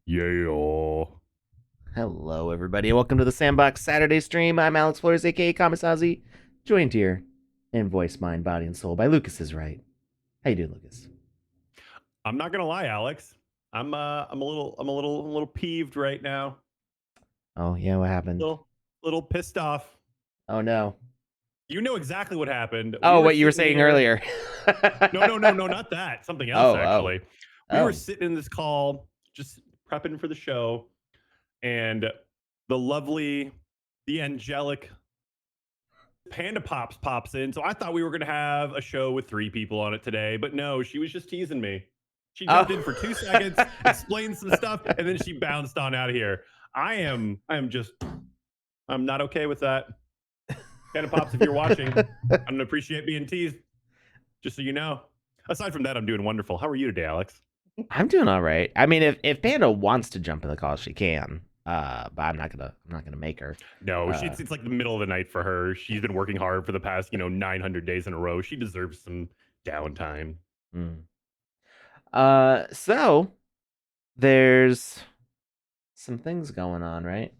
Yeah. Hello, everybody, and welcome to the Sandbox Saturday stream. I'm Alex Flores, aka Kamisazi, joined here in voice, mind, body, and soul by Lucas is right. How you doing, Lucas? I'm not gonna lie, Alex. I'm a little peeved right now. Oh yeah, what happened? Little pissed off. Oh no. You know exactly what happened. We Oh, were what you were sitting saying here. earlier. No, not that. Something else Oh, oh, actually. We were oh. sitting in this call, just prepping for the show, and the lovely, the angelic Panda pops in. So I thought we were gonna have a show with 3 people on it today, but no, she was just teasing me. She jumped in for 2 seconds, explained some stuff, and then she bounced on out of here. I'm not okay with that. Panda Pops, if you're watching, I don't appreciate being teased. Just so you know. Aside from that, I'm doing wonderful. How are you today, Alex? I'm doing all right. I mean, if Panda wants to jump in the call, she can. But I'm not gonna make her. No, Uh, it's like the middle of the night for her. She's been working hard for the past 900 days in a row. She deserves some downtime. mm. So there's some things going on, right?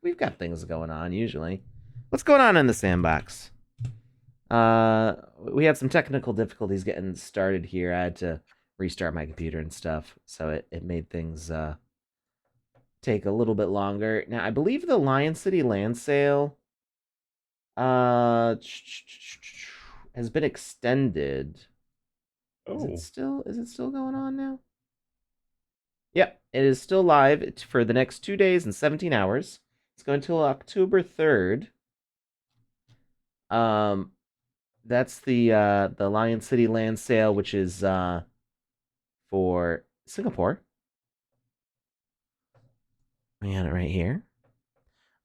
We've got things going on usually. What's going on in the sandbox? We had some technical difficulties getting started here. I had to restart my computer and stuff, so it made things take a little bit longer. Now I believe the Lion City land sale uh has been extended. Oh, Is it still going on now? Yep, it is still live for the next 2 days and 17 hours. It's going until October 3rd. Um, that's the Lion City land sale, which is for Singapore. We had it right here.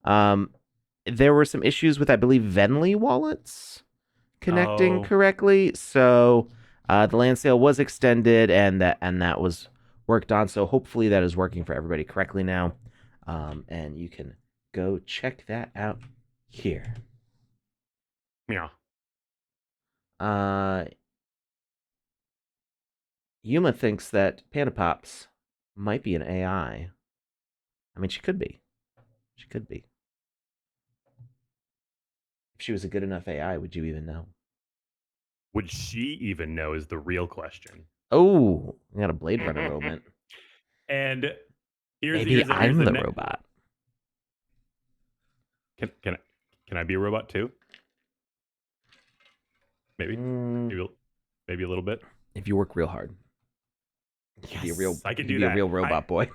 Um, there were some issues with, I believe, Venly wallets connecting oh, correctly, so the land sale was extended, and that was worked on. So hopefully that is working for everybody correctly now, and you can go check that out here. yeah. Uh, Yuma thinks that Panda Pops might be an AI. I mean, she could be. She could be. If she was a good enough AI, would you even know? Would she even know is the real question. Oh, we got a Blade Runner moment. And here's Maybe here's the, here's I'm the the ne- robot. can can I be a robot too? Maybe, Mm, maybe, maybe a little bit. if you work real hard, you could be a real. Yes, I You can could do be a that. real robot boy.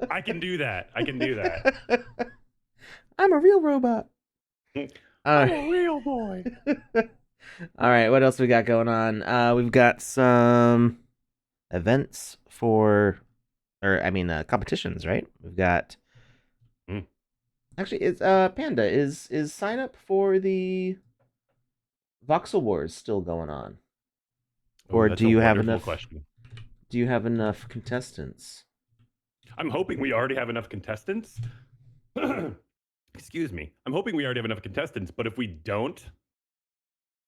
I can do that. I can do that. I'm a real robot. All I'm a real boy. right. All right. What else we got going on? We've got some events for, or I mean, competitions. Right. We've got. Mm. Actually, it's Panda is sign up for the Voxel Wars still going on, Oh, or that's a wonderful question. Do you have enough contestants? I'm hoping we already have enough contestants. Excuse me. I'm hoping we already have enough contestants, but if we don't,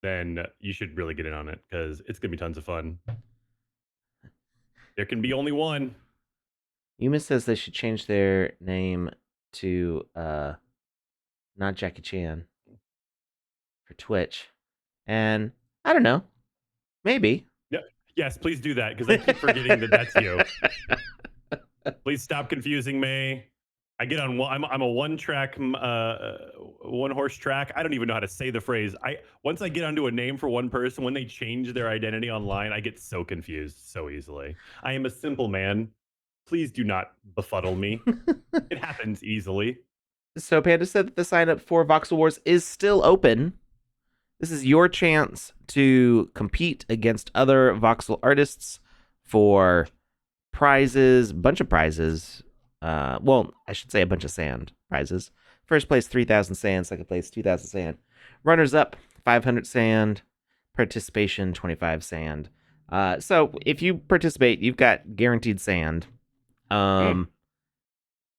then you should really get in on it because it's gonna be tons of fun. There can be only one. Yuma says they should change their name to not Jackie Chan for Twitch. And I don't know, maybe. Yeah. Yes, please do that because I keep forgetting that that's you. Please stop confusing me. I get on. I'm a one track, one horse track. I don't even know how to say the phrase. Once I get onto a name for one person, when they change their identity online, I get so confused so easily. I am a simple man. Please do not befuddle me. It happens easily. So Panda said that the sign up for Voxel Wars is still open. This is your chance to compete against other voxel artists for prizes, a bunch of prizes. Well, I should say a bunch of sand prizes. First place 3,000 sand, second place 2,000 sand. Runners up 500 sand, participation 25 sand. So if you participate, you've got guaranteed sand. Mm. Um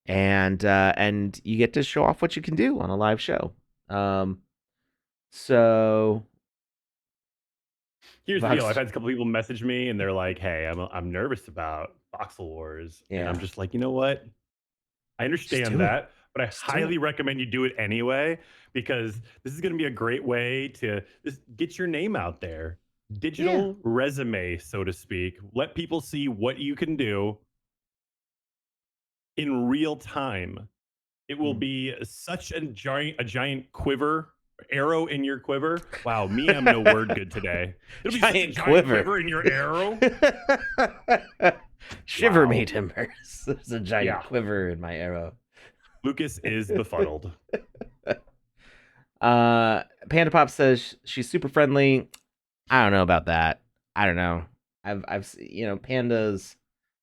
and you get to show off what you can do on a live show. So Here's the deal. I've Vox. had a couple people message me and they're like, "Hey, I'm nervous about Voxel Wars," and I'm Yeah. just like, you know what? I Just understand do it. that, but I Just do it. highly recommend you do it anyway because this is going to be a great way to just get your name out there. Yeah. Digital resume, so to speak. Let people see what you can do in real time. It will Mm. be such a giant quiver, arrow in your quiver. Wow, me, I'm no word good today. It'll be such a Giant giant quiver. quiver in your arrow. Shiver me Wow. timbers. There's a giant Yeah. quiver in my arrow. Lucas is befuddled. Panda Pop says she's super friendly. I don't know about that. I don't know. Pandas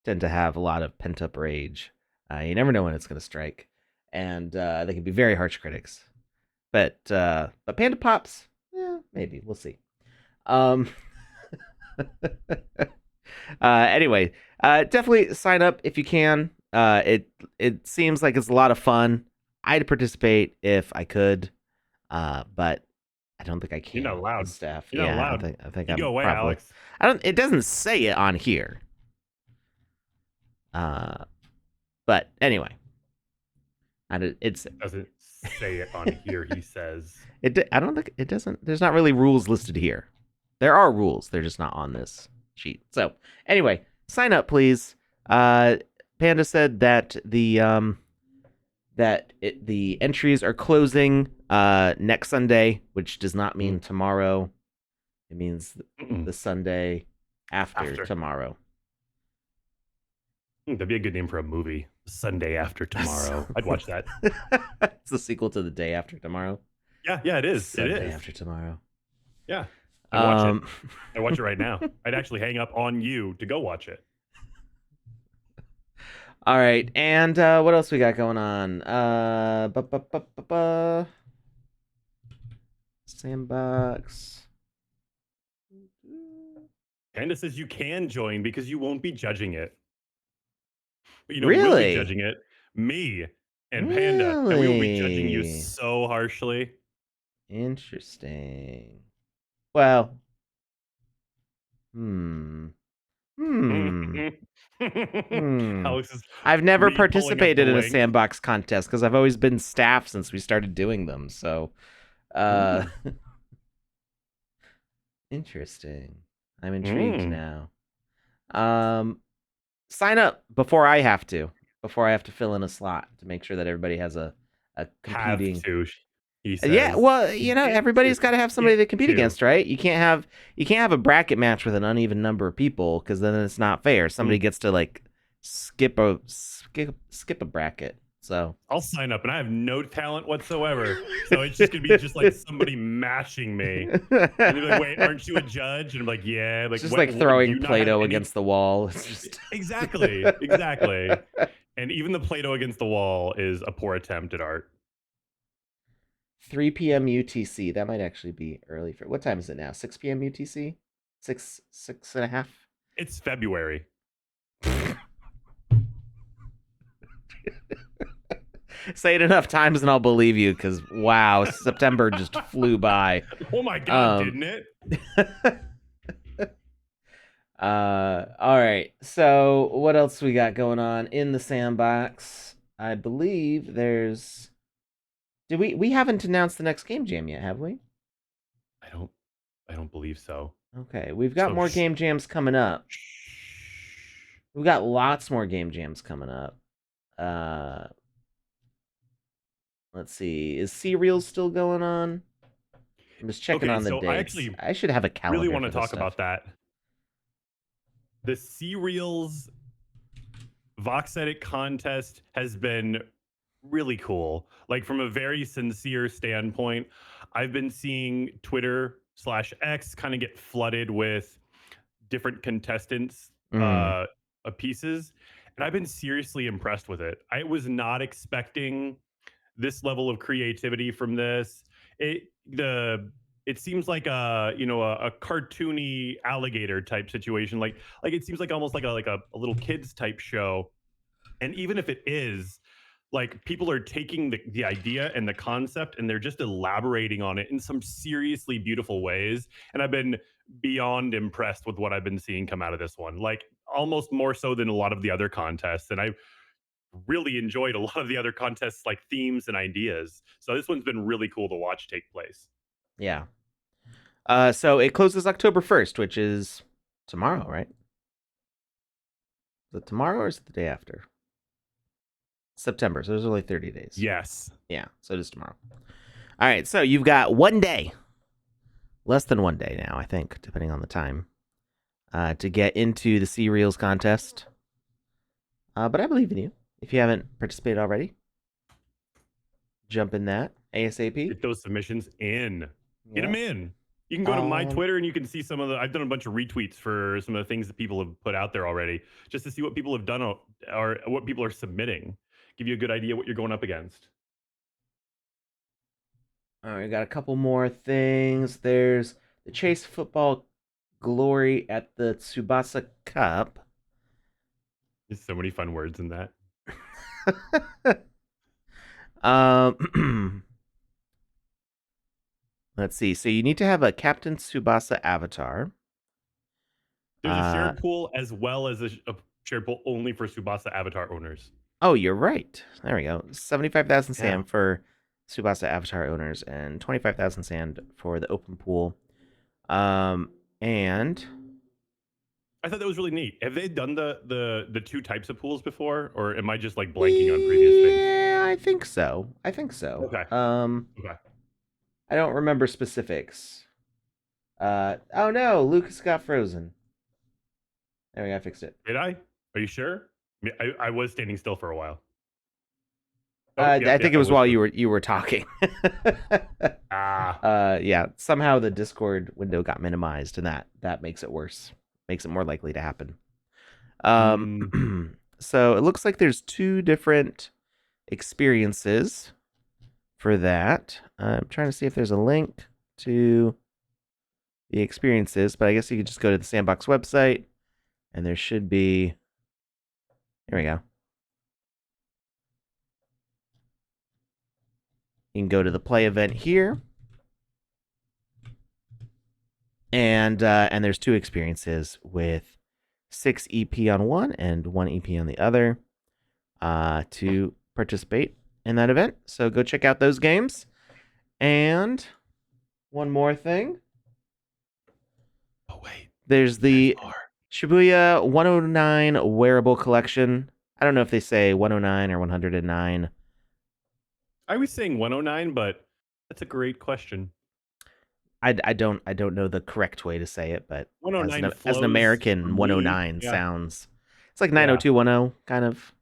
tend to have a lot of pent up rage. You never know when it's going to strike, and they can be very harsh critics. But Panda Pops, maybe we'll see. Um, anyway, definitely sign up if you can. It seems like it's a lot of fun. I'd participate if I could, but I don't think I You're not can with allowed. staff. You're not Yeah, allowed. I think You I'm go away, probably. Alex. I don't. It doesn't say it on here. But anyway, it's Doesn't say it on here, he says. I don't think it doesn't. There's not really rules listed here. There are rules. They're just not on this sheet. So anyway, sign up, please. Panda said that the entries are closing next Sunday, which does not mean tomorrow. It means the Sunday after tomorrow. That'd be a good name for a movie. Sunday After Tomorrow. I'd watch that. It's the sequel to The Day After Tomorrow. Yeah, it is. Sunday It is. After Tomorrow. Yeah. I'd watch it. I'd watch it right now. I'd actually hang up on you to go watch it. All right, and what else we got going on? Sandbox. Panda says you can join because you won't be judging it. But you know, we'll be Really? judging it. Me and Panda. And we will be judging you so harshly. Interesting. Well. Alex is I've never pulling up participated the in a link. Sandbox contest because I've always been staff since we started doing them. So, interesting. I'm intrigued now. Sign up before I have to fill in a slot to make sure that everybody has a competing. Have to, he says. Yeah, well, everybody's got to have somebody to compete against, right? You can't have a bracket match with an uneven number of people because then it's not fair. Somebody gets to like skip a bracket. So I'll sign up, and I have no talent whatsoever. So it's just gonna be just like somebody mashing me, and they're like, "Wait, aren't you a judge?" And I'm like, "Yeah." Like, it's just like throwing Play-Doh against the wall. It's just exactly. And even the Play-Doh against the wall is a poor attempt at art. 3 p.m. UTC. That might actually be early for. What time is it now? 6 p.m. UTC. 6:30. It's February. Say it enough times and I'll believe you, because wow, September just flew by. Oh my god, didn't it? All right. So what else we got going on in the sandbox? I believe there's. We haven't announced the next game jam yet, have we? I don't believe so. Okay, we've got more game jams coming up. We've got lots more game jams coming up. Let's see. Is Serials still going on? I'm just checking on the dates. I should have a calendar. Really want to talk about that. The Serials Vox Edit contest has been really cool. Like, from a very sincere standpoint, I've been seeing Twitter/X kind of get flooded with different contestants pieces, and I've been seriously impressed with it. I was not expecting this level of creativity from this. It seems like a cartoony alligator type situation. Like it seems like almost like a little kids type show. And even if it is, like, people are taking the idea and the concept and they're just elaborating on it in some seriously beautiful ways. And I've been beyond impressed with what I've been seeing come out of this one. Like almost more so than a lot of the other contests. And I really enjoyed a lot of the other contests, like themes and ideas. So this one's been really cool to watch take place. Yeah. So it closes October 1st, which is tomorrow, right? Is it tomorrow or is it the day after? September. So there's only 30 days. Yes. Yeah. So it is tomorrow. All right. So you've got 1 day, less than 1 day now, I think, depending on the time, to get into the C Reels contest. But I believe in you. If you haven't participated already, jump in that ASAP. Get those submissions in. Get Yeah. them in. You can go to my Twitter and you can see some of the. I've done a bunch of retweets for some of the things that people have put out there already, just to see what people have done or what people are submitting. Give you a good idea what you're going up against. All right, got a couple more things. There's the Chase Football Glory at the Tsubasa Cup. There's so many fun words in that. Let's see. So you need to have a Captain Tsubasa avatar. There's a shared pool as well as a shared pool only for Tsubasa avatar owners. Oh, you're right. There we go. 75,000 Yeah. sand for Tsubasa avatar owners and 25,000 sand for the open pool. And I thought that was really neat. Have they done the two types of pools before, or am I just like blanking on previous things? yeah, I think so. Okay. Okay. I don't remember specifics. Oh no, Lucas got frozen. There we go, I fixed it. Did I? Are you sure? I was standing still for a while. I think it was while you were talking. Yeah. Somehow the Discord window got minimized, and that makes it worse. Makes it more likely to happen. So it looks like there's 2 different experiences for that. I'm trying to see if there's a link to the experiences, but I guess you could just go to the Sandbox website, and there should be. Here we go. You can go to the play event here, and there's 2 experiences with 6 EP on one and 1 EP on the other to participate in that event. So go check out those games. And one more thing. Oh wait, there's the Shibuya 109 wearable collection. I don't know if they say 109 or 109. I was saying 109, but that's a great question. I don't know the correct way to say it, but 109 as an American, 109 sounds. It's like 90210 kind of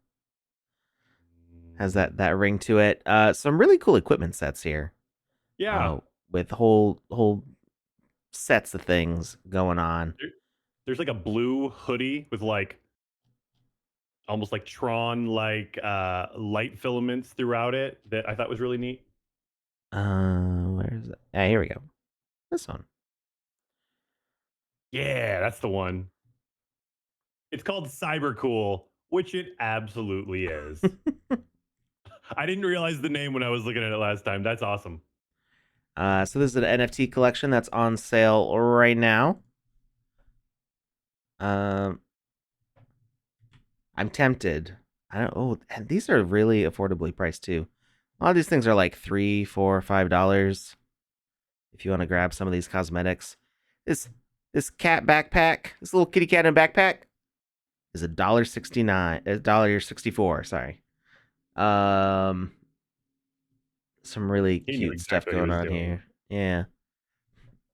has that ring to it. Some really cool equipment sets here. Yeah, with whole sets of things going on. There's like a blue hoodie with like almost like Tron like light filaments throughout it that I thought was really neat. Where is it? Yeah, here we go. This one. Yeah, that's the one. It's called Cyber Cool, which it absolutely is. I didn't realize the name when I was looking at it last time. That's awesome. So this is an NFT collection that's on sale right now. I'm tempted. I don't. Oh, and these are really affordably priced too. A lot of these things are like $3, $4, $5. If you want to grab some of these cosmetics, this cat backpack, this little kitty cat in a backpack, is $1.69, $1.64. Sorry. Some really cute stuff going on here. Yeah.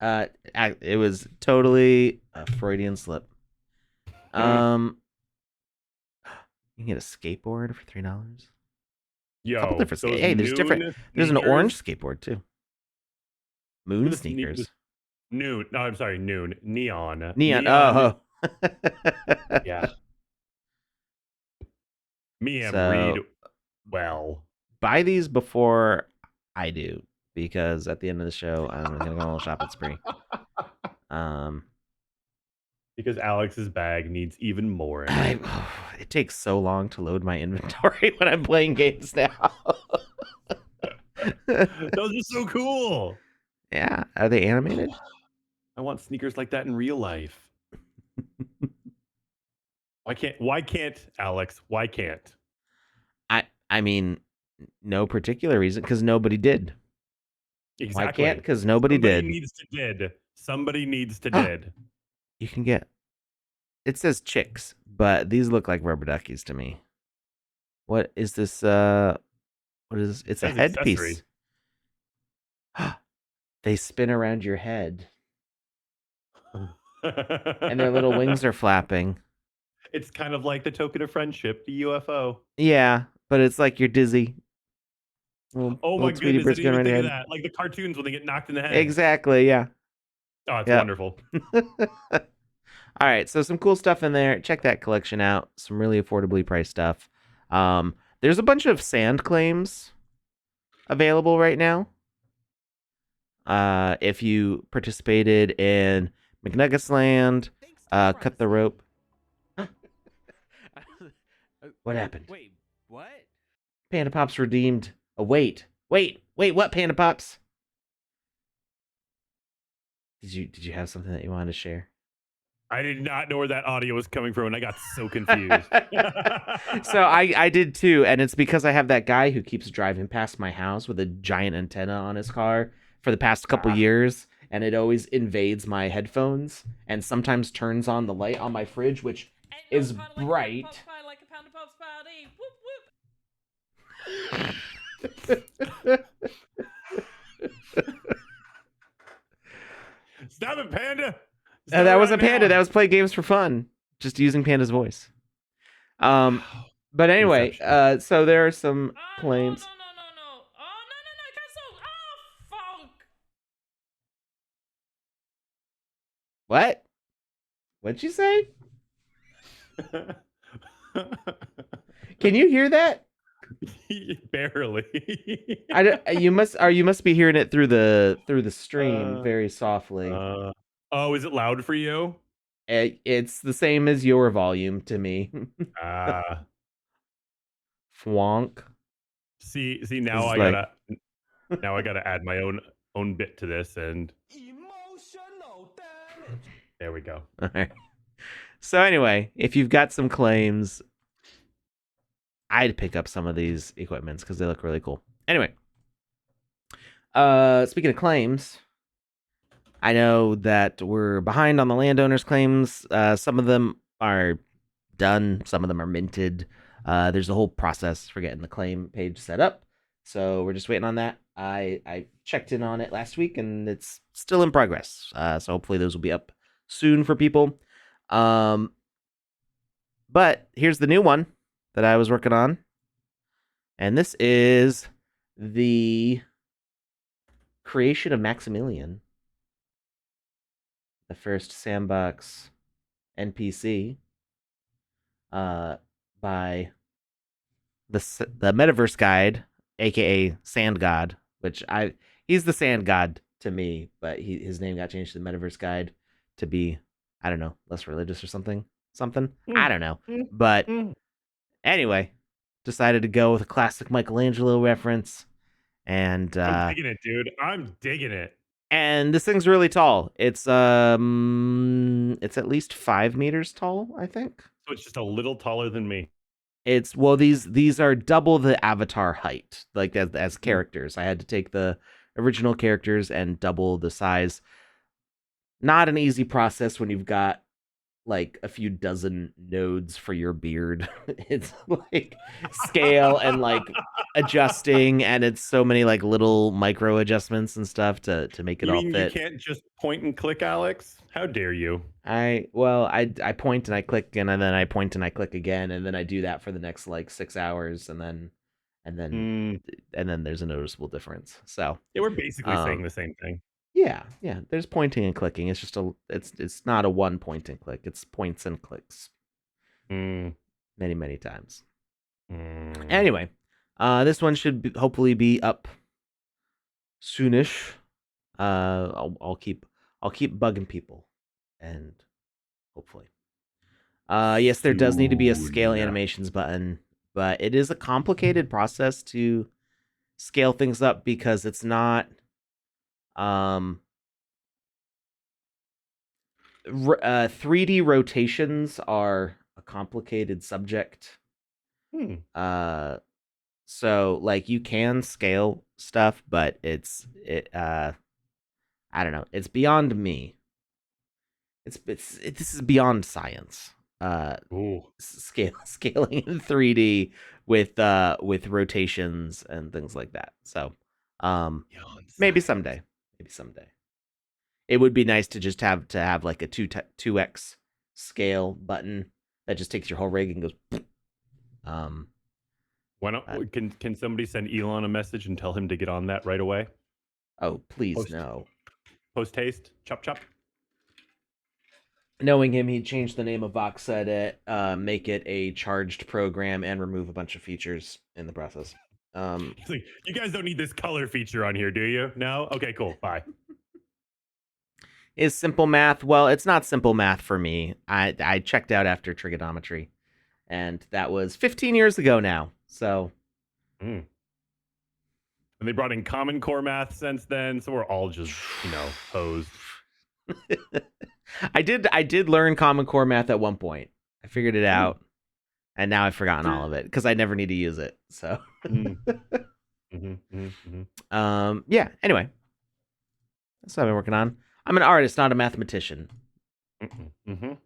It was totally a Freudian slip. You can get a skateboard for $3. Yo, couple different hey, there's different. There's an orange skateboard too. Moon sneakers. Noon. No, I'm sorry. Noon. Neon. Oh. Yeah. So, read well. Buy these before I do, because at the end of the show, I'm gonna go on a little shopping spree. Because Alex's bag needs even more. It takes so long to load my inventory when I'm playing games now. Those are so cool. Yeah, are they animated? I want sneakers like that in real life. Why can't Alex? Why can't? I mean, no particular reason, because nobody did. Why can't? Exactly. Because nobody Somebody did. needs to did. Somebody needs to did. You can get. It says chicks, but these look like rubber duckies to me. What is this? What is this? It It's a says headpiece. accessory. They spin around your head, and their little wings It's are flapping. kind of like the token of friendship, the UFO. Yeah, but it's like you're dizzy. Little, Oh little my Tweety goodness, I birds didn't going even around your think of head. that. Like the cartoons when they get knocked in the head. Exactly. Yeah. Oh, it's Yep. wonderful. All right, so some cool stuff in there. Check that collection out. Some really affordably priced stuff. There's a bunch of sand claims available right now. If you participated in McNuggets Land, Cut the Rope. What happened? Wait, what? Panda Pops redeemed. Oh, wait. What, Panda Pops? Did you have something that you wanted to share? I did not know where that audio was coming from, and I got so confused. So I did too, and it's because I have that guy who keeps driving past my house with a giant antenna on his car for the past couple years, and it always invades my headphones and sometimes turns on the light on my fridge, which is bright. Like a pound of pops party. Whoop whoop. Stop it, Panda! That wasn't Panda. That was Play Games for Fun, just using Panda's voice. But anyway, Inception. so there are some claims. No. Oh, no. Cancel. Oh, fuck. What? What'd you say? Can you hear that? Barely. You must be hearing it through the stream very softly. Oh, is it loud for you? It's the same as your volume to me. Fwonk. See, now I gotta add my own bit to this, and Emotional damage. there we go. All right. So anyway, if you've got some claims, I'd pick up some of these equipments because they look really cool. Anyway, speaking of claims, I know that we're behind on the landowners' claims. Some of them are done, some of them are minted. There's a whole process for getting the claim page set up, so we're just waiting on that. I checked in on it last week, and it's still in progress. So hopefully those will be up soon for people. But here's the new one that I was working on, and this is the creation of Maximilian, the first Sandbox NPC, by the Metaverse Guide, aka Sand God, which he's the Sand God to me, but his name got changed to the Metaverse Guide to be, I don't know, less religious or something. I don't know. But anyway, decided to go with a classic Michelangelo reference, and I'm digging it, dude. I'm digging it. And this thing's really tall. It's at least 5 meters tall, I think. So it's just a little taller than me. It's these are double the avatar height, like as characters. I had to take the original characters and double the size. Not an easy process when you've got like a few dozen nodes for your beard. It's like scale and like adjusting, and it's so many like little micro adjustments and stuff to make it You all mean fit. you can't just point and click, Alex? How dare you? I point and I click, and then I point and I click again, and then I do that for the next like 6 hours, and then there's a noticeable difference. So Yeah, we're basically saying the same thing. yeah, there's pointing and clicking. It's just it's not a one point and click. It's points and clicks. Many times. Anyway, this one should hopefully be up soonish. I'll keep bugging people, and hopefully. Yes, there does need to be a scale animations button, but it is a complicated process to scale things up because it's not 3D rotations are a complicated subject. Hmm. So like you can scale stuff, but I don't know. It's beyond me. This is beyond science. Ooh. Scaling in 3D with rotations and things like that. So, Beyond maybe science. someday. Maybe someday. It would be nice to just have like a 2x scale button that just takes your whole rig and goes. Um. Why uh, not? Can somebody send Elon a message and tell him to get on that right away? oh, please Post no. post haste. Chop chop. Knowing him, he'd change the name of Voxedit, make it a charged program, and remove a bunch of features in the process. He's like, you guys don't need this color feature on here, do you? No? Okay, cool. Bye. Is simple math? Well, it's not simple math for me. I checked out after trigonometry, and that was 15 years ago now. So Mm. And they brought in Common Core math since then, so we're all just, hosed. I did learn Common Core math at one point. I figured it Mm. out, and now I've forgotten all of it because I never need to use it. So Mm. yeah. Anyway, that's what I've been working on. I'm an artist, not a mathematician. And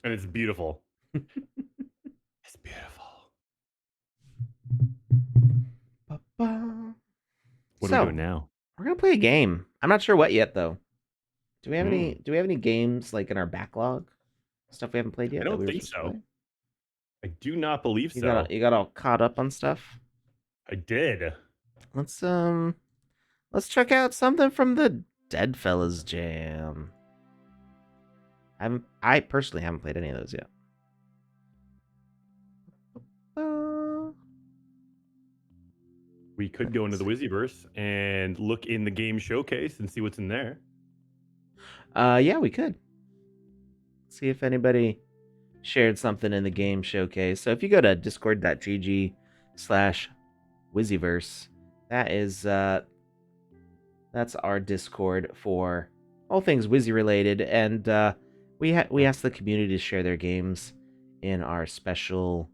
it's beautiful. It's beautiful. What are we So doing now? we're gonna play a game. I'm not sure what yet though. Do we have any games like in our backlog? Stuff we haven't played I yet that don't we were think supposed to so. play? I do not believe You so. got all caught up on stuff? I did. Let's check out something from the Dead Fellas Jam. I personally haven't played any of those yet. We could go into the Wizzyverse and look in the game showcase and see what's in there. Yeah, we could. See if anybody shared something in the game showcase. So if you go to discord.gg/Wizzyverse, that's our Discord for all things Wizzy related, and we ask the community to share their games in our special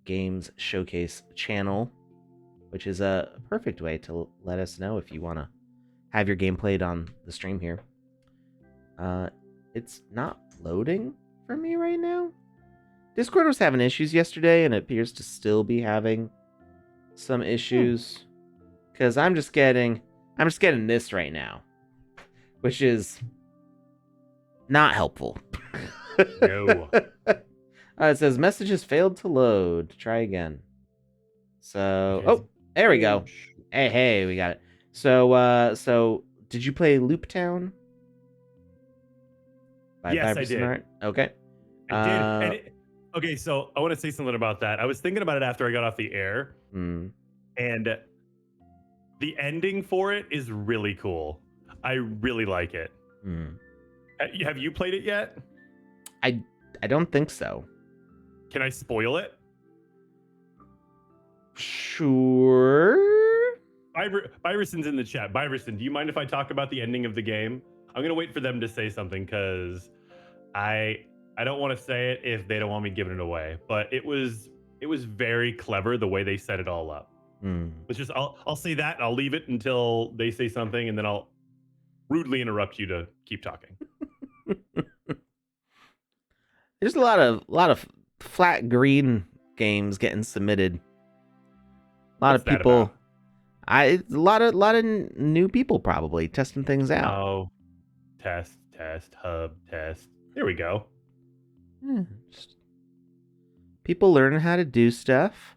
games showcase channel, which is a perfect way to let us know if you want to have your game played on the stream here. It's not loading for me right now. Discord was having issues yesterday, and it appears to still be having some issues. Because I'm just getting this right now, which is not helpful. No. It says messages failed to load. Try again. So, there we go. Hey, we got it. So did you play Loop Town? Yes, I did. Okay. I did. Okay, so I want to say something about that. I was thinking about it after I got off the air, and the ending for it is really cool. I really like it. Have you played it yet? I don't think so. Can I spoil it? Sure. Byverson's in the chat. Byverson, do you mind if I talk about the ending of the game? I'm gonna wait for them to say something because I don't want to say it if they don't want me giving it away. But it was very clever the way they set it all up. It's just I'll say that and I'll leave it until they say something, and then I'll rudely interrupt you to keep talking. There's a lot of flat green games getting submitted. A lot of people. A lot of new people probably testing things out. Oh, test, hub, test. There we go. People learning how to do stuff.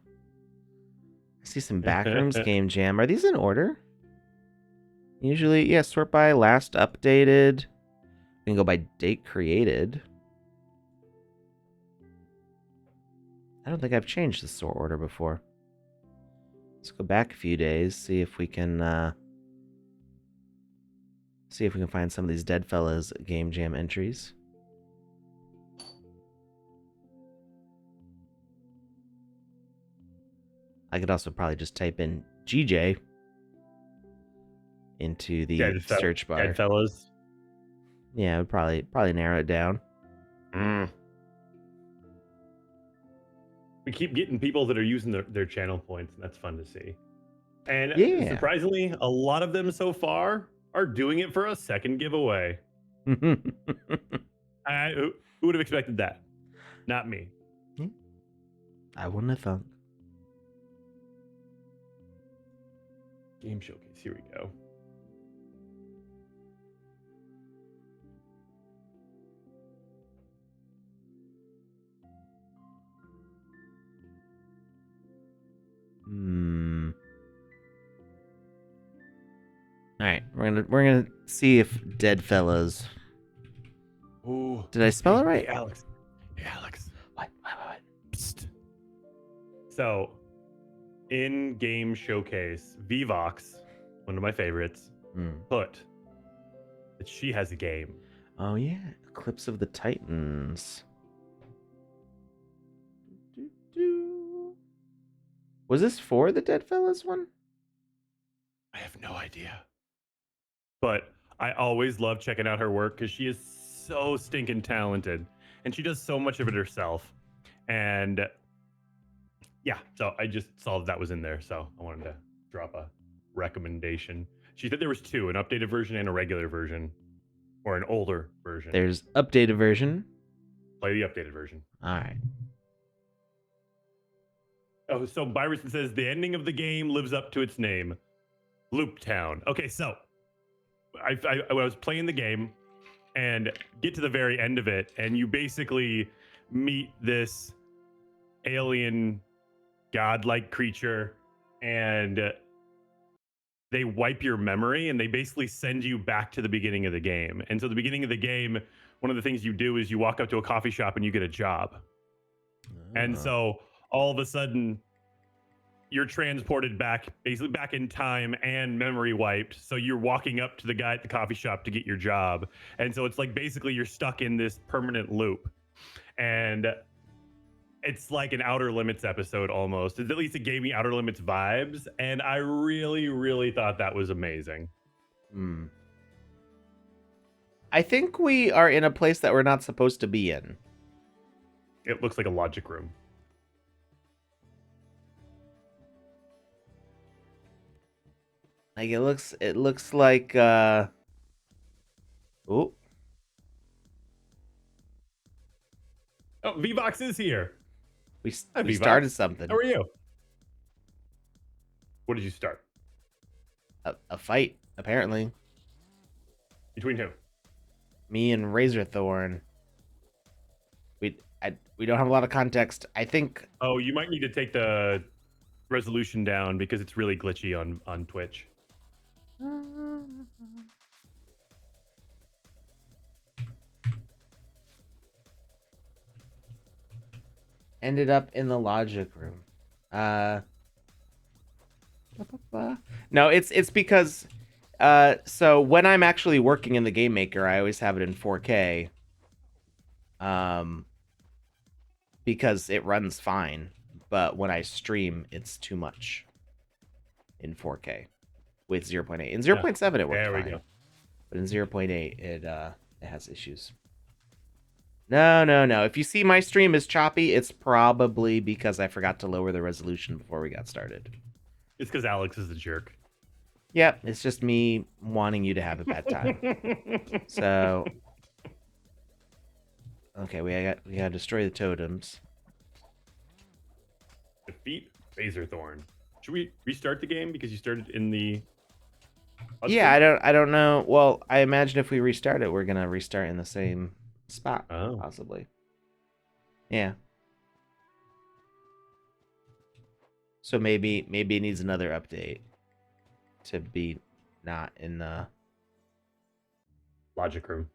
I see some Backrooms Game Jam. Are these in order? Usually, yeah, sort by last updated. We can go by date created. I don't think I've changed the sort order before. Let's go back a few days, see if we can find some of these Dead Fellas Game Jam entries. I could also probably just type in GJ into the search bar. Dead Fellas. Yeah, it would probably narrow it down. We keep getting people that are using their channel points, and that's fun to see. And Yeah. surprisingly, a lot of them so far are doing it for a second giveaway. Who would have expected that? Not me. I wouldn't have thought. Game showcase. Here we go. All right, we're gonna see if Dead Fellows. Ooh. Did I spell it right? Hey, Alex. Hey, Alex. What? Psst. So, in game showcase, VVox, one of my favorites, put that she has a game. Oh yeah, Eclipse of the Titans. Was this for the Dead Fellas one? I have no idea. But I always love checking out her work because she is so stinking talented. And she does so much of it herself. And yeah, so I just saw that was in there. So I wanted to drop a recommendation. She said there was two, an updated version and a regular version. Or an older version. There's updated version. Play the updated version. All right. Oh, so Byron says the ending of the game lives up to its name, Loop Town. Okay, so I was playing the game and get to the very end of it, and you basically meet this alien godlike creature, and they wipe your memory, and they basically send you back to the beginning of the game. And so the beginning of the game, one of the things you do is you walk up to a coffee shop and you get a job. And so all of a sudden you're transported back, basically back in time and memory wiped. So you're walking up to the guy at the coffee shop to get your job. And so it's like basically you're stuck in this permanent loop. And it's like an Outer Limits episode almost. At least it gave me Outer Limits vibes. And I really, really thought that was amazing. I think we are in a place that we're not supposed to be in. It looks like a logic room. Like it looks like oh. Oh, VVox is here. We Hi, started VVox. something. How are you? What did you start? A fight, apparently. Between who? Me and Razorthorn. We don't have a lot of context. I think. Oh, you might need to take the resolution down because it's really glitchy on Twitch. Ended up in the logic room. No, it's because so when I'm actually working in the game maker, I always have it in 4K. Because it runs fine, but when I stream, it's too much in 4K with 0.8. In 0.7, it works there we fine. go. But in 0.8, it has issues. No. If you see my stream is choppy, it's probably because I forgot to lower the resolution before we got started. It's because Alex is a jerk. Yep, it's just me wanting you to have a bad time. So, okay, we gotta destroy the totems. Defeat Razorthorn. Should we restart the game because you started in the? Yeah, I don't know. Well, I imagine if we restart it, we're gonna restart in the same spot, possibly. Yeah. So maybe it needs another update to be not in the logic room.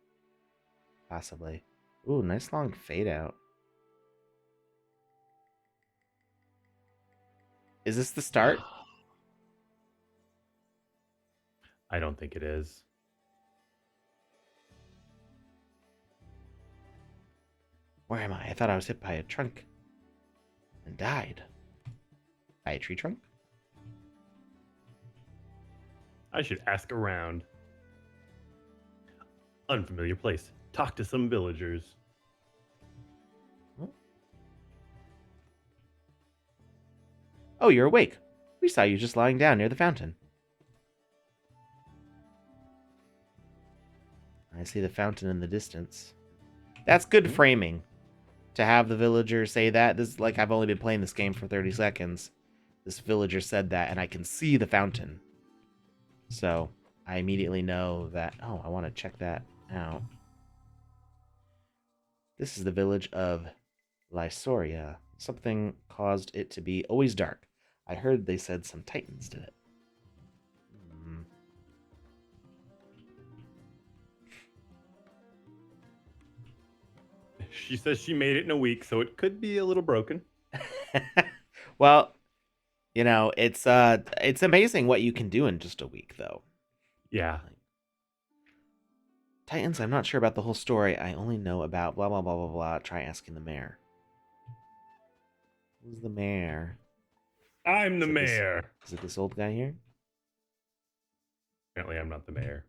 Possibly. Ooh, nice long fade out. Is this the start? I don't think it is. Where am I? I thought I was hit by a trunk and died. By a tree trunk? I should ask around. Unfamiliar place. Talk to some villagers. Oh, you're awake. We saw you just lying down near the fountain. I see the fountain in the distance. That's good framing. To have the villager say that. This is like I've only been playing this game for 30 seconds. This villager said that, and I can see the fountain. So I immediately know that, oh, I want to check that out. This is the village of Lysoria. Something caused it to be always dark. I heard they said some titans did it. She says she made it in a week, so it could be a little broken. Well, you know, it's amazing what you can do in just a week, though. Yeah. Titans, I'm not sure about the whole story. I only know about blah, blah, blah, blah, blah. Try asking the mayor. Who's the mayor? I'm the mayor. Is it this old guy here? Apparently, I'm not the mayor.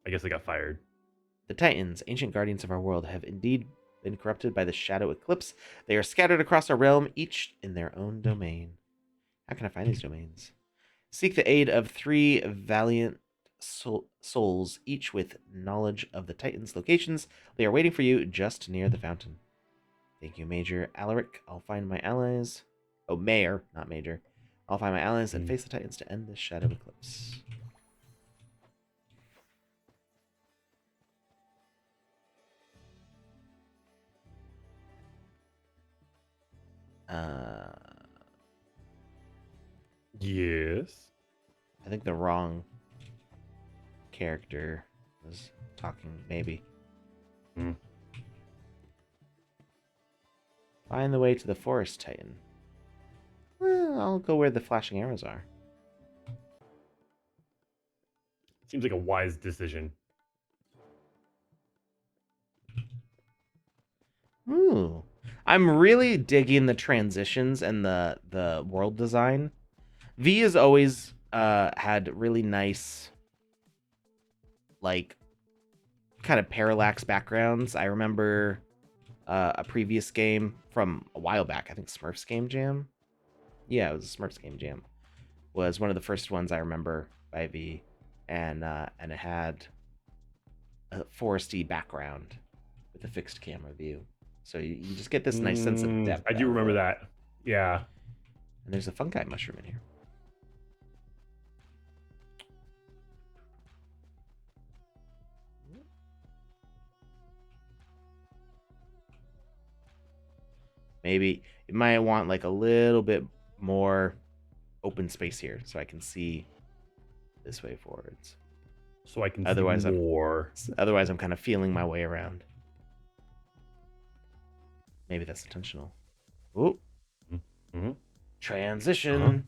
I guess I got fired. The Titans, ancient guardians of our world, have indeed been corrupted by the shadow eclipse. They are scattered across our realm, each in their own domain. How can I find these domains? Seek the aid of 3 valiant souls, each with knowledge of the Titans' locations. They are waiting for you just near the fountain. Thank you, Major Alaric. I'll find my allies. Oh, Mayor, not Major. I'll find my allies and face the Titans to end this shadow eclipse. Yes. I think the wrong character was talking, maybe. Find the way to the forest, Titan. Well, I'll go where the flashing arrows are. Seems like a wise decision. Ooh. I'm really digging the transitions and the world design. V has always had really nice, like, kind of parallax backgrounds. I remember a previous game from a while back, I think Smurfs Game Jam. Yeah, it was a Smurfs Game Jam. Was one of the first ones I remember by V, and it had a foresty background with a fixed camera view. So you just get this nice sense of depth. I do remember that. Yeah. And there's a fungi mushroom in here. Maybe it might want like a little bit more open space here so I can see this way forwards. So I can Otherwise, see more. Otherwise, I'm kind of feeling my way around. Maybe that's intentional. Ooh. Mm-hmm. Transition.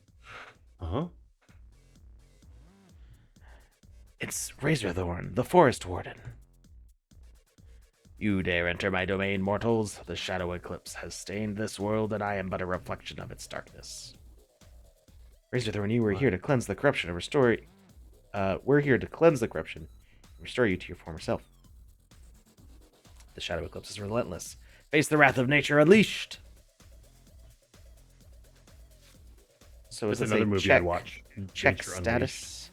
Uh-huh. It's Razorthorn, the Forest Warden. You dare enter my domain, mortals. The shadow eclipse has stained this world, and I am but a reflection of its darkness. Razorthorn, you were here to cleanse the corruption and restore... we're here to cleanse the corruption and restore you to your former self. The shadow eclipse is relentless. Face the wrath of nature unleashed. So That's is another movie I'd watch. Check Nature status.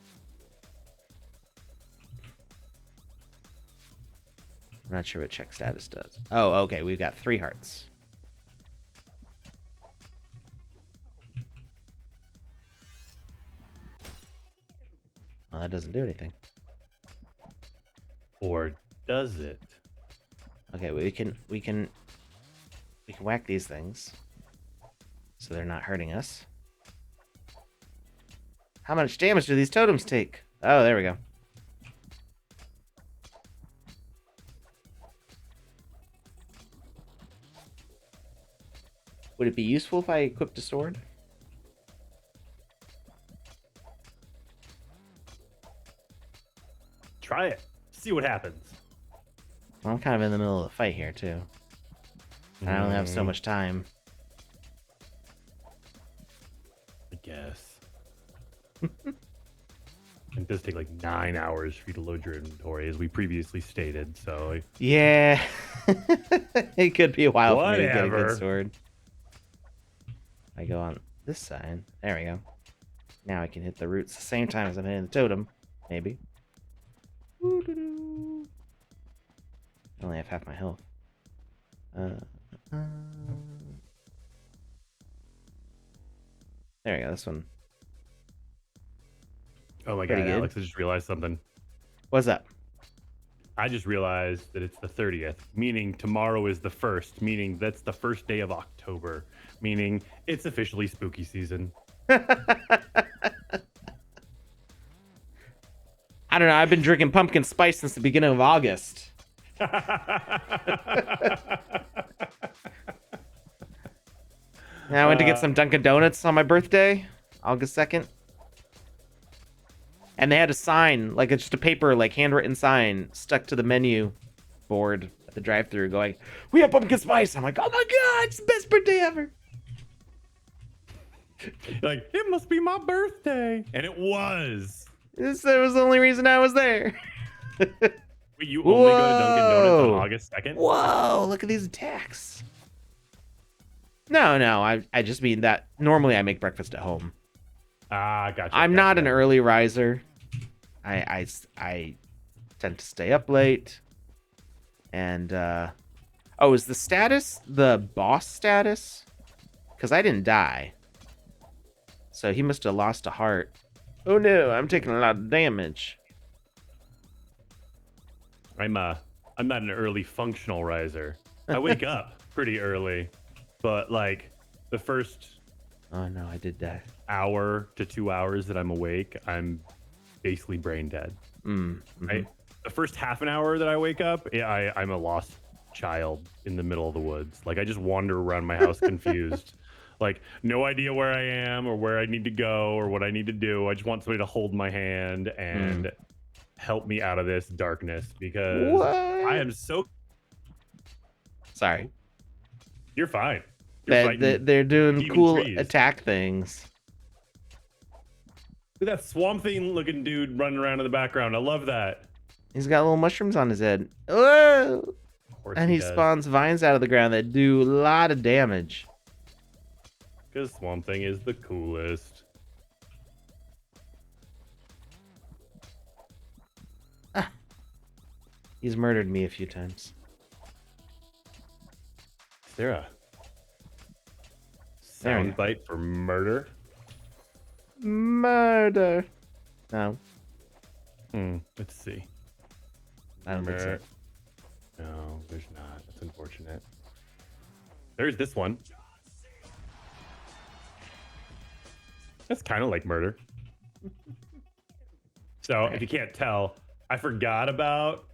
I'm not sure what check status does. Oh, okay. We've got 3 hearts. Well, that doesn't do anything. Or does it? Okay, we can whack these things so they're not hurting us. How much damage do these totems take? Oh, there we go. Would it be useful if I equipped a sword? Try it. See what happens. Well, I'm kind of in the middle of the fight here, too. And I only have so much time. I guess. I It does take like 9 hours for you to load your inventory, as we previously stated. So Yeah. It could be a while for me to get a good Whatever. sword. I go on this side. There we go. Now I can hit the roots the same time as I'm hitting the totem. Maybe. Woo-doo-doo. I only have half my health. There we go. This one. oh my Pretty god, good. Alex! I just realized something. What's up? I just realized that it's the 30th, meaning tomorrow is the 1st, meaning that's the first day of October, meaning it's officially spooky season. I don't know. I've been drinking pumpkin spice since the beginning of August. Now I went to get some Dunkin' Donuts on my birthday, August 2nd. And they had a sign, like it's just a paper, like handwritten sign stuck to the menu board at the drive-thru going, "We have pumpkin spice." I'm like, oh my god, it's the best birthday ever. Like, it must be my birthday. And it was. This was the only reason I was there. Wait, you only go to Dunkin' Donuts on Whoa. August 2nd? Whoa, look at these attacks. No, I just mean that normally I make breakfast at home. Ah, gotcha. I'm not an gotcha. early riser. I tend to stay up late. And, oh, is the status the boss status? Because I didn't die. So he must have lost a heart. Oh no, I'm taking a lot of damage. I'm not an early functional riser. I wake up pretty early, but like the first Oh no, I did die. hour to 2 hours that I'm awake, I'm basically brain dead. Right? The first half an hour that I wake up, I'm a lost child in the middle of the woods. Like I just wander around my house confused. Like no idea where I am or where I need to go or what I need to do. I just want somebody to hold my hand and help me out of this darkness because What? I am so. Sorry. You're fine. You're fighting They're doing demon cool trees. attack things. Look at that swamp thing looking dude running around in the background. I love that. He's got little mushrooms on his head. Whoa! Of course And he does. spawns vines out of the ground that do a lot of damage. Because Swamp Thing is the coolest. He's murdered me a few times. Is there a There we sound bite for murder? Murder. No, Let's see. I don't think so. No, there's not. That's unfortunate. There's this one. That's kind of like murder. So, if you can't tell, I forgot about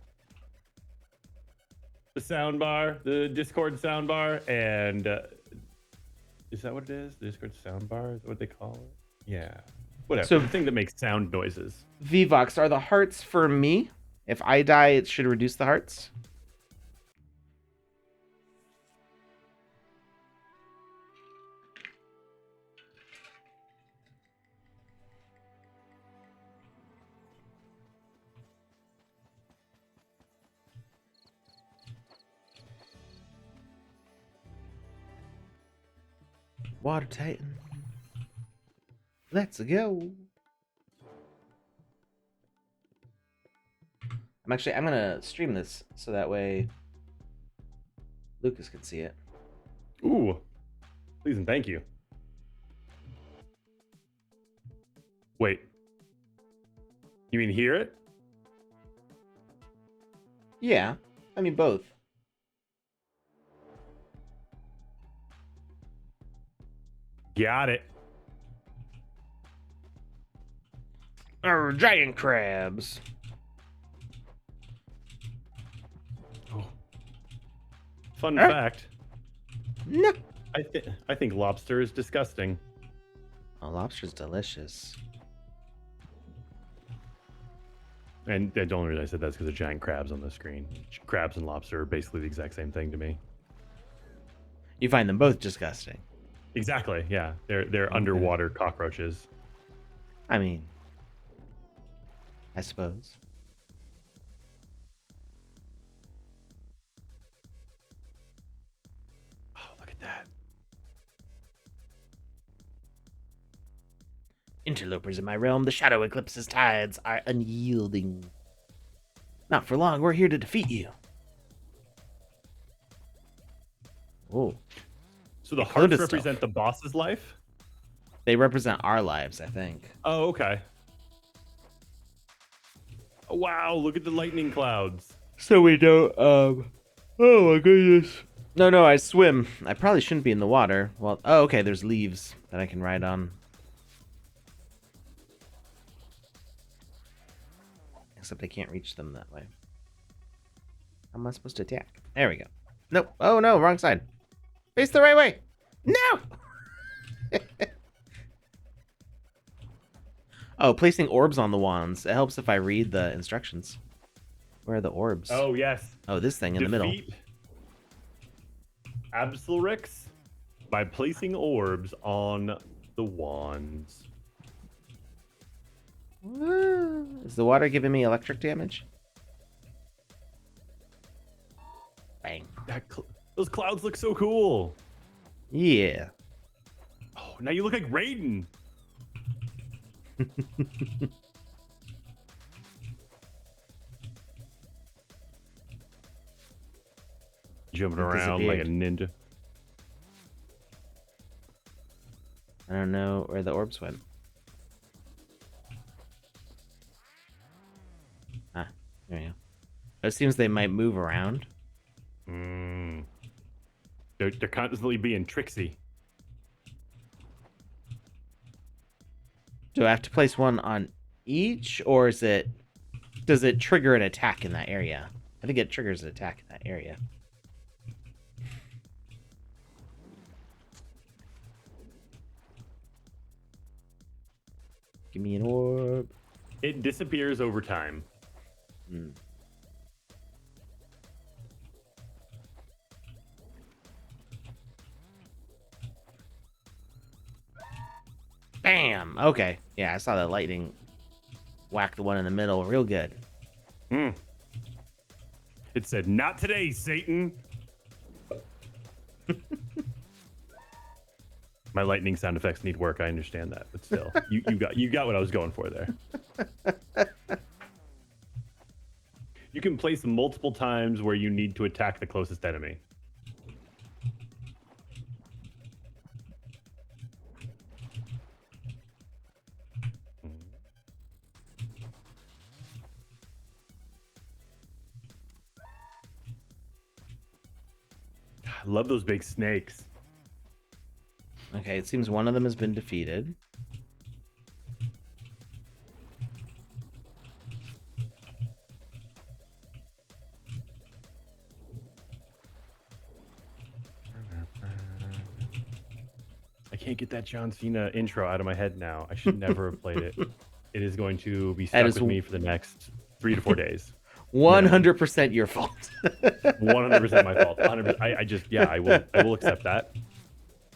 the soundbar, the Discord soundbar, and is that what it is? The Discord soundbar? Is that what they call it? Yeah. Whatever. So- The thing that makes sound noises. VVox, are the hearts for me? If I die, it should reduce the hearts? Water Titan. Let's go. I'm gonna stream this so that way Lucas can see it. Ooh. Please and thank you. Wait. You mean hear it? Yeah, I mean both. Got it. Giant crabs. Fun fact. No. I think lobster is disgusting. Oh, lobster's delicious. And the only reason I said that is because of giant crabs on the screen. Crabs and lobster are basically the exact same thing to me. You find them both disgusting. Exactly. Yeah. They're underwater cockroaches. I mean, I suppose. Oh, look at that. Interlopers in my realm, the shadow eclipse's tides are unyielding. Not for long, we're here to defeat you. Oh. So the It killed hearts itself. represent the boss's life? They represent our lives, I think. Oh, okay. Oh, wow, look at the lightning clouds. So we don't, Oh my goodness. No, I swim. I probably shouldn't be in the water. Well, oh, okay, there's leaves that I can ride on. Except I can't reach them that way. How am I supposed to attack? There we go. Nope. Oh no, wrong side. Face the right way. No! Oh, placing orbs on the wands. It helps if I read the instructions. Where are the orbs? Oh, yes. Oh, this thing in the middle. Defeat Absolrix by placing orbs on the wands. Is the water giving me electric damage? Bang. Those clouds look so cool. Yeah. Oh, now you look like Raiden. Jumping around like a ninja. I don't know where the orbs went. Ah, there you go. It seems they might move around. They're constantly being tricksy. Do I have to place one on each, or does it trigger an attack in that area? I think it triggers an attack in that area. Give me an orb. It disappears over time. Bam! Okay. Yeah, I saw that lightning whack the one in the middle real good. It said, "Not today, Satan." My lightning sound effects need work. I understand that, but still, you got what I was going for there. You can place multiple times where you need to attack the closest enemy. I love those big snakes. Okay, it seems one of them has been defeated. I can't get that John Cena intro out of my head now. I should never have played it. It is going to be stuck with me for the next 3 to 4 days. 100% your fault. 100% my fault. 100%. I just, yeah, I will accept that.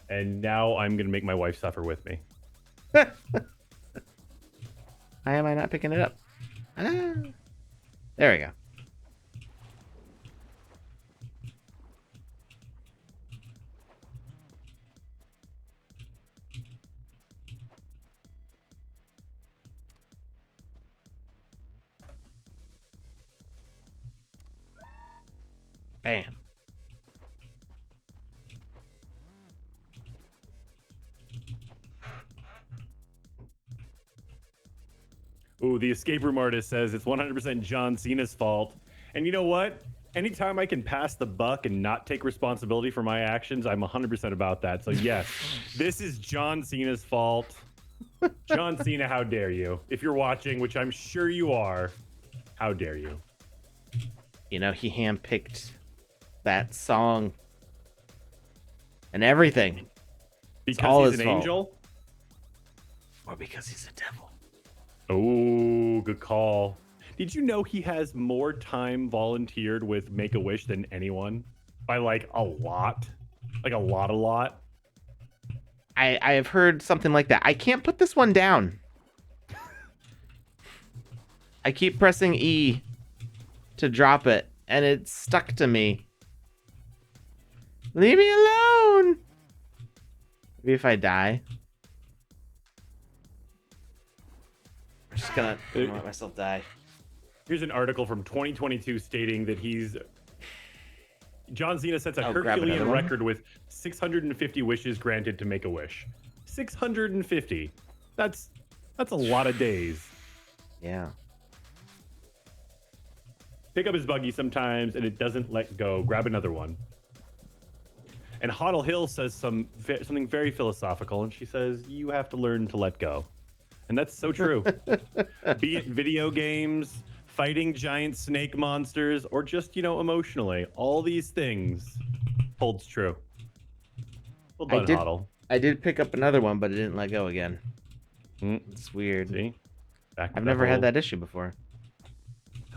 And now I'm going to make my wife suffer with me. Why am I not picking it up? Ah. There we go. Bam. Ooh, the escape room artist says it's 100% John Cena's fault. And you know what? Anytime I can pass the buck and not take responsibility for my actions, I'm 100% about that. So yes, this is John Cena's fault. John Cena, how dare you? If you're watching, which I'm sure you are, how dare you? You know, he handpicked that song and everything. Because he's an angel? Or because he's a devil. Oh, good call. Did you know he has more time volunteered with Make-A-Wish than anyone? By like a lot? Like a lot? I have heard something like that. I can't put this one down. I keep pressing E to drop it, and it's stuck to me. Leave me alone! Maybe if I die. I'm just gonna let myself die. Here's an article from 2022 stating that John Cena sets a Oh, grab Herculean another one. record with 650 wishes granted to make a wish. 650. That's a lot of days. Yeah. Pickup is buggy sometimes, and it doesn't let go. Grab another one. And Hoddle Hill says something very philosophical, and she says, you have to learn to let go. And that's so true. Be it video games, fighting giant snake monsters, or just, emotionally. All these things holds true. Well done, Hoddle. I did pick up another one, but it didn't let go again. Mm, It's weird. see? Back to I've that never had whole that issue before.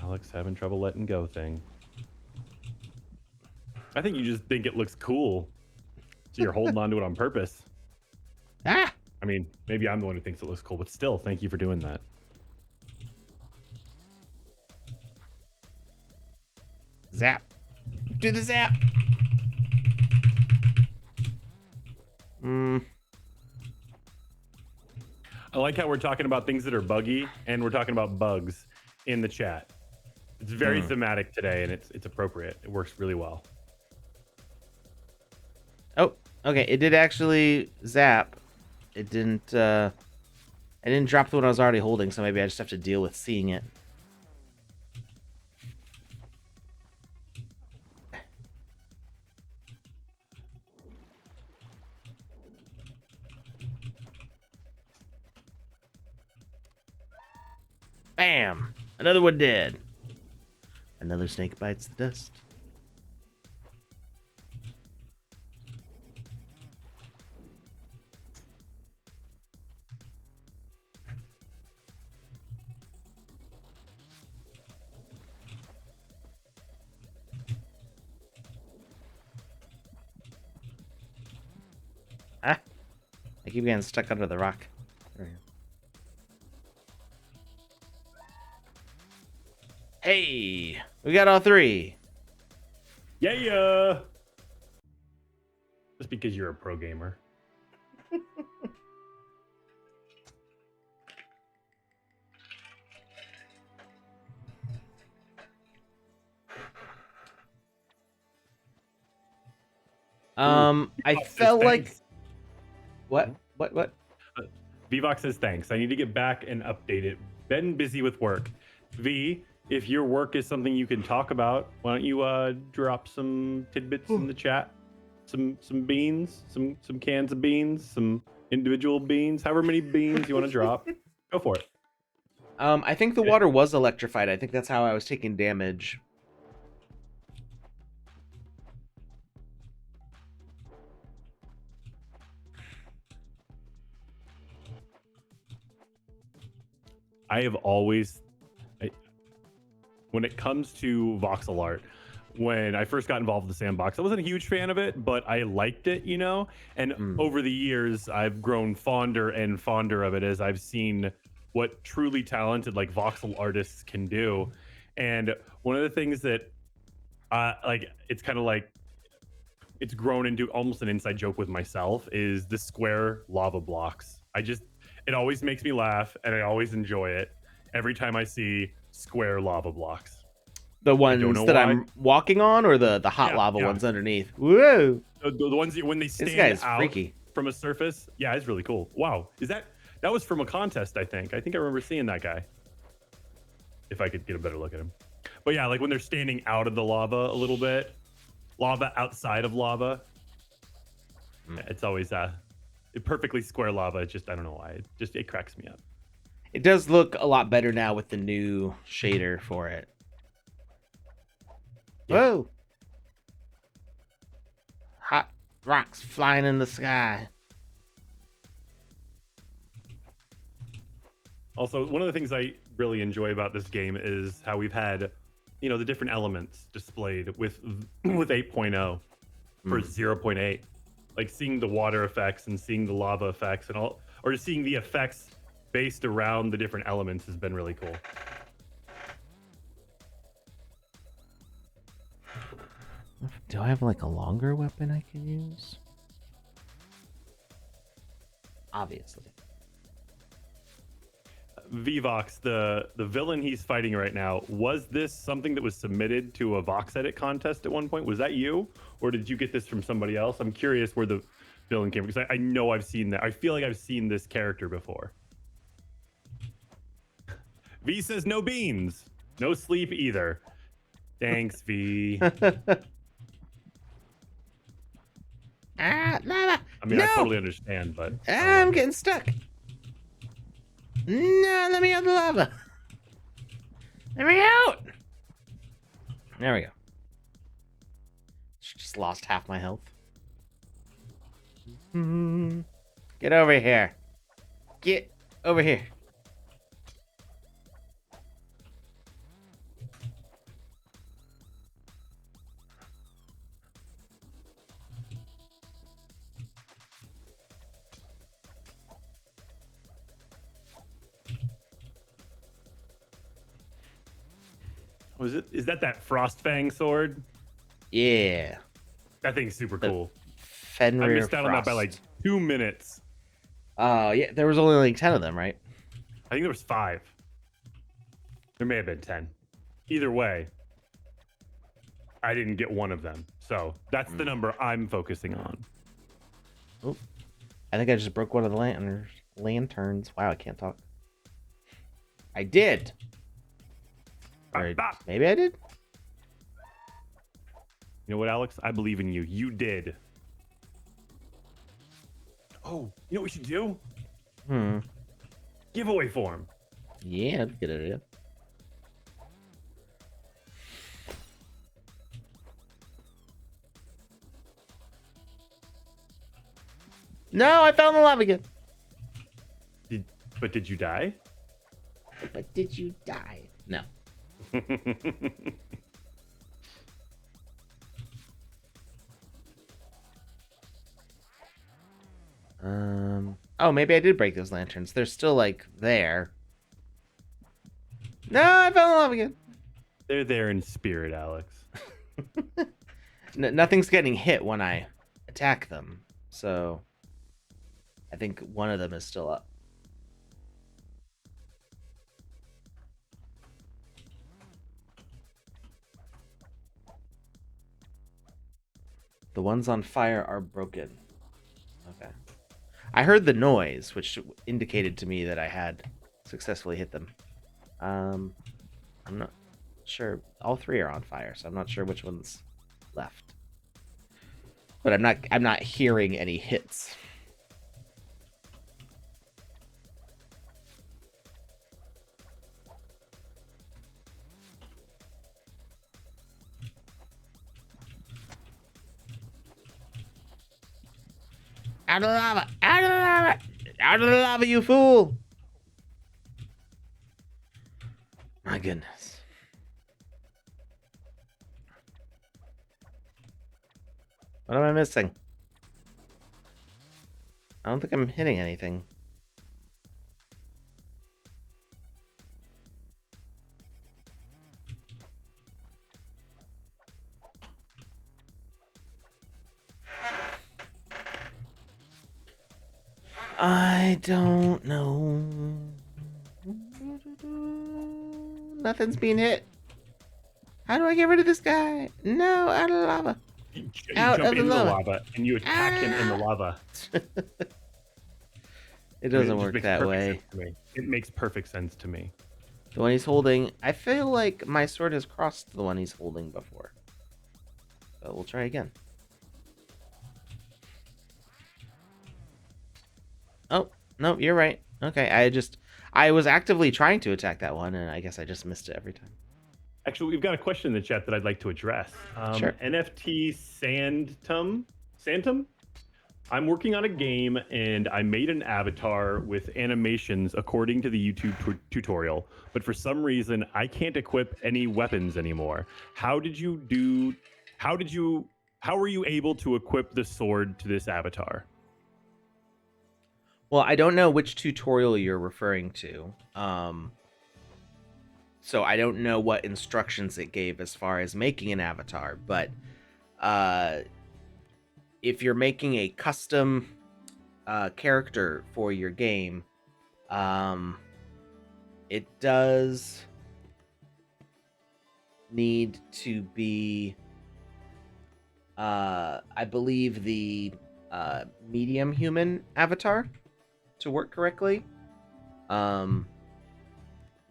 Alex having trouble letting go thing. I think you just think it looks cool. So you're holding on to it on purpose. Ah! I mean, maybe I'm the one who thinks it looks cool, but still, thank you for doing that. Zap. Do the zap. I like how we're talking about things that are buggy and we're talking about bugs in the chat. It's very thematic today, and it's appropriate. It works really well. Oh, okay. It did actually zap. It didn't. I didn't drop the one I was already holding, so maybe I just have to deal with seeing it. Bam! Another one dead. Another snake bites the dust. Ah! I keep getting stuck under the rock. There we go. Hey! We got all three. Yeah. Just because you're a pro gamer. I felt like what? Vvox says thanks. I need to get back and update it. Been busy with work. V, if your work is something you can talk about, why don't you drop some tidbits in the chat? Some beans, some cans of beans, some individual beans, however many beans you want to drop. Go for it. I think the water was electrified. I think that's how I was taking damage. I have always, when it comes to voxel art, when I first got involved with the Sandbox, I wasn't a huge fan of it, but I liked it, And over the years, I've grown fonder and fonder of it as I've seen what truly talented like voxel artists can do. And one of the things that, it's kind of like it's grown into almost an inside joke with myself is the square lava blocks. It always makes me laugh, and I always enjoy it every time I see square lava blocks. The ones that why. I'm walking on, or the hot lava ones underneath? Whoa! The ones when they This stand guy is out freaky. from a surface. Yeah, it's really cool. Wow, that was from a contest? I think I remember seeing that guy. If I could get a better look at him, but yeah, like when they're standing out of the lava a little bit, lava outside of lava. It's always perfectly square lava. It's just I don't know why. It cracks me up. It does look a lot better now with the new shader for it. Yeah. Whoa! Hot rocks flying in the sky. Also, one of the things I really enjoy about this game is how we've had, the different elements displayed with 8.0 for 0.8. Like seeing the water effects and seeing the lava effects and all, or seeing the effects based around the different elements has been really cool. Do I have like a longer weapon I can use? Obviously. Vvox, the villain he's fighting right now, was this something that was submitted to a Vox Edit contest at one point? Was that you, or did you get this from somebody else? I'm curious where the villain came from, because I know I've seen that. I feel like I've seen this character before. V says no beans, no sleep either. Thanks, V. Ah, lava! I mean, No! I totally understand, but I'm getting stuck. No, let me out of the lava. Let me out. There we go. Just lost half my health. Get over here. Get over here. was it? Is that Frostfang sword? Yeah. That thing's super cool. Fenrir I missed out on that by Frost. like 2 minutes. Yeah, there was only like 10 of them, right? I think there was 5. There may have been 10. Either way, I didn't get one of them. So that's the number I'm focusing on. Oh, I think I just broke one of the lanterns. Wow, I can't talk. I did. Or Bop. maybe I did. You know what, Alex? I believe in you. You did. Oh, you know what we should do? Giveaway form. Yeah, that's a good idea. No, I fell in the lava again. But did you die? But did you die? No. Oh, maybe I did break those lanterns. They're still like there. No, I fell in love again. They're there in spirit, Alex. Nothing's getting hit when I attack them, so I think one of them is still up. The ones on fire are broken. Okay. I heard the noise, which indicated to me that I had successfully hit them. I'm not sure. All 3 are on fire, so I'm not sure which one's left. But I'm not hearing any hits. Out of the lava! Out of the lava! Out of the lava, you fool! My goodness. What am I missing? I don't think I'm hitting anything. I don't know. Nothing's being hit. How do I get rid of this guy? No, out of the lava. You Out jump of the into the lava. lava and you attack him in the lava. It I mean, doesn't just work makes that perfect way. sense to me. It makes perfect sense to me. The one he's holding, I feel like my sword has crossed the one he's holding before. So we'll try again. Oh, no, you're right. Okay, I was actively trying to attack that one, and I guess I just missed it every time. Actually, we've got a question in the chat that I'd like to address. Sure. NFT Santum? I'm working on a game and I made an avatar with animations according to the YouTube tutorial, but for some reason I can't equip any weapons anymore. How were you able to equip the sword to this avatar? Well, I don't know which tutorial you're referring to. So I don't know what instructions it gave as far as making an avatar, but uh, if you're making a custom character for your game, it does need to be, I believe, the medium human avatar to work correctly.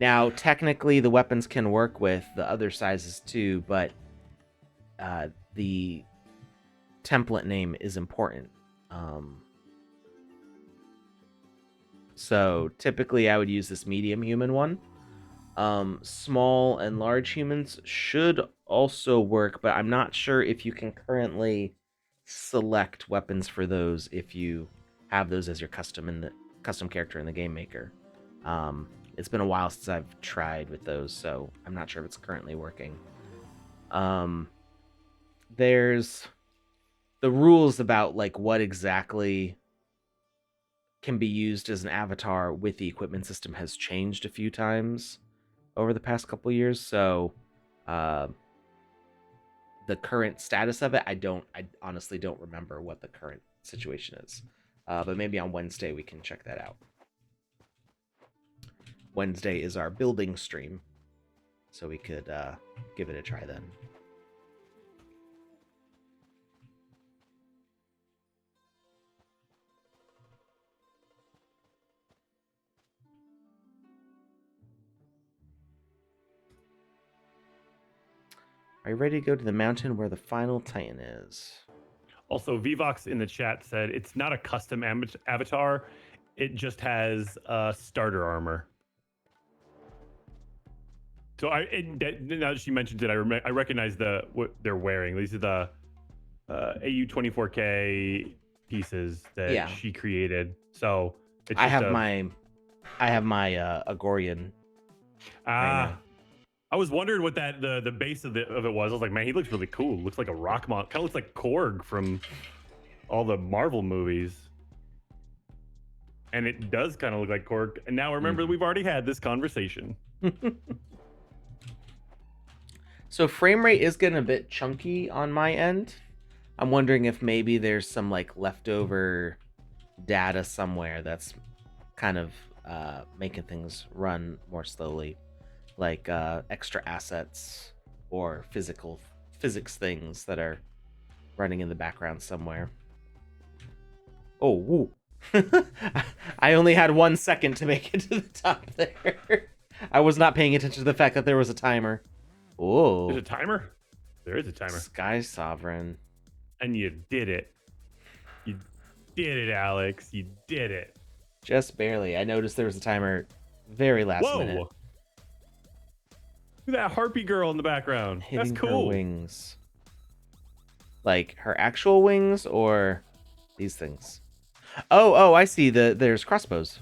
Now, technically, the weapons can work with the other sizes too, but the template name is important. So typically, I would use this medium human one. Small and large humans should also work, but I'm not sure if you can currently select weapons for those if you have those as your custom character in the game maker. It's been a while since I've tried with those, so I'm not sure if it's currently working. There's the rules about like what exactly can be used as an avatar with the equipment system has changed a few times over the past couple years, so the current status of it, I honestly don't remember what the current situation is. But maybe on Wednesday we can check that out. Wednesday is our building stream, so we could give it a try then. Are you ready to go to the mountain where the final Titan is? Also, Vivox in the chat said it's not a custom avatar. It just has starter armor. So now that she mentioned it, I recognize what they're wearing. These are the AU24K pieces that she created. So it's I have my Agorian. I was wondering what the base of it was. I was like, man, he looks really cool. Looks like a rock monster. Kind of looks like Korg from all the Marvel movies. And it does kind of look like Korg. And now remember, we've already had this conversation. So frame rate is getting a bit chunky on my end. I'm wondering if maybe there's some like leftover data somewhere that's kind of making things run more slowly, like extra assets or physics things that are running in the background somewhere. Oh, woo. I only had 1 second to make it to the top there. I was not paying attention to the fact that there was a timer. Oh, there's a timer? There is a timer. Sky Sovereign. And you did it. You did it, Alex. You did it. Just barely. I noticed there was a timer very last minute. Look at that harpy girl in the background. Hitting That's cool. Her wings. Like her actual wings or these things? Oh, I see. There's crossbows.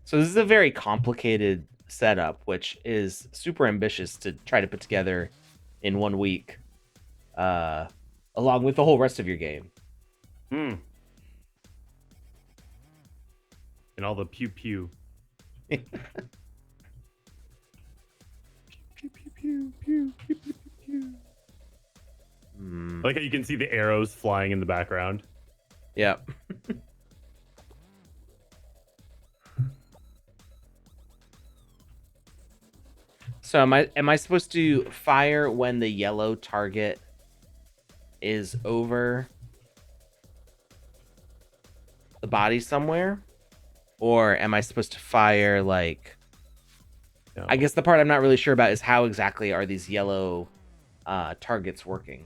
So this is a very complicated setup, which is super ambitious to try to put together in 1 week, along with the whole rest of your game. And all the pew pew. Pew pew pew pew pew pew pew. I like how you can see the arrows flying in the background. Yep. So am I supposed to fire when the yellow target is over the body somewhere? Or am I supposed to fire like... No. I guess the part I'm not really sure about is how exactly are these yellow targets working?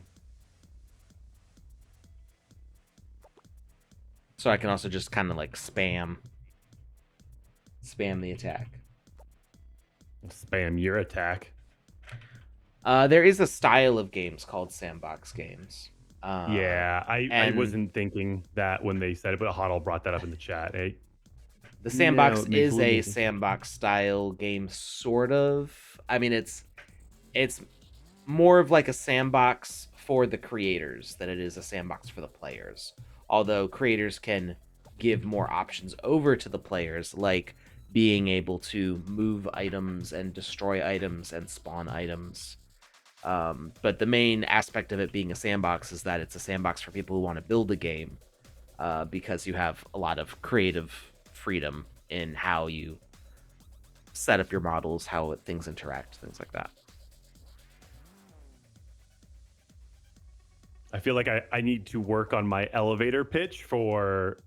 So I can also just kind of like spam the attack. Spam your attack. There is a style of games called Sandbox games. Yeah, I wasn't thinking that when they said it, but Huddle brought that up in the chat. The Sandbox No, it makes is a little a more sense. sandbox style game, sort of. I mean, it's more of like a sandbox for the creators than it is a sandbox for the players. Although creators can give more options over to the players, like being able to move items and destroy items and spawn items. But the main aspect of it being a sandbox is that it's a sandbox for people who want to build a game, because you have a lot of creative freedom in how you set up your models, how things interact, things like that. I feel like I need to work on my elevator pitch for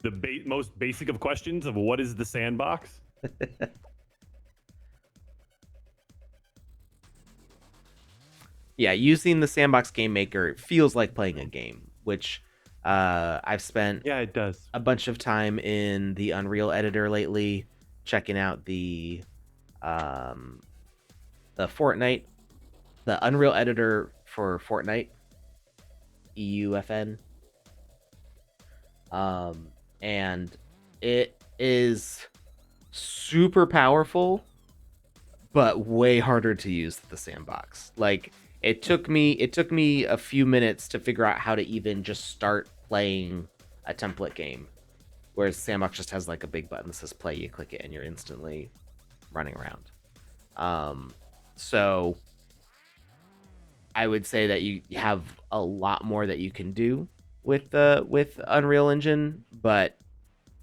the most basic of questions of what is the sandbox. Yeah, using the Sandbox Game Maker feels like playing a game, which I've spent Yeah, it does. a bunch of time in the Unreal Editor lately, checking out um, the Fortnite, the Unreal Editor for Fortnite, EUFN, and it is super powerful, but way harder to use than the Sandbox. Like it took me a few minutes to figure out how to even just start playing a template game, whereas Sandbox just has like a big button that says play. You click it and you're instantly running around. So I would say that you have a lot more that you can do with Unreal Engine, but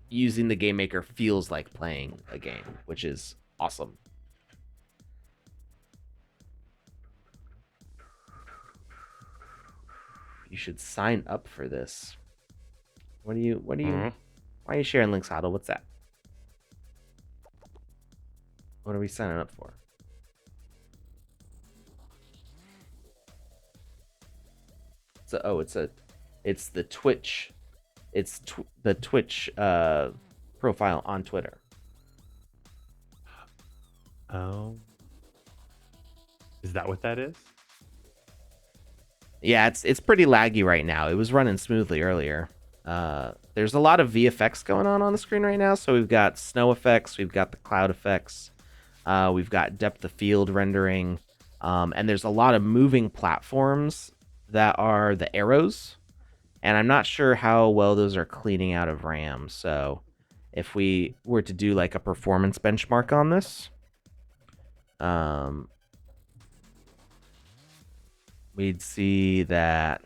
using the game maker feels like playing a game, which is awesome. You should sign up for this. What do you why are you sharing links, Huddle? What's that? What are we signing up for? It's the Twitch. It's the Twitch profile on Twitter. Oh. Is that what that is? Yeah, it's pretty laggy right now. It was running smoothly earlier. There's a lot of VFX going on the screen right now. So we've got snow effects, we've got the cloud effects, we've got depth of field rendering, and there's a lot of moving platforms that are the arrows. And I'm not sure how well those are cleaning out of RAM. So if we were to do like a performance benchmark on this, we'd see that,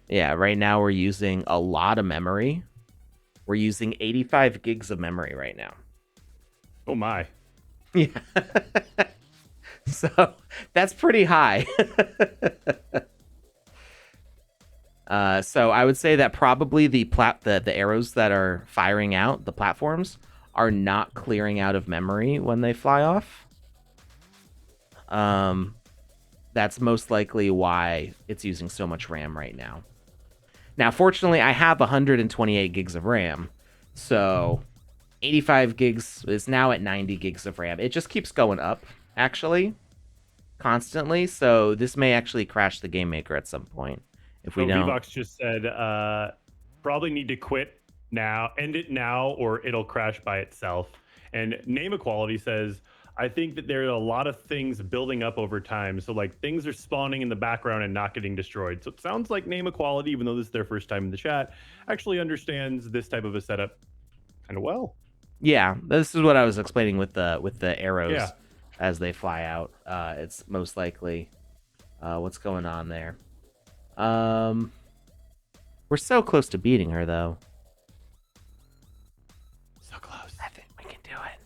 yeah, right now we're using a lot of memory. We're using 85 gigs of memory right now. Oh my. Yeah. So that's pretty high. So I would say that probably the arrows that are firing out, the platforms, are not clearing out of memory when they fly off. That's most likely why it's using so much RAM right now. Now, fortunately, I have 128 gigs of RAM, so 85 gigs is now at 90 gigs of RAM. It just keeps going up, actually, constantly, so this may actually crash the game maker at some point if we don't. Vbox just said probably need to quit now, end it now, or it'll crash by itself. And Name Equality says, I think that there are a lot of things building up over time. So like things are spawning in the background and not getting destroyed. So it sounds like Name Equality, even though this is their first time in the chat, actually understands this type of a setup kind of well. Yeah, this is what I was explaining with the arrows as they fly out. It's most likely what's going on there. We're so close to beating her, though. So close. I think we can do it.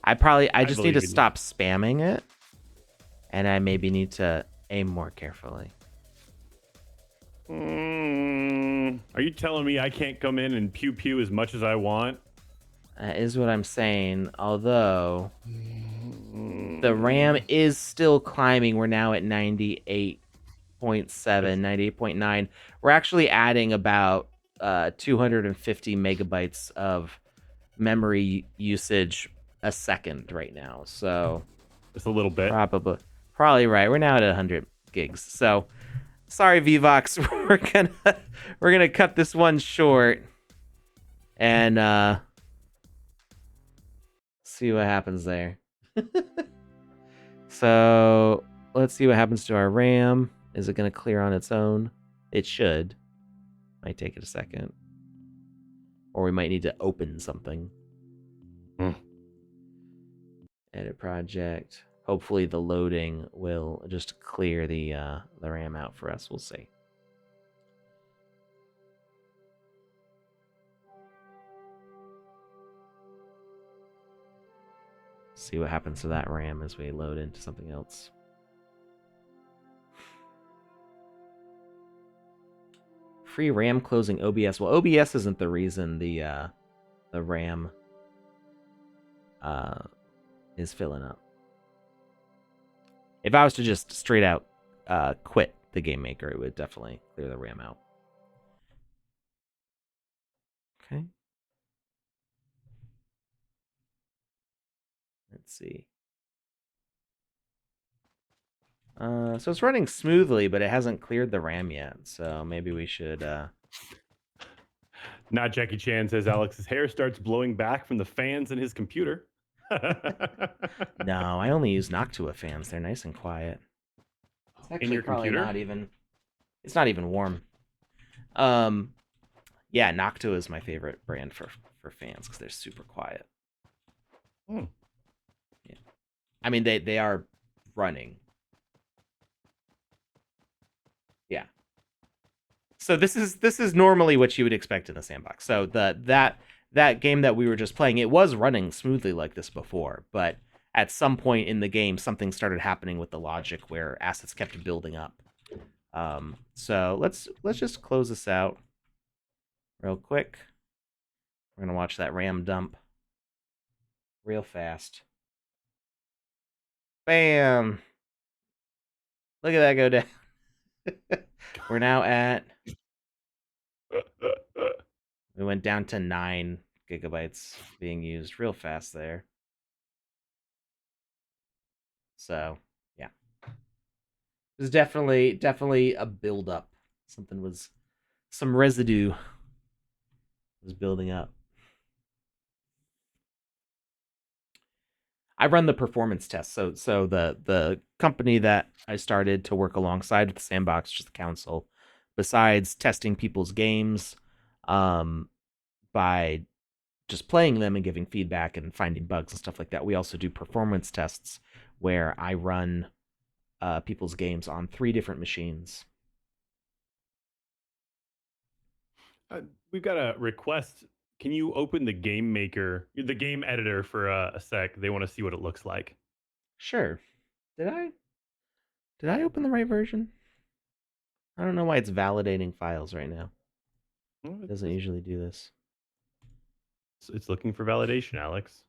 I just need to stop spamming it, and I maybe need to aim more carefully. Are you telling me I can't come in and pew pew as much as I want? That is what I'm saying. Although the RAM is still climbing. We're now at 98.7, 98.9. We're actually adding about 250 megabytes of memory usage a second right now. So Just a little bit. Probably right. We're now at 100 gigs. So sorry, Vvox. We're gonna cut this one short. and see what happens there. So let's see what happens to our RAM. Is it going to clear on its own? It should. Might take it a second. Or we might need to open something. Edit project. Hopefully the loading will just clear the RAM out for us. We'll see. See what happens to that RAM as we load into something else. Free RAM closing OBS. Well, OBS isn't the reason the RAM is filling up. If I was to just straight out quit the game maker, it would definitely clear the RAM out. Okay. Let's see. So it's running smoothly, but it hasn't cleared the RAM yet. So maybe we should. Not Jackie Chan says Alex's hair starts blowing back from the fans in his computer. No, I only use Noctua fans. They're nice and quiet. It's actually In your probably computer? not even. It's not even warm. Yeah, Noctua is my favorite brand for fans because they're super quiet. Hmm. Yeah, I mean they are running. Yeah. So this is normally what you would expect in a sandbox. So that game that we were just playing, it was running smoothly like this before, but at some point in the game, something started happening with the logic where assets kept building up. So let's just close this out real quick. We're gonna watch that RAM dump real fast. Bam! Look at that go down. We're now at. We went down to 9 gigabytes being used real fast there. So yeah, it was definitely a build up. Some residue was building up. I run the performance tests. So the company that I started to work alongside with Sandbox, just the council, besides testing people's games, by just playing them and giving feedback and finding bugs and stuff like that, we also do performance tests where I run people's games on 3 different machines. We've got a request. Can you open the game maker, the game editor for a sec? They want to see what it looks like. Sure. Did I open the right version? I don't know why it's validating files right now. It doesn't usually do this. It's looking for validation, Alex.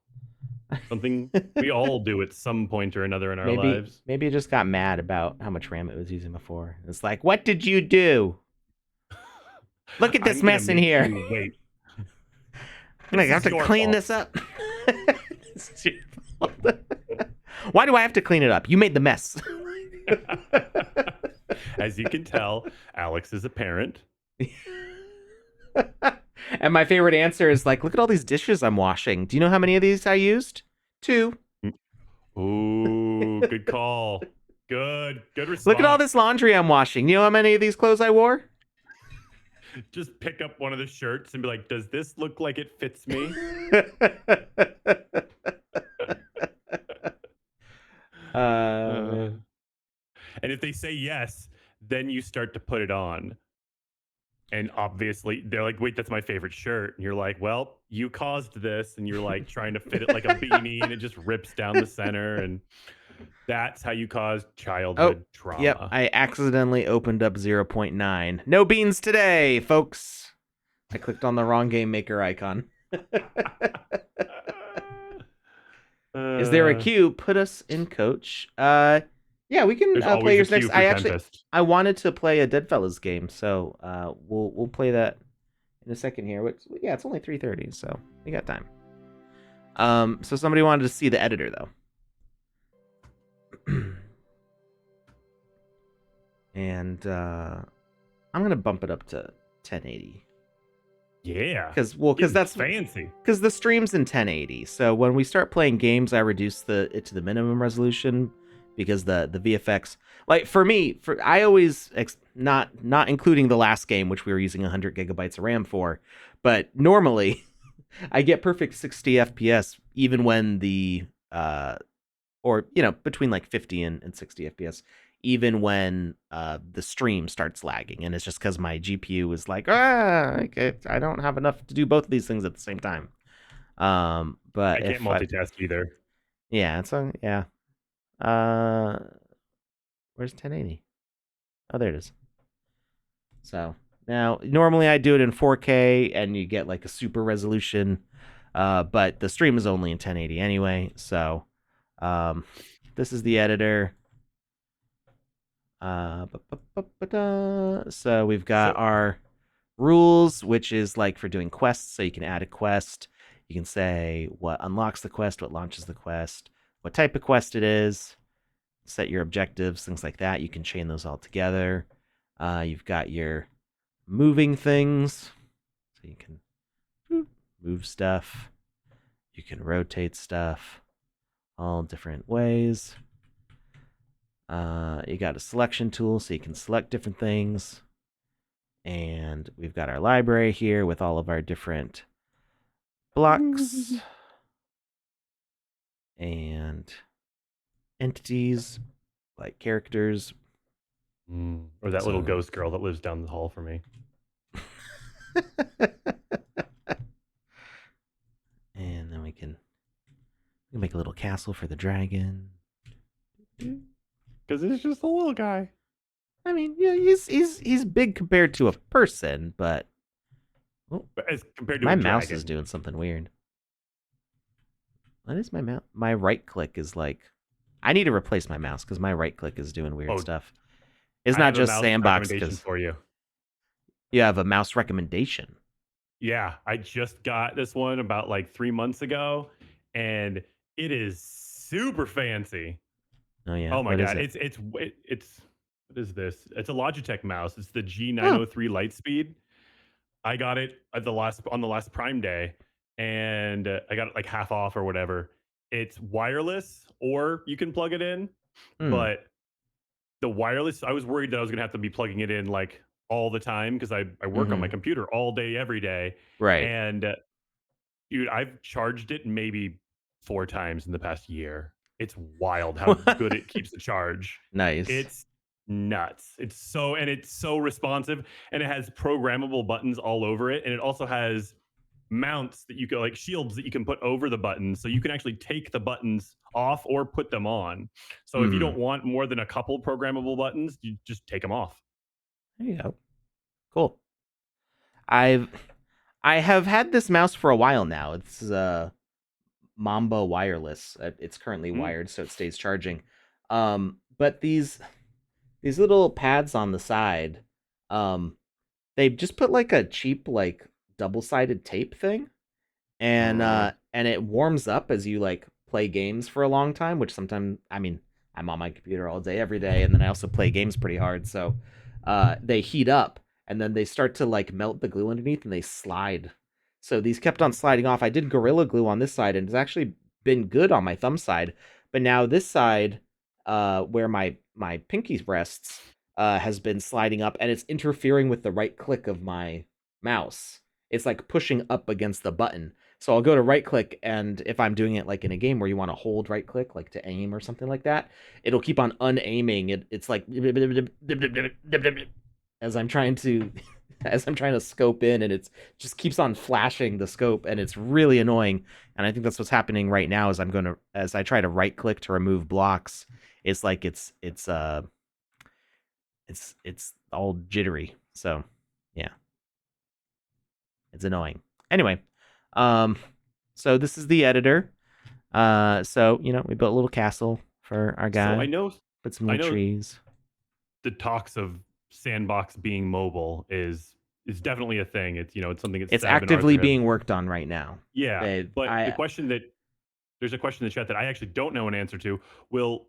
Something we all do at some point or another in our lives. Maybe it just got mad about how much RAM it was using before. It's like, what did you do? Look at this mess in here. Wait. I have to clean this up. Why do I have to clean it up? You made the mess. As you can tell, Alex is a parent. And my favorite answer is like, look at all these dishes I'm washing. Do you know how many of these I used? 2. Ooh, good call. Good response. Look at all this laundry I'm washing. You know how many of these clothes I wore? Just pick up one of the shirts and be like, does this look like it fits me? And if they say yes, then you start to put it on. And obviously, they're like, wait, that's my favorite shirt. And you're like, well, you caused this. And you're like trying to fit it like a beanie and it just rips down the center. And that's how you cause childhood trauma. Yep, I accidentally opened up 0.9. No beans today, folks. I clicked on the wrong game maker icon. Is there a queue? Put us in, coach. Yeah, we can play yours next. I wanted to play a Deadfellas game, so we'll play that in a second here. Yeah, it's only 3:30, so we got time. So somebody wanted to see the editor though. And I'm gonna bump it up to 1080. Yeah. Because Getting that's fancy. because the stream's in 1080. So when we start playing games, I reduce it to the minimum resolution because the VFX, like for me, I always not including the last game, which we were using 100 gigabytes of RAM for, but normally I get perfect 60 FPS even when the or between like 50 and 60 FPS, even when the stream starts lagging, and it's just because my GPU is like, I don't have enough to do both of these things at the same time. I But can't if I, multitask either. yeah, it's on, yeah. Uh, where's 1080? Oh, there it is. So now, normally I do it in 4K, and you get like a super resolution. But the stream is only in 1080 anyway. So, this is the editor. So we've got So our rules, which is like for doing quests. So you can add a quest. You can say what unlocks the quest, what launches the quest, what type of quest it is, set your objectives, things like that. You can chain those all together. You've got your moving things. So you can move stuff. You can rotate stuff all different ways. You got a selection tool, so you can select different things. And we've got our library here with all of our different blocks and entities, like characters. or that little So- ghost girl that lives down the hall from me. And then we can make a little castle for the dragon. Because it's just a little guy. I mean, yeah, he's big compared to a person, but But as compared to my a mouse dragon. is doing something weird. What is my mouse? My right click is like, I need to replace my mouse because my right click is doing weird Oh, stuff. It's I not have a just mouse Sandbox recommendation because for you. you have a mouse recommendation. Yeah, I just got this one about like 3 months ago, and it is super fancy. Oh yeah. Oh my What is god, it? it's what is this? It's a Logitech mouse. It's the Oh. G903 Lightspeed. I got it at the last Prime Day, and I got it like half off or whatever. It's wireless, or you can plug it in, Hmm. but the wireless, I was worried that I was gonna have to be plugging it in like all the time because I work on my Mm-hmm. computer all day, every day. Right. And dude, I've charged it maybe 4 times in the past year. It's wild how good it keeps the charge. Nice. It's nuts. It's so responsive, and it has programmable buttons all over it, and it also has mounts that you can, like shields that you can put over the buttons, so you can actually take the buttons off or put them on. So if you Hmm. don't want more than a couple programmable buttons, you just take them off. There you go. Cool. I have had this mouse for a while now. It's Mamba wireless. It's currently Mm. wired, so it stays charging. But these little pads on the side, they just put like a cheap like double-sided tape thing, and it warms up as you like play games for a long time, which sometimes, I mean, I'm on my computer all day every day, and then I also play games pretty hard, so they heat up, and then they start to like melt the glue underneath, and they slide. So these kept on sliding off. I did Gorilla Glue on this side, and it's actually been good on my thumb side, but now this side, where my pinky rests, has been sliding up, and it's interfering with the right click of my mouse. It's like pushing up against the button. So I'll go to right click, and if I'm doing it like in a game where you want to hold right click, like to aim or something like that, it'll keep on unaiming. It's like as I'm trying to as I'm trying to scope in, and it's just keeps on flashing the scope, and it's really annoying. And I think that's what's happening right now as I try to right click to remove blocks. It's like it's all jittery. So yeah, it's annoying. Anyway, so this is the editor. So we built a little castle for our guy. So Put some I little know trees. the talks of Sandbox being mobile is definitely a thing. It's something that It's Seb and actively Arthur have. being worked on right now. Yeah, but I there's a question in the chat that I actually don't know an answer to. Will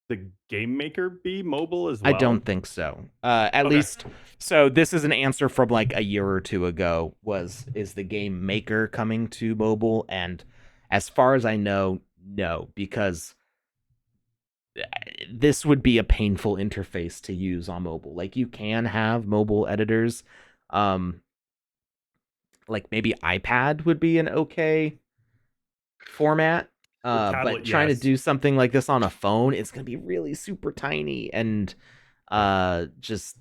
the game maker be mobile as I well? don't think so. At Okay. least, so this is an answer from like a year or two ago. Is the game maker coming to mobile? And as far as I know, no, because this would be a painful interface to use on mobile. Like you can have mobile editors, um, like maybe iPad would be an okay format. For But tablet, trying to yes. do something like this on a phone, it's gonna be really super tiny and just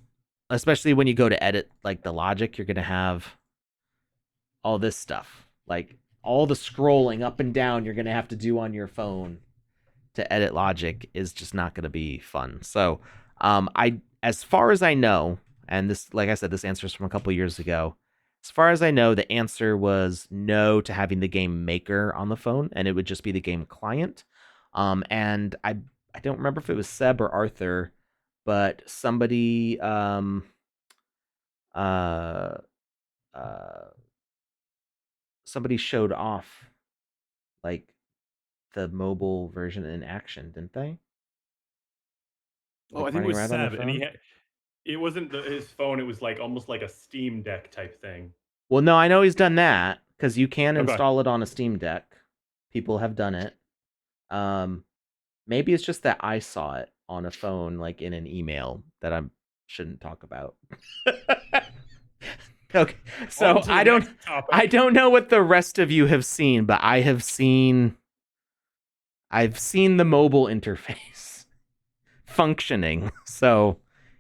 especially when you go to edit like the logic, you're gonna have all this stuff. Like all the scrolling up and down you're gonna have to do on your phone to edit logic is just not gonna be fun. So I as far as I know, and this like I said, this answer is from a couple years ago. As far as I know, the answer was no to having the game maker on the phone, and it would just be the game client. And I don't remember if it was Seb or Arthur, but uh uh somebody showed off like the mobile version in action, didn't they? Oh, Like I think it running was around on their Seb, and phone. it wasn't his phone. It was like almost like a Steam Deck type thing. Well, no, I know he's done that because you can Okay. install it on a Steam Deck. People have done it. Um, Maybe it's just that I saw it on a phone, like in an email that I shouldn't talk about. Okay, On so to the next topic. I don't know what the rest of you have seen, but I've seen the mobile interface functioning. So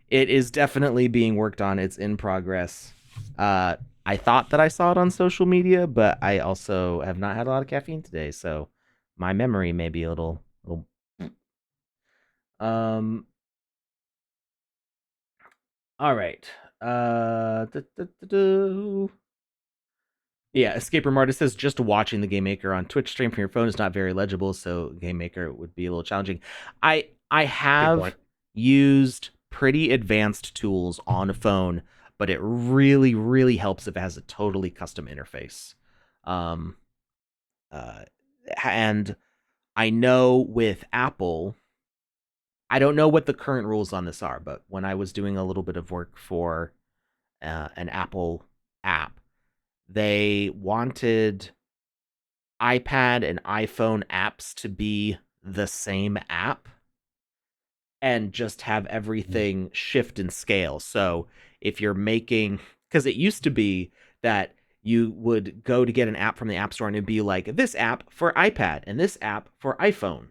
it is definitely being worked on. It's in progress. Uh, I thought that I saw it on social media, but I also have not had a lot of caffeine today, so my memory may be a little. Um. All right. Yeah, Escaper Marta says just watching the Game Maker on Twitch stream from your phone is not very legible, so Game Maker would be a little challenging. I Good point. have used pretty advanced tools on a phone, but it really helps if it has a totally custom interface. Um, uh, and I know with Apple, I don't know what the current rules on this are, but when I was doing a little bit of work for an Apple app, they wanted iPad and iPhone apps to be the same app and just have everything shift and scale. So if you're making, because it used to be that you would go to get an app from the App Store and it'd be like this app for iPad and this app for iPhone.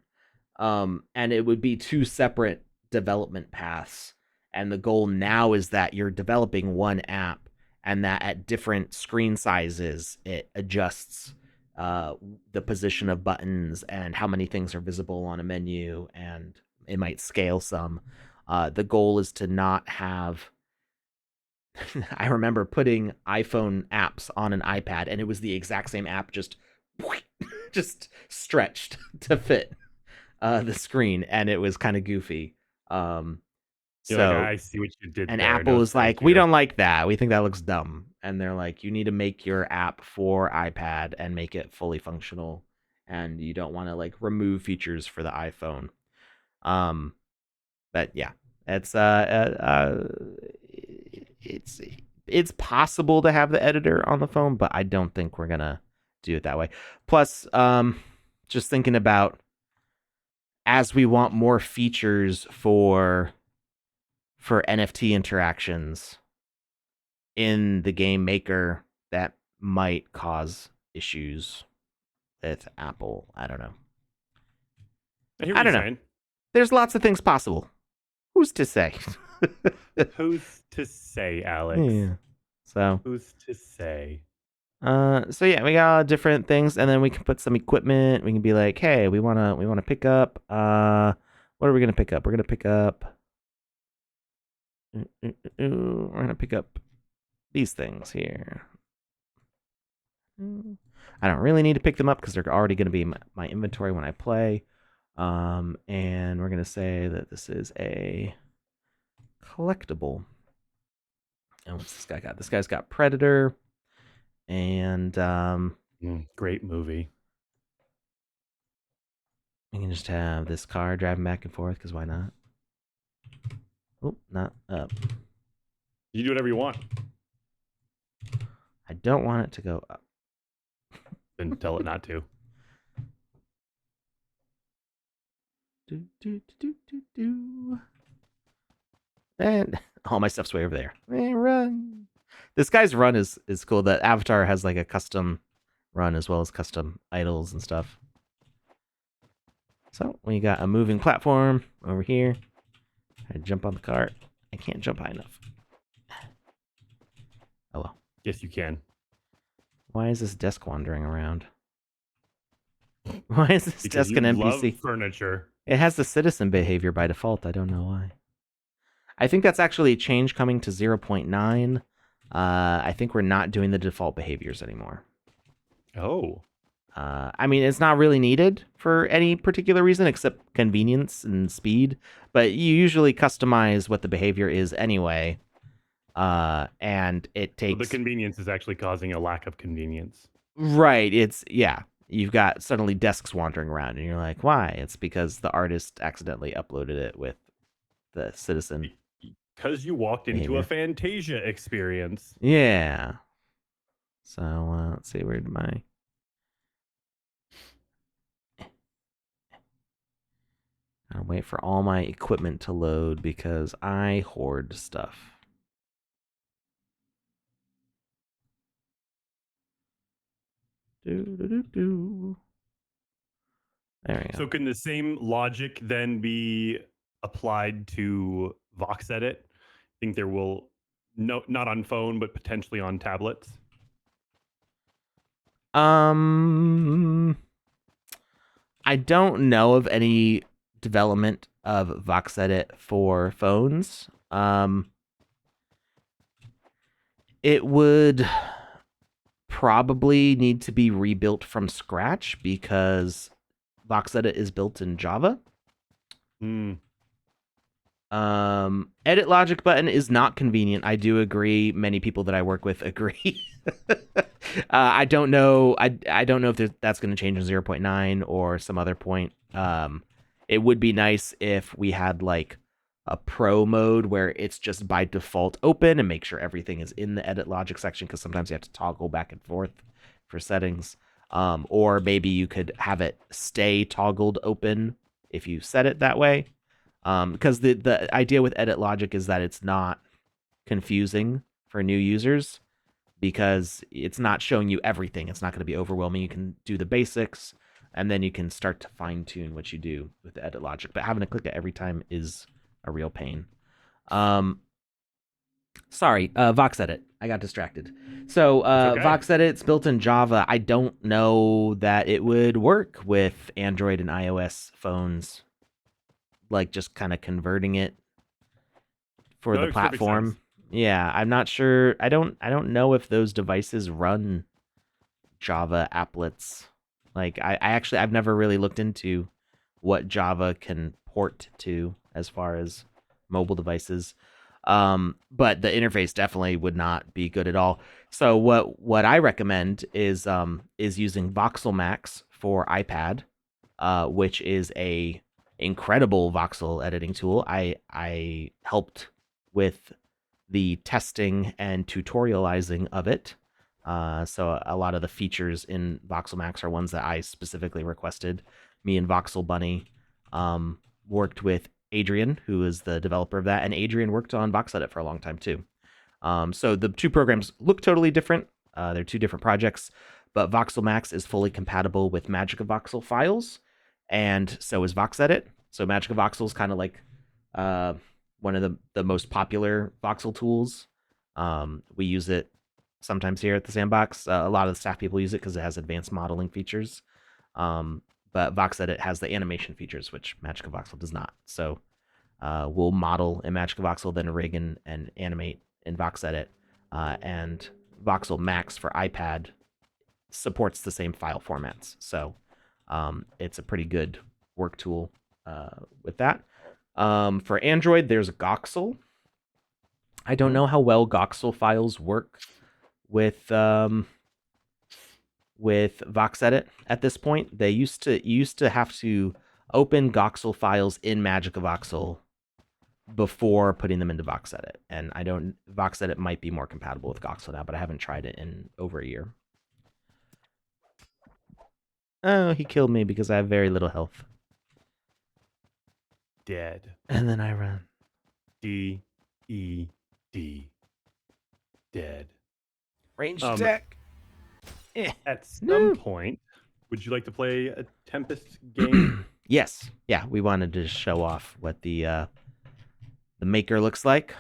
And it would be two separate development paths. And the goal now is that you're developing one app and that at different screen sizes, it adjusts the position of buttons and how many things are visible on a menu, and it might scale some. The goal is to not have. I remember putting iPhone apps on an iPad, and it was the exact same app, just stretched to fit the screen, and it was kind of goofy. Um, You're like, so I see what you did and there. Apple No, is thank like, we you. don't like that. We think that looks dumb. And they're like, you need to make your app for iPad and make it fully functional. And you don't want to like remove features for the iPhone. Um, but yeah, it's it's it's possible to have the editor on the phone, but I don't think we're gonna do it that way. Plus, just thinking about as we want more features for NFT interactions in the game maker, that might cause issues with Apple. I don't know. I hear what I you're don't know. saying. There's lots of things possible. Who's to say? Who's to say, Alex? Yeah. So, Who's to say? so yeah, we got different things, and then we can put some equipment. We can be like, hey, we wanna pick up. What are we gonna pick up? We're gonna pick up. We're gonna pick up these things here. I don't really need to pick them up because they're already going to be my inventory when I play. And we're going to say that this is a collectible. And what's this guy got? This guy's got Predator. And Great movie. We can just have this car driving back and forth, because why not? Oh, not up. You do whatever you want. I don't want it to go up. Then tell it not to. Do, do, do, do, do. And all my stuff's way over there. Run. This guy's run is cool. The avatar has like a custom run as well as custom idols and stuff. So we got a moving platform over here. I jump on the cart. I can't jump high enough. Oh well. Yes, you can. Why is this desk wandering around? Why is this Because desk an you NPC? love furniture. It has the citizen behavior by default. I don't know why. I think that's actually a change coming to 0.9. I think we're not doing the default behaviors anymore. Oh. I mean, it's not really needed for any particular reason except convenience and speed, but you usually customize what the behavior is anyway. And it So takes... the convenience is actually causing a lack of convenience. Right. It's, yeah. You've got suddenly desks wandering around and you're like, why? It's because the artist accidentally uploaded it with the citizen. Because you walked into Behavior. a Fantasia experience. Yeah. So, let's see, where did my... I'll wait for all my equipment to load because I hoard stuff. Do. There we go. So can the same logic then be applied to Vox Edit? I think there will, no, not on phone, but potentially on tablets. I don't know of any development of Vox Edit for phones. It would probably need to be rebuilt from scratch because Vox Edit is built in Java. Edit logic button is not convenient. I do agree. Many people that I work with agree. I don't know. I don't know if that's going to change in 0.9 or some other point. It would be nice if we had like a pro mode where it's just by default open and make sure everything is in the edit logic section, because sometimes you have to toggle back and forth for settings. Or maybe you could have it stay toggled open if you set it that way. Because the idea with edit logic is that it's not confusing for new users because it's not showing you everything. It's not going to be overwhelming. You can do the basics and then you can start to fine tune what you do with the edit logic. But having to click it every time is a real pain. Sorry, Vox Edit. I got distracted. So okay. Vox Edit's built in Java. I don't know that it would work with Android and iOS phones. Like just kind of converting it for the platform. Yeah, I'm not sure. I don't know if those devices run Java applets. Like I've never really looked into what Java can port to as far as mobile devices. But the interface definitely would not be good at all. So what I recommend is using voxel-max for iPad, which is a incredible voxel editing tool. I helped with the testing and tutorializing of it. So a lot of the features in voxel-max are ones that I specifically requested. Me and Voxel Bunny worked with Adrian, who is the developer of that, and Adrian worked on Vox Edit for a long time too. So the two programs look totally different. They're two different projects, but voxel-max is fully compatible with Magic of Voxel files, and so is Vox Edit. So Magic of Voxel is kind of like one of the most popular voxel tools. We use it sometimes here at the Sandbox. A lot of the staff people use it because it has advanced modeling features. But Vox Edit has the animation features, which Magic of Voxel does not. So we'll model in Magic of Voxel, then rig and animate in Vox Edit. And voxel-max for iPad supports the same file formats. So it's a pretty good work tool with that. For Android, there's Goxel. I don't know how well Goxel files work with Vox Edit at this point. They used to have to open Voxel files in Magic of Voxel before putting them into VoxEdit. And VoxEdit might be more compatible with Voxel now, but I haven't tried it in over a year. Oh, he killed me because I have very little health. Dead. And then I run. D-E-D. Dead. Ranged attack. At some No. point, would you like to play a Tempest game? Yes. Yeah, we wanted to show off what the maker looks like.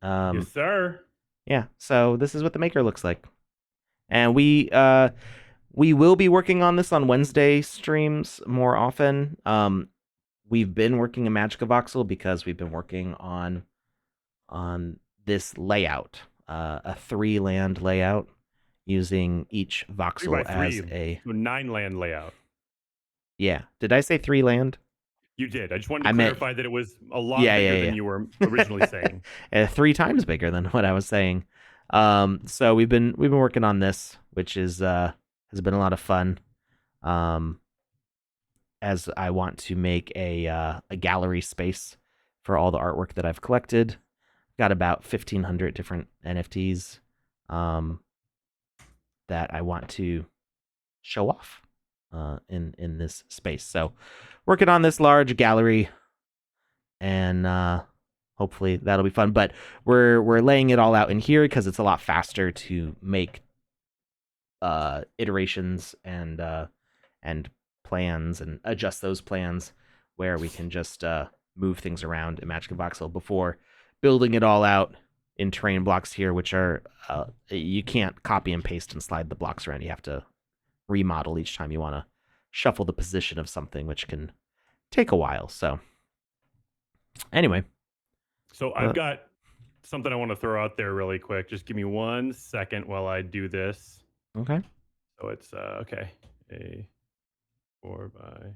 Yes, sir. Yeah, so this is what the maker looks like. And we will be working on this on Wednesday streams more often. We've been working in Magic of Voxel because we've been working on this layout, a 3-land layout, using each voxel 3x3, as a 9-land layout. Yeah. Did I say 3-land? You did. I just wanted to I meant- clarify that it was a lot bigger than you were originally saying. 3 times bigger than what I was saying. So we've been working on this, which has been a lot of fun. As I want to make a gallery space for all the artwork that I've collected. Got about 1,500 different NFTs that I want to show off in this space. So working on this large gallery, and hopefully that'll be fun. But we're laying it all out in here because it's a lot faster to make iterations and plans and adjust those plans, where we can just move things around in Magic of Voxel before building it all out in terrain blocks here, which are you can't copy and paste and slide the blocks around. You have to remodel each time you want to shuffle the position of something, which can take a while. So anyway, so I've got something I want to throw out there really quick. Just give me 1 second while I do this. Okay. So it's okay. A 4 by.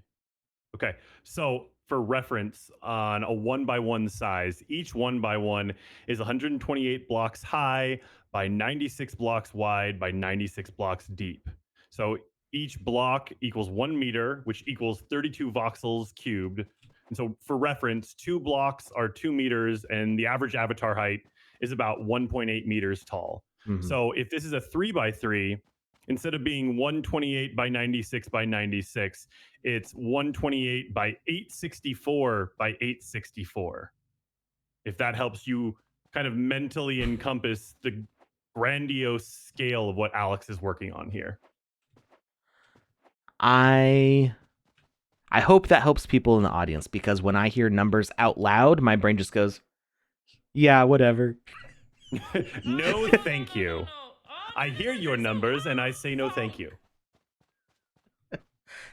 Okay. So for reference, on a 1x1 size, each 1x1 is 128 blocks high by 96 blocks wide by 96 blocks deep. So each block equals 1 meter, which equals 32 voxels cubed. And so for reference, 2 blocks are 2 meters, and the average avatar height is about 1.8 meters tall. Mhm. So if this is a 3x3, instead of being 128 by 96 by 96, it's 128 by 864 by 864. If that helps you kind of mentally encompass the grandiose scale of what Alex is working on here. I hope that helps people in the audience, because when I hear numbers out loud, my brain just goes, yeah, whatever. No, thank you. I hear your numbers and I say no, thank you.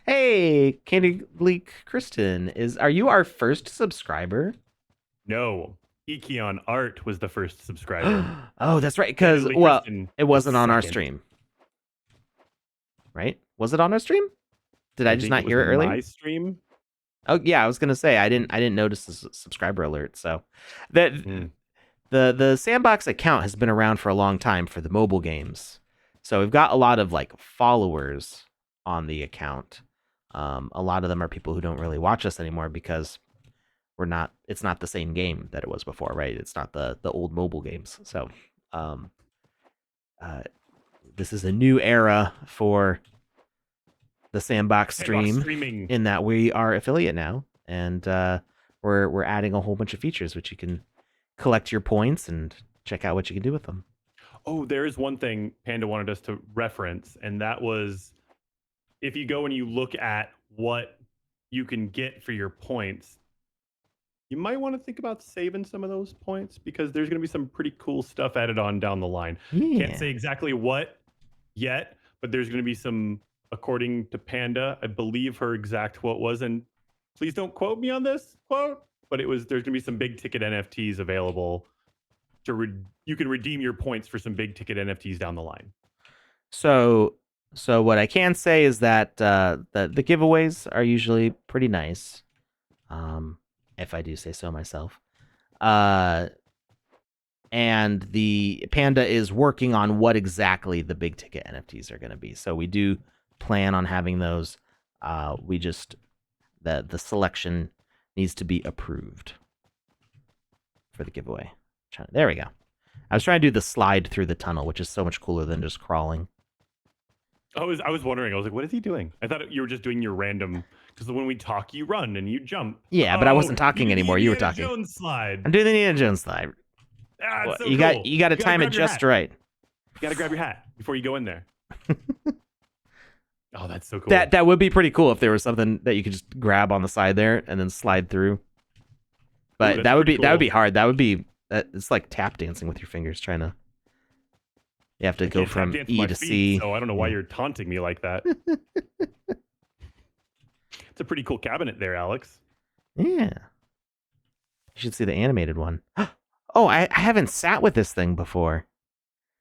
Hey, Candy Leak Kristen, are you our first subscriber? No, Ekion Art was the first subscriber. Oh, that's right. Because, Candy Leak well, Kristen it wasn't was on our second. stream. Right? Was it on our stream? Did I just think not was hear it earlier? My stream. Oh, yeah, I was going to say, I didn't notice the subscriber alert. So that the Sandbox account has been around for a long time for the mobile games. So we've got a lot of like followers on the account. A lot of them are people who don't really watch us anymore because it's not the same game that it was before, right? It's not the old mobile games. So this is a new era for the Sandbox stream, streaming. in that we are affiliate now, and we're adding a whole bunch of features which you can collect your points and check out what you can do with them. Oh, there is one thing Panda wanted us to reference, and that was if you go and you look at what you can get for your points, you might want to think about saving some of those points, because there's going to be some pretty cool stuff added on down the line. Yeah. Can't say exactly what yet, but there's going to be some, according to Panda, I believe her exact quote was, and please don't quote me on this quote, but it was, there's going to be some big ticket NFTs available you can redeem your points for some big ticket NFTs down the line. So what I can say is that the giveaways are usually pretty nice, if I do say so myself. And the Panda is working on what exactly the big ticket NFTs are going to be. So we do plan on having those. We just the selection needs to be approved for the giveaway. There we go. I was trying to do the slide through the tunnel, which is so much cooler than just crawling. I was wondering. I was like, what is he doing? I thought you were just doing your random. Because when we talk, you run and you jump. Yeah, but I wasn't talking anymore. You were Indiana talking. Jones slide. I'm doing the Indiana Jones slide. Ah, it's so you cool. got to time it just right. You got to grab your hat before you go in there. Oh, that's so cool. That would be pretty cool if there was something that you could just grab on the side there and then slide through. But that would be hard. That would be it's like tap dancing with your fingers trying to. You have to go from E to C. So I don't know why you're taunting me like that. It's a pretty cool cabinet there, Alex. Yeah. You should see the animated one. Oh, I haven't sat with this thing before.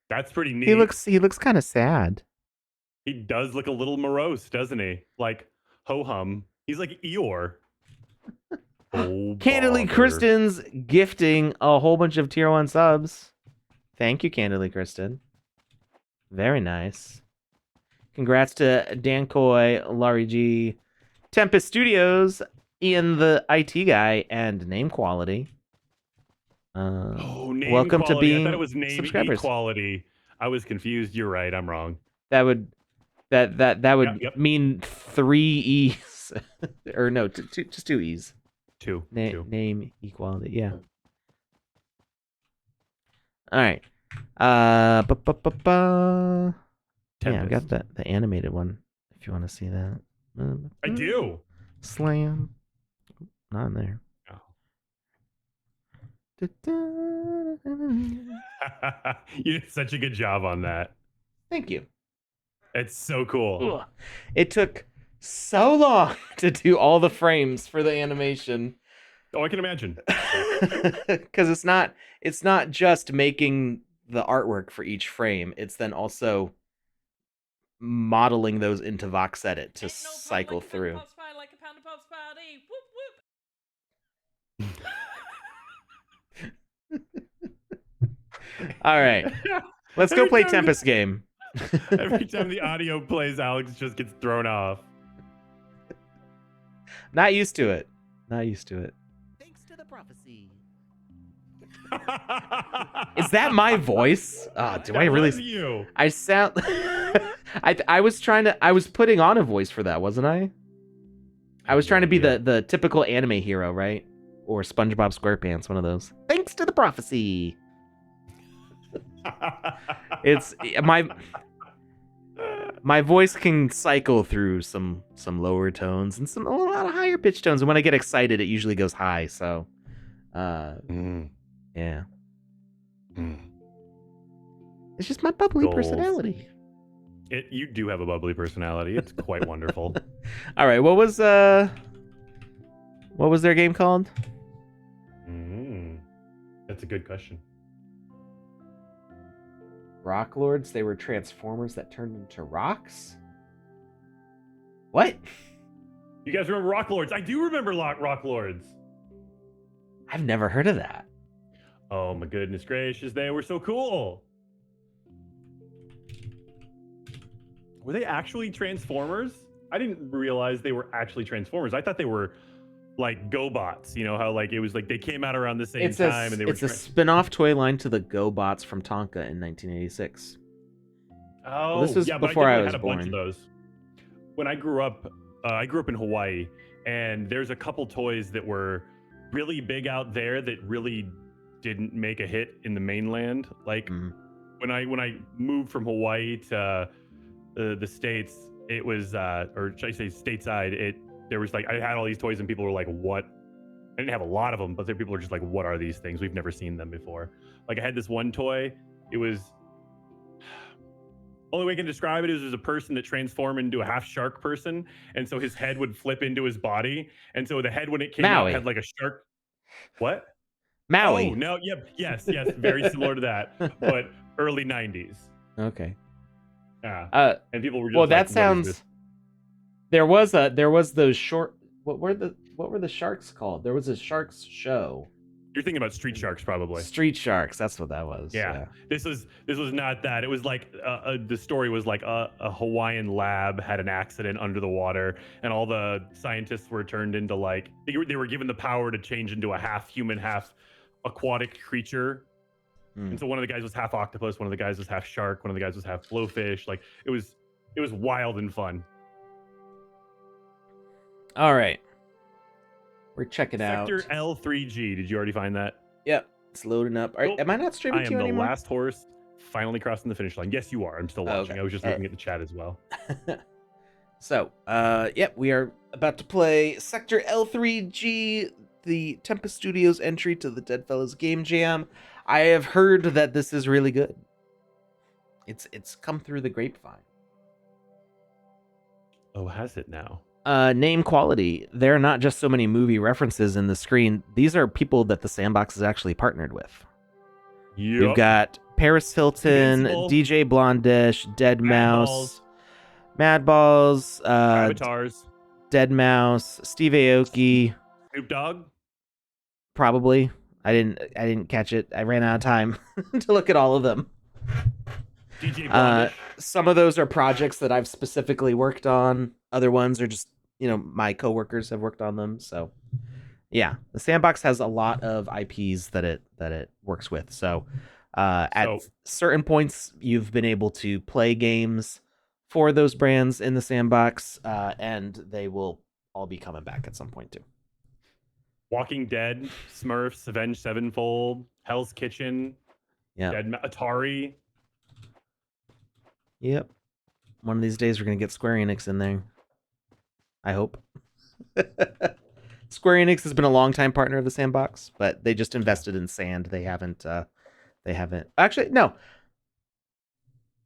That's pretty neat. He looks kind of sad. He does look a little morose, doesn't he? Like ho-hum. He's like Eeyore. Oh, Candidly Kristen's gifting a whole bunch of tier 1 subs. Thank you, Candidly Kristen. Very nice. Congrats to Dan Coy, Laurie G, Tempest Studios, Ian the IT guy, and Name Quality. Name welcome quality. to being I thought it was name subscribers. equality. I was confused. You're right. I'm wrong. That would mean 3 E's. Or no, just 2 E's. Two. Name equality. Yeah. All right. Yeah, I got the animated one. If you want to see that, I do. Slam. Not in there. Oh. You did such a good job on that. Thank you. It's so cool. Ugh. It took so long to do all the frames for the animation. Oh, I can imagine. Because it's not just making the artwork for each frame. It's then also modeling those into Vox Edit to cycle through. All right, let's go play Tempest game. Every time the audio plays, Alex just gets thrown off. Not used to it. Thanks to the prophecy. Is that my voice? Do I really? You. I sound. I was putting on a voice for that, wasn't I? I was trying to be the typical anime hero, right? Or SpongeBob SquarePants, one of those. Thanks to the prophecy. It's my voice can cycle through some lower tones and a lot of higher pitched tones, and when I get excited, it usually goes high. So, yeah, it's just my bubbly personality. You do have a bubbly personality. It's quite wonderful. All right, what was their game called? That's a good question. Rock Lords. They were transformers that turned into rocks. What? You guys remember Rock Lords? I do remember Rock Lords. I've never heard of that. Oh my goodness gracious, they were so cool. Were they actually Transformers? I didn't realize they were actually Transformers. I thought they were like GoBots. You know how like it was like they came out around the same time and they were. It's a spin-off toy line to the GoBots from Tonka in 1986. Oh, well, this was before I was born. Bunch of those. When I grew up in Hawaii, and there's a couple toys that were really big out there that really didn't make a hit in the mainland. Like when I moved from Hawaii to the States, it was or should I say stateside, there was like I had all these toys and people were like, what? I didn't have a lot of them, but people were just like, what are these things? We've never seen them before. Like I had this one toy, it was only way I can describe it is there's a person that transformed into a half shark person, and so his head would flip into his body, and so the head when it came out had like a shark. What? Maui. Oh no, yep, yes, very similar to that, but early 90s. Okay. Yeah. And people were just well, like, that sounds. There was those short. What were the sharks called? There was a sharks show. You're thinking about Street Sharks, probably. Street Sharks. That's what that was. Yeah. This was not that. It was like the story was like a Hawaiian lab had an accident under the water, and all the scientists were turned into like they were given the power to change into a half human, half aquatic creature. And so one of the guys was half octopus, one of the guys was half shark, one of the guys was half blowfish. Like it was wild and fun. All right. We're checking out. Sector L3G. Did you already find that? Yep. It's loading up. Nope. Am I not streaming I to am you the anymore? last horse finally crossing the finish line. Yes, you are. I'm still watching. Okay. I was just looking at the chat as well. So, yep, we are about to play Sector L3G, the Tempest Studios entry to the Deadfellas Game Jam. I have heard that this is really good. It's come through the grapevine. Oh, has it now? Name quality. There are not just so many movie references in the screen. These are people that the Sandbox is actually partnered with. Yep. We've got Paris Hilton, Invincible, DJ Blondish, Dead Mouse, Madballs, Avatars, Dead Mouse, Steve Aoki, Snoop Dogg. probably. I didn't catch it. I ran out of time to look at all of them. DJ Blondish. Some of those are projects that I've specifically worked on. Other ones are just, my coworkers have worked on them. So, yeah, the Sandbox has a lot of IPs that it works with. So, at certain points, you've been able to play games for those brands in the Sandbox, and they will all be coming back at some point too. Walking Dead, Smurfs, Avenged Sevenfold, Hell's Kitchen, Atari. Yep. One of these days we're gonna get Square Enix in there. I hope. Square Enix has been a longtime partner of the Sandbox, but they just invested in Sand. They haven't. Actually, no.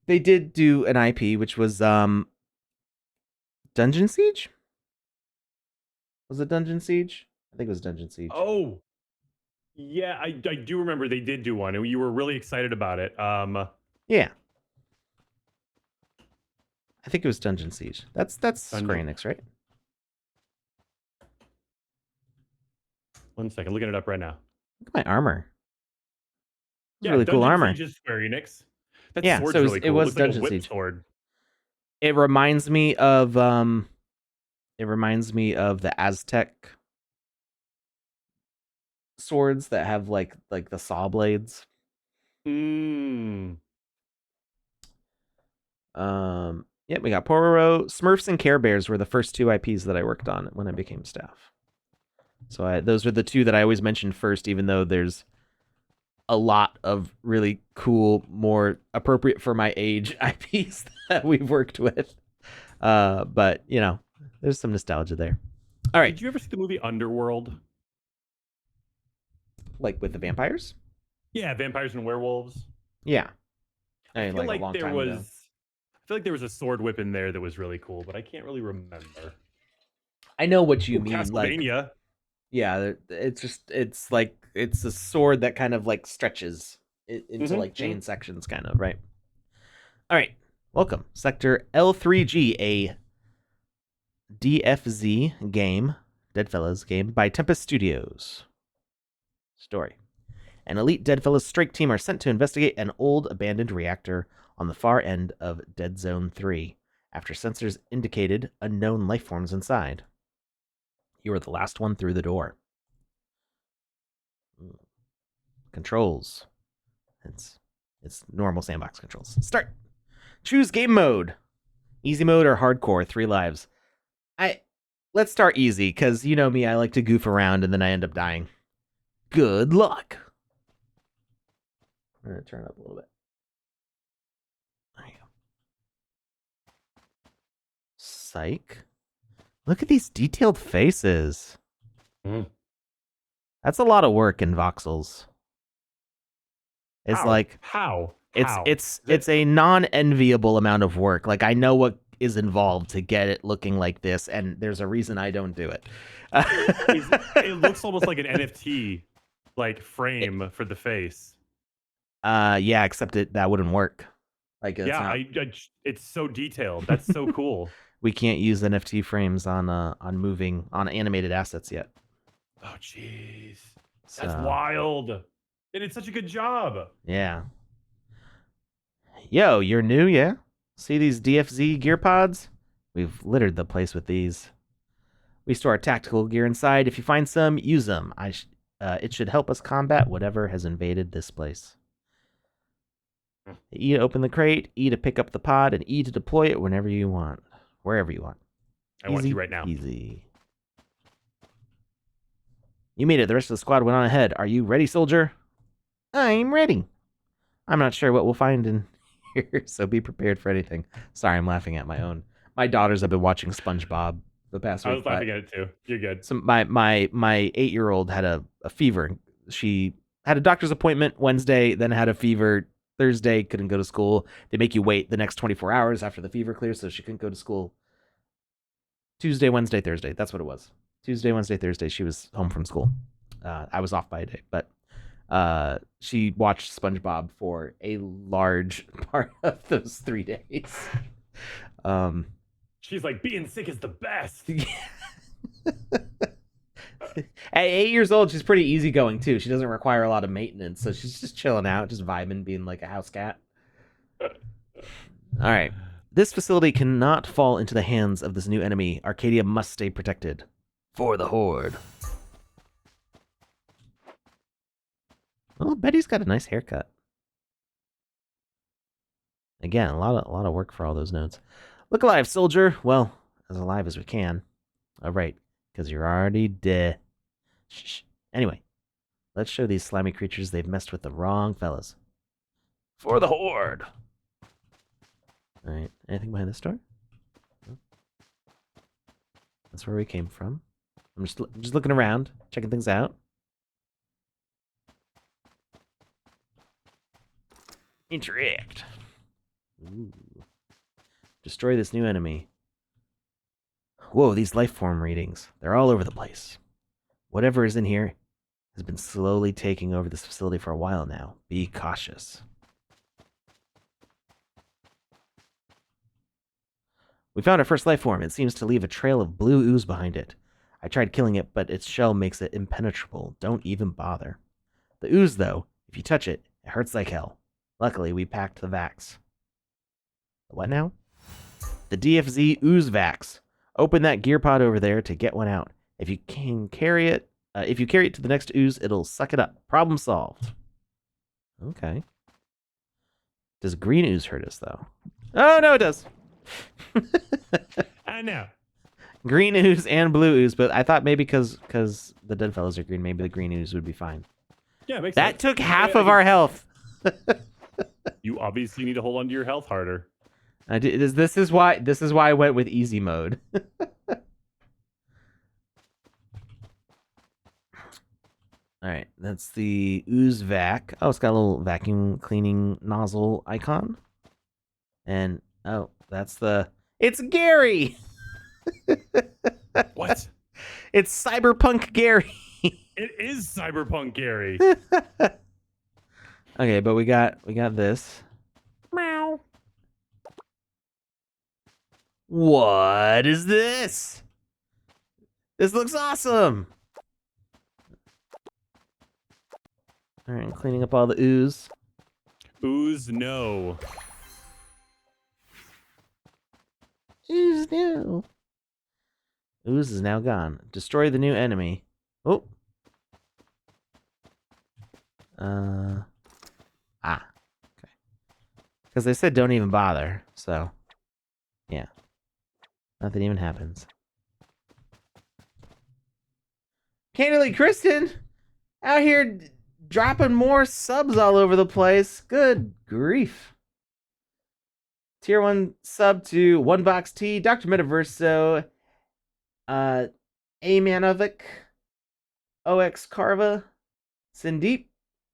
They did do an IP, which was Dungeon Siege. Was it Dungeon Siege? I think it was Dungeon Siege. Oh, yeah, I do remember they did do one, and you were really excited about it. Yeah. I think it was Dungeon Siege. That's Square Enix, right? One second, looking it up right now. Look at my armor. Yeah, really cool armor. Siege is Square Enix. That Yeah, sword's so really cool. it was looks like Dungeon a whip Siege. sword. It reminds me of the Aztec swords that have like the saw blades. Yeah, we got Pororo. Smurfs and Care Bears were the first two IPs that I worked on when I became staff. So those are the two that I always mention first, even though there's a lot of really cool, more appropriate for my age IPs that we've worked with. But there's some nostalgia there. All right. Did you ever see the movie Underworld? Like with the vampires? Yeah, vampires and werewolves. Yeah. I feel like there was. I feel like there was a sword whip in there that was really cool, but I can't really remember. I know what you mean. Castlevania. Like, yeah, it's like it's a sword that kind of like stretches into like chain sections, kind of, right? All right, welcome, Sector L3G, a DFZ game, Deadfellas game by Tempest Studios. Story. An elite Deadfellas strike team are sent to investigate an old abandoned reactor on the far end of Dead Zone 3 after sensors indicated unknown life forms inside. You are the last one through the door. Controls. It's normal Sandbox controls. Start. Choose game mode. Easy mode or hardcore, 3 lives. Let's start easy, because you know me, I like to goof around and then I end up dying. Good luck. I'm going to turn it up a little bit. There you go. Psych. Look at these detailed faces. That's a lot of work in voxels. It's it's a non-enviable amount of work. Like, I know what is involved to get it looking like this, and there's a reason I don't do it. It looks almost like an NFT like frame for the face. Yeah, except that wouldn't work. Like, it's so detailed. That's so cool. We can't use NFT frames on animated assets yet. Oh jeez. That's So, wild. And it's such a good job. yeah. Yo, you're new, yeah? See these DFZ gear pods? We've littered the place with these. We store our tactical gear inside. If you find some, use them. It should help us combat whatever has invaded this place. E to open the crate, E to pick up the pod, and E to deploy it whenever you want. Wherever you want. I want you right now. Easy. You made it. The rest of the squad went on ahead. Are you ready, soldier? I'm ready. I'm not sure what we'll find in here, so be prepared for anything. Sorry, I'm laughing at my own. My daughters have been watching SpongeBob the past week. I was laughing at it too. You're good. So my 8-year-old had a fever. She had a doctor's appointment Wednesday, then had a fever Thursday, couldn't go to school. They make you wait the next 24 hours after the fever clears, so she couldn't go to school. Tuesday, Wednesday, Thursday. That's what it was. Tuesday, Wednesday, Thursday. She was home from school. I was off by a day, but she watched SpongeBob for a large part of those 3 days. She's like, being sick is the best. At 8 years old, she's pretty easygoing too. She doesn't require a lot of maintenance, so she's just chilling out, just vibing, being like a house cat. All right. This facility cannot fall into the hands of this new enemy. Arcadia must stay protected. For the Horde. Oh, Betty's got a nice haircut. Again, a lot of work for all those nodes. Look alive, soldier. Well, as alive as we can. All right, because you're already dead. Shh. Anyway, let's show these slimy creatures they've messed with the wrong fellas. For the Horde. All right, anything behind this door? No. That's where we came from. I'm just looking around, checking things out. Interact. Ooh. Destroy this new enemy. Whoa, these life form readings. They're all over the place. Whatever is in here has been slowly taking over this facility for a while now. Be cautious. We found our first life form. It seems to leave a trail of blue ooze behind it. I tried killing it, but its shell makes it impenetrable. Don't even bother. The ooze, though, if you touch it, it hurts like hell. Luckily, we packed the Vax. What now? The DFZ Ooze Vax. Open that gear pod over there to get one out. If you can carry it, if you carry it to the next ooze, it'll suck it up. Problem solved. Okay. Does green ooze hurt us though? Oh no, it does. I know. Green ooze and blue ooze, but I thought maybe because the dead fellows are green, maybe the green ooze would be fine. Yeah, it makes That sense. took half of our health. You obviously need to hold on to your health harder. This is why I went with easy mode. All right, that's the ooze vac. Oh, it's got a little vacuum cleaning nozzle icon. And oh, it's Gary. What? It's Cyberpunk Gary. It is Cyberpunk Gary. Okay, but we got this. Meow. What is this? This looks awesome. All right, I'm cleaning up all the ooze. Ooze no. Ooze no. Ooze is now gone. Destroy the new enemy. Oh. Okay. Because they said don't even bother, so yeah. Nothing even happens. Candidly Kristen out here dropping more subs all over the place. Good grief. Tier 1 sub to One Box T, Dr. Metaverso, Amanovic, OX Carva, Sindeep,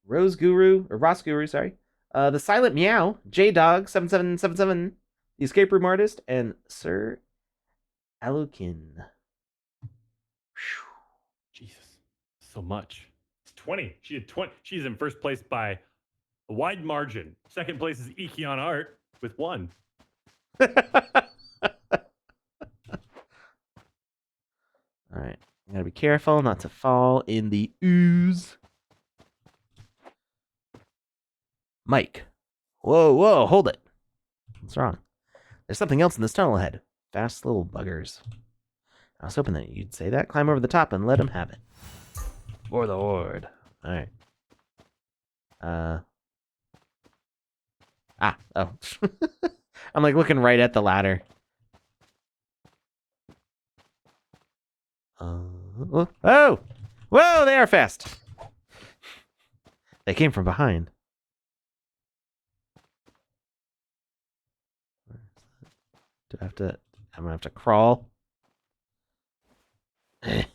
Rose Guru, or Ross Guru, sorry. The Silent Meow, J-Dog7777, the Escape Room Artist, and Sir Alukin. Jesus. So much. It's 20. She had 20. She's in first place by a wide margin. Second place is Ikion Art with 1. All right. I gotta be careful not to fall in the ooze. Mike. Whoa, hold it. What's wrong? There's something else in this tunnel ahead. Fast little buggers. I was hoping that you'd say that. Climb over the top and let him have it. For the horde. Alright. Oh. I'm like looking right at the ladder. Oh! Whoa, they are fast. They came from behind. Do I have to... I'm gonna have to crawl. Ah!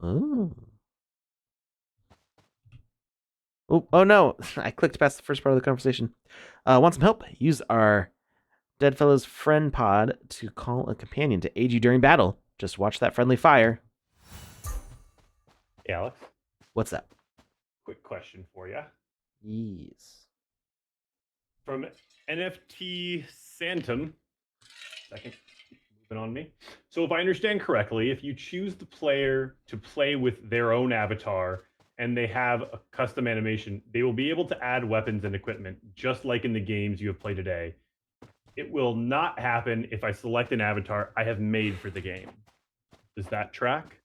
Oh. Oh no! I clicked past the first part of the conversation. Want some help? Use our Dead Fellow's friend pod to call a companion to aid you during battle. Just watch that friendly fire. Hey, Alex, What's up? quick question for you. Yes. From NFT Santum. Second, moving on me. So if I understand correctly, if you choose the player to play with their own avatar and they have a custom animation, they will be able to add weapons and equipment just like in the games you have played today. It will not happen if I select an avatar I have made for the game. Does that track?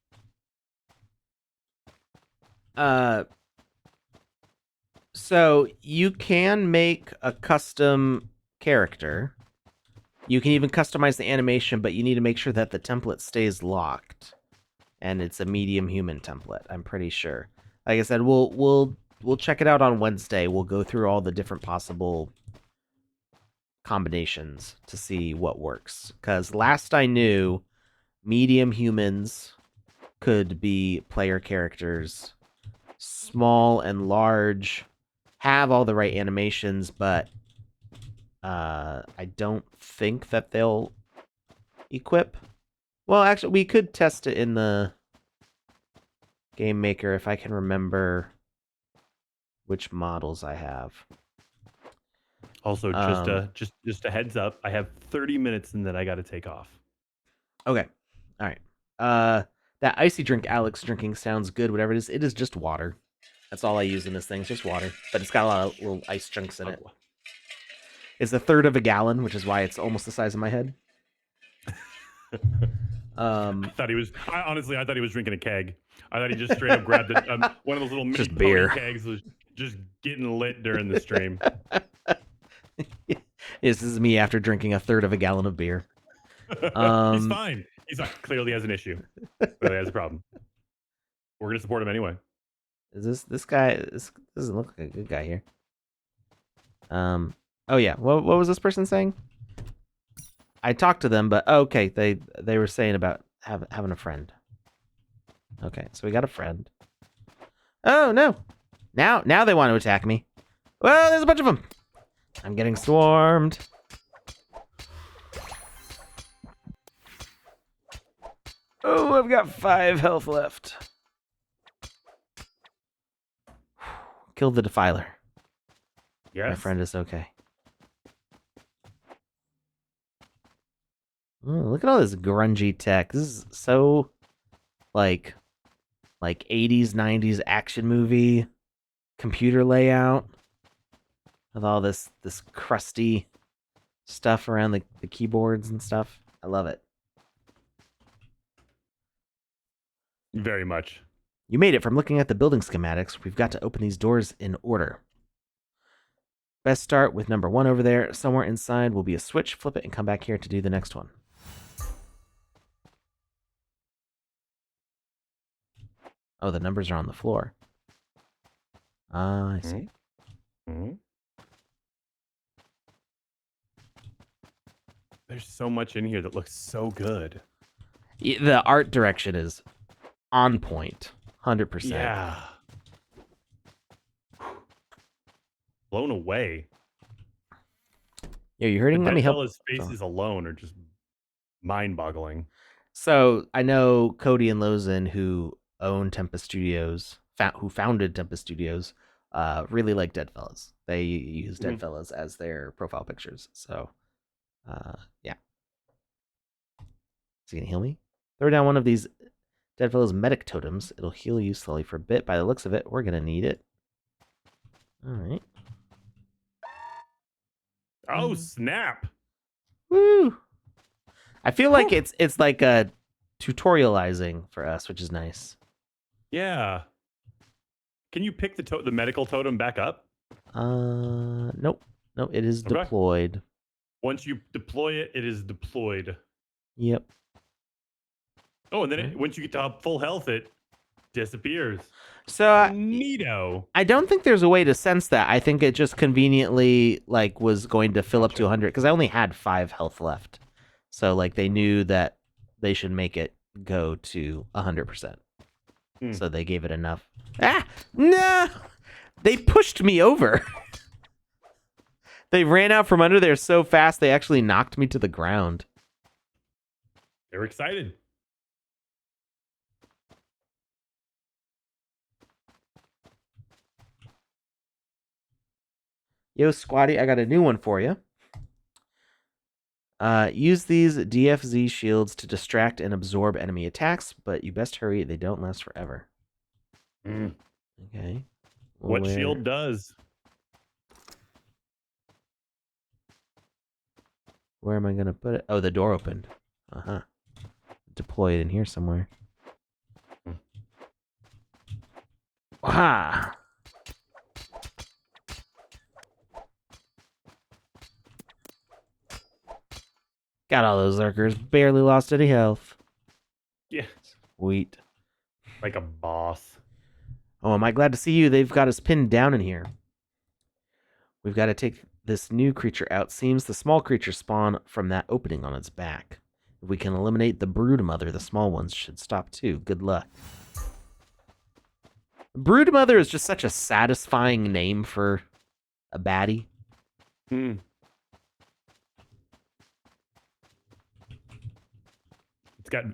So you can make a custom character. You can even customize the animation, but you need to make sure that the template stays locked, and it's a medium human template. I'm pretty sure. Like I said, we'll check it out on Wednesday. We'll go through all the different possible combinations to see what works. Because last I knew, medium humans could be player characters. Small and large have all the right animations, but I don't think that they'll equip. Well, actually, we could test it in the Game Maker if I can remember which models I have. Also, just a heads up, I have 30 minutes and then I got to take off. Okay, all right. That icy drink Alex drinking sounds good. Whatever it is just water. That's all I use in this thing. It's just water, but it's got a lot of little ice chunks in it. It's a third of a gallon, which is why it's almost the size of my head. I thought he was. Honestly, I thought he was drinking a keg. I thought he just straight up grabbed one of those little mini Just beer. kegs, was just getting lit during the stream. This is me after drinking a third of a gallon of beer. He's fine. He's not, clearly has an issue. Clearly has a problem. We're gonna support him anyway. Is this guy? This doesn't look like a good guy here. Oh yeah. What was this person saying? I talked to them, but okay, they were saying about having a friend. Okay, so we got a friend. Oh no! Now they want to attack me. Well, there's a bunch of them. I'm getting swarmed. Oh, I've got 5 health left. Kill the defiler. Yes. My friend is okay. Oh, look at all this grungy tech. This is so like 80s, 90s action movie computer layout with all this crusty stuff around the keyboards and stuff. I love it. Very much. You made it from looking at the building schematics. We've got to open these doors in order. Best start with number 1 over there. Somewhere inside will be a switch. Flip it and come back here to do the next one. Oh, the numbers are on the floor. Ah, I see. Mm-hmm. There's so much in here that looks so good. The art direction is on point. 100%. Yeah. Blown away. Yeah, you hurting? Let me help. His faces alone are just mind-boggling. So I know Cody and Lozen, who own Tempest Studios, who founded Tempest Studios, really like Deadfellas. They use Deadfellas as their profile pictures. So Yeah. Is he gonna heal me? Throw down one of these dead fellows' medic totems. It'll heal you slowly for a bit. By the looks of it, we're gonna need it. All right. Oh, snap. Woo! I feel like it's like a tutorializing for us, which is nice. Yeah. Can you pick the medical totem back up? Nope. Nope, it is Okay. deployed. Once you deploy it, it is deployed. Yep. Oh, and then once you get to full health, it disappears. So Neato. I don't think there's a way to sense that. I think it just conveniently like was going to fill up to 100 because I only had 5 health left. So like they knew that they should make it go to 100%. So they gave it enough. Ah, no! They pushed me over. They ran out from under there so fast they actually knocked me to the ground. They're excited. Yo, Squatty, I got a new one for you. Use these DFZ shields to distract and absorb enemy attacks, but you best hurry. They don't last forever. Okay. What shield does? Where am I going to put it? Oh, the door opened. Uh-huh. Deploy it in here somewhere. Ah! Got all those lurkers. Barely lost any health. Yeah. Sweet. Like a boss. Oh, am I glad to see you? They've got us pinned down in here. We've got to take this new creature out. Seems the small creatures spawn from that opening on its back. If we can eliminate the brood mother, the small ones should stop too. Good luck. Brood mother is just such a satisfying name for a baddie. It's got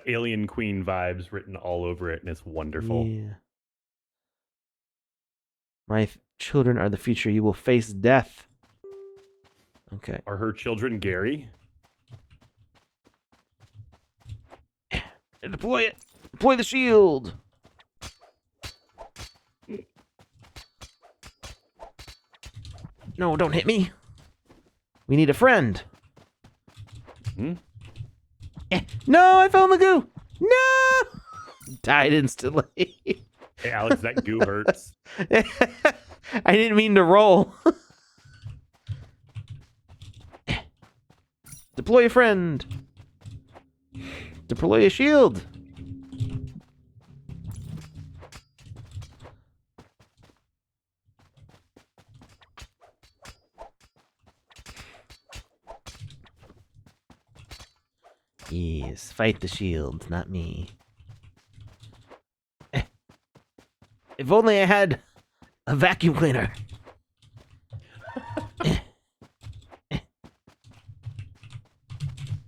Alien Queen vibes written all over it, and it's wonderful. Yeah. My children are the future. You will face death. Okay. Are her children Gary? Deploy it. Deploy the shield. No, don't hit me. We need a friend. No, I fell in the goo. No! Died instantly. Hey, Alex, that goo hurts. I didn't mean to roll. Deploy a friend. Deploy a shield. Yes, fight the shield, not me. If only I had a vacuum cleaner.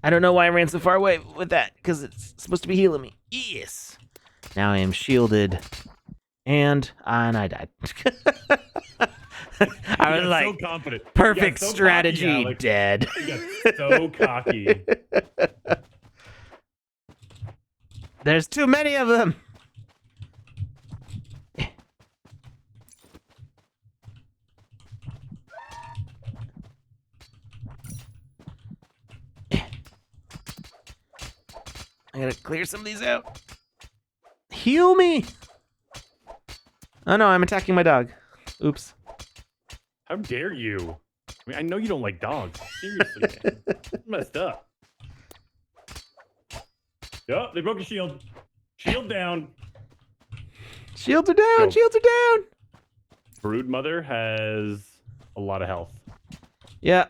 I don't know why I ran so far away with that, because it's supposed to be healing me. Yes. Now I am shielded. And I died. I was like, so confident. perfect so strategy, cocky, dead. You got so cocky. There's too many of them. I gotta clear some of these out. Heal me! Oh no, I'm attacking my dog. Oops. How dare you? I mean, I know you don't like dogs. Seriously, man. It's messed up. Yup, they broke a shield. Shield down. Shields are down! Go. Shields are down! Brood Mother has a lot of health. Yeah.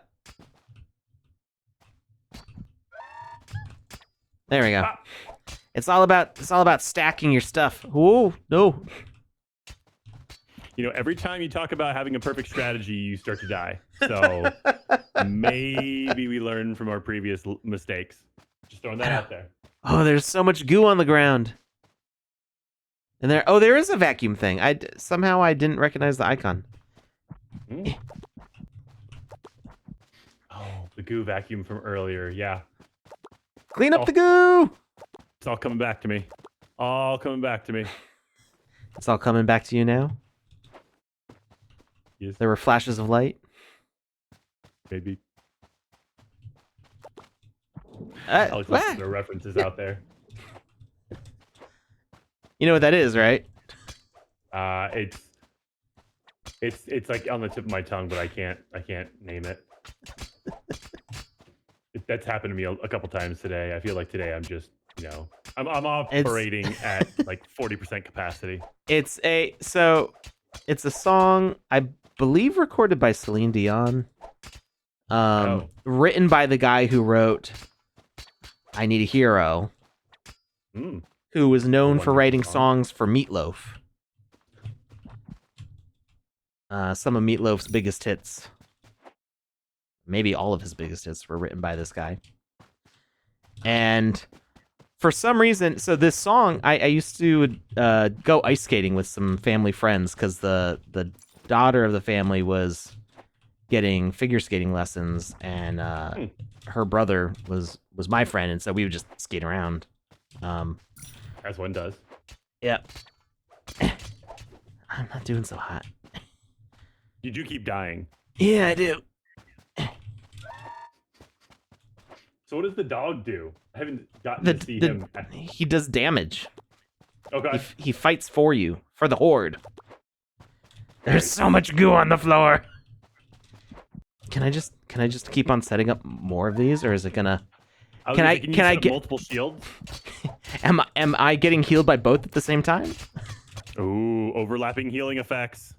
There we go. Ah. It's all about stacking your stuff. Whoa, no. You know, every time you talk about having a perfect strategy, you start to die. So maybe we learn from our previous mistakes. Just throwing that out there. Oh, there's so much goo on the ground. And there is a vacuum thing. Somehow I didn't recognize the icon. Oh, The goo vacuum from earlier. Yeah. Clean up the goo. It's all coming back to me. All coming back to me. It's all coming back to you now. Yes. There were flashes of light. Maybe. Alex, What? there are references out there. You know what that is, right? It's like on the tip of my tongue, but I can't name it. That's happened to me a couple times today. I feel like today I'm just, I'm operating at like 40% capacity. It's a song I believe recorded by Celine Dion. Written by the guy who wrote I Need a Hero. Who was known for writing songs for Meatloaf. Some of Meatloaf's biggest hits, maybe all of his biggest hits, were written by this guy. And for some reason, so this song, I used to go ice skating with some family friends because the daughter of the family was getting figure skating lessons, and her brother was my friend, and so we would just skate around. As one does. Yeah. I'm not doing so hot. You do keep dying. Yeah, I do. So what does the dog do? I haven't gotten to see him. He does damage. Okay. He fights for you, for the horde. There's so much goo on the floor. Can I just keep on setting up more of these, or is it gonna? Can I get multiple shields? Am I getting healed by both at the same time? Ooh, overlapping healing effects.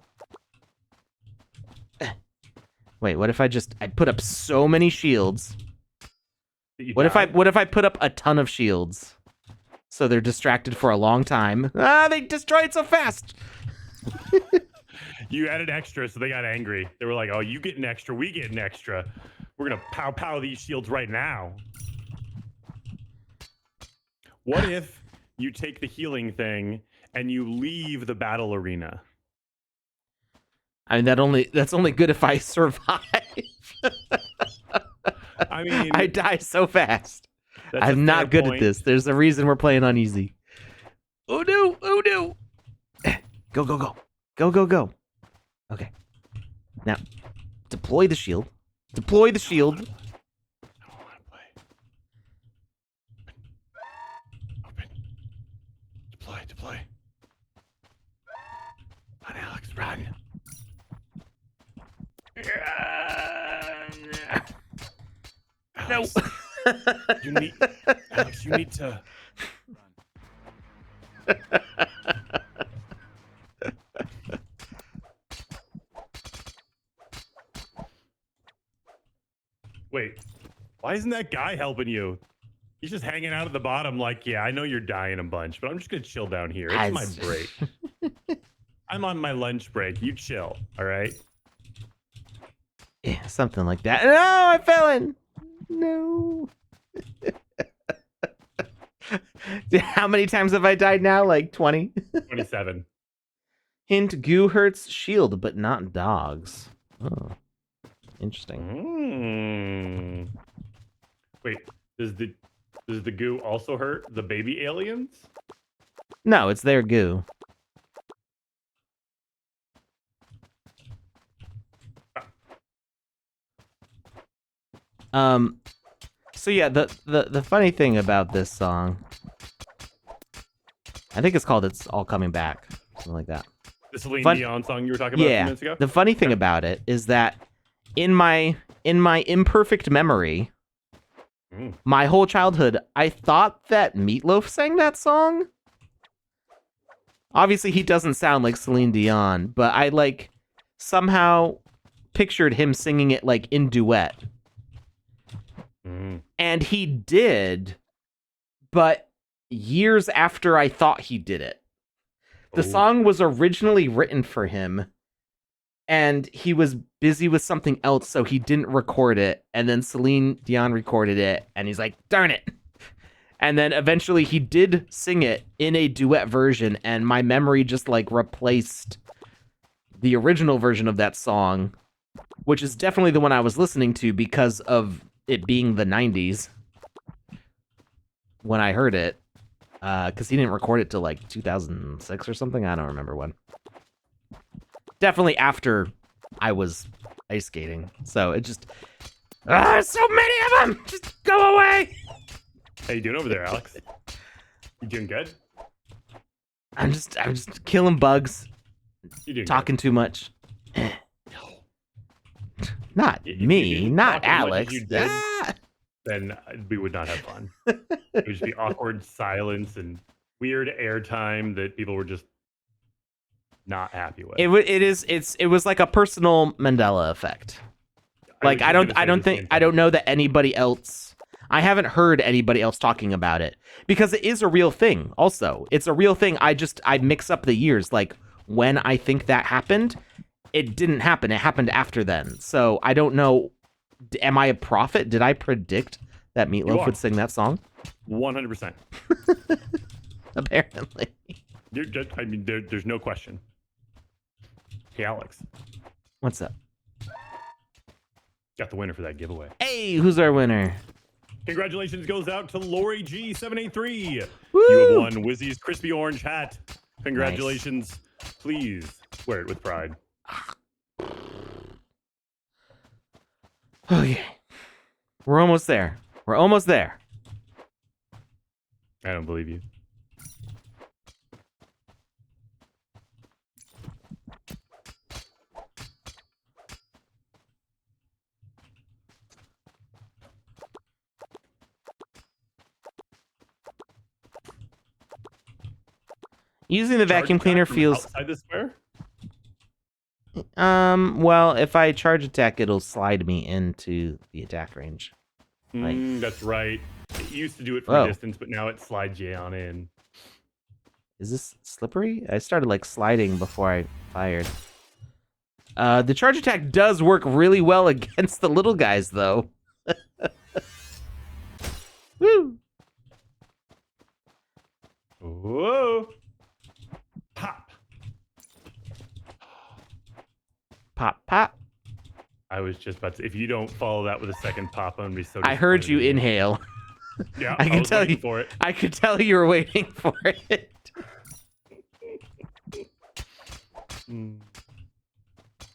Wait, what if I put up so many shields? What if I put up a ton of shields? So they're distracted for a long time. They destroyed so fast. You added extra, so they got angry. They were like, "Oh, you get an extra, we get an extra. We're gonna pow these shields right now." What if you take the healing thing and you leave the battle arena? I mean, that's only good if I survive. I mean, I die so fast. I'm not good at this. There's a reason we're playing on easy. Oh no! Oh no! Go go go! Go go go! Okay. Now, deploy the shield. Deploy the shield. I don't want to play. Open. Deploy. Run, Alex, run. No. Alex, you need to. Wait, why isn't that guy helping you? He's just hanging out at the bottom like, yeah, I know you're dying a bunch, but I'm just going to chill down here. It's my break. I'm on my lunch break. You chill, all right? Yeah, something like that. No, I fell in. No. How many times have I died now? Like 20? 27. Hint, goo hurts shield, but not dogs. Oh, interesting. Wait, does the goo also hurt the baby aliens? No, it's their goo. So yeah, the funny thing about this song, I think it's called "It's All Coming Back," something like that. The Celine Dion song you were talking about a few minutes ago? The funny thing about it is that in my imperfect memory, my whole childhood, I thought that Meatloaf sang that song. Obviously, he doesn't sound like Celine Dion, but I somehow pictured him singing it in duet. And he did, but years after I thought he did it. The song was originally written for him, and he was busy with something else, so he didn't record it. And then Celine Dion recorded it, and he's like, darn it. And then eventually he did sing it in a duet version, and my memory just replaced the original version of that song which is definitely the one I was listening to because of it being the 90s when I heard it. Because he didn't record it till like 2006 or something. I don't remember when. Definitely after I was ice skating. So it just... so many of them! Just go away! How you doing over there, Alex? You doing good? I'm just killing bugs. You doing Talking too much. Not If you me, didn't not talk as much as Alex. you did, Ah! then we would not have fun. It would just be awkward silence and weird airtime that people were just not happy with. It was like a personal Mandela effect. Like I don't know that anybody else. I haven't heard anybody else talking about it because it is a real thing. Also, it's a real thing. I mix up the years. Like when I think that happened, it didn't happen. It happened after then. So I don't know. Am I a prophet? Did I predict that Meatloaf would sing that song? 100%. Apparently. There's no question. Hey, Alex. What's up? Got the winner for that giveaway. Hey, who's our winner? Congratulations goes out to Lori G783. Woo! You have won Wizzy's crispy orange hat. Congratulations. Nice. Please wear it with pride. Okay. We're almost there. We're almost there. I don't believe you. Using the vacuum cleaner feels outside the square? Well, if I charge attack, it'll slide me into the attack range. That's right. It used to do it from a distance, but now it slides you on in. Is this slippery? I started like sliding before I fired. The charge attack does work really well against the little guys, though. Woo! Whoa! Pop! Pop, pop. I was just about to. If you don't follow that with a second pop, I'm gonna be so. I heard you inhale. Yeah, I can tell you for it. I could tell you were waiting for it.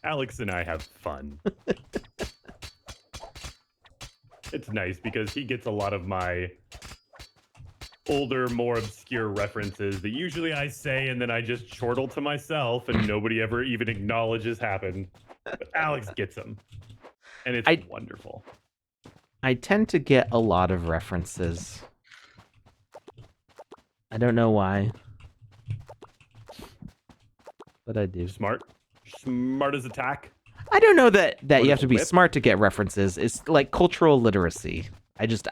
Alex and I have fun. It's nice because he gets a lot of my older, more obscure references that usually I say and then I just chortle to myself and nobody ever even acknowledges happened. But Alex gets them. And it's wonderful. I tend to get a lot of references. I don't know why. But I do. Smart. Smart as attack. I don't know that you have to be smart to get references. It's like cultural literacy.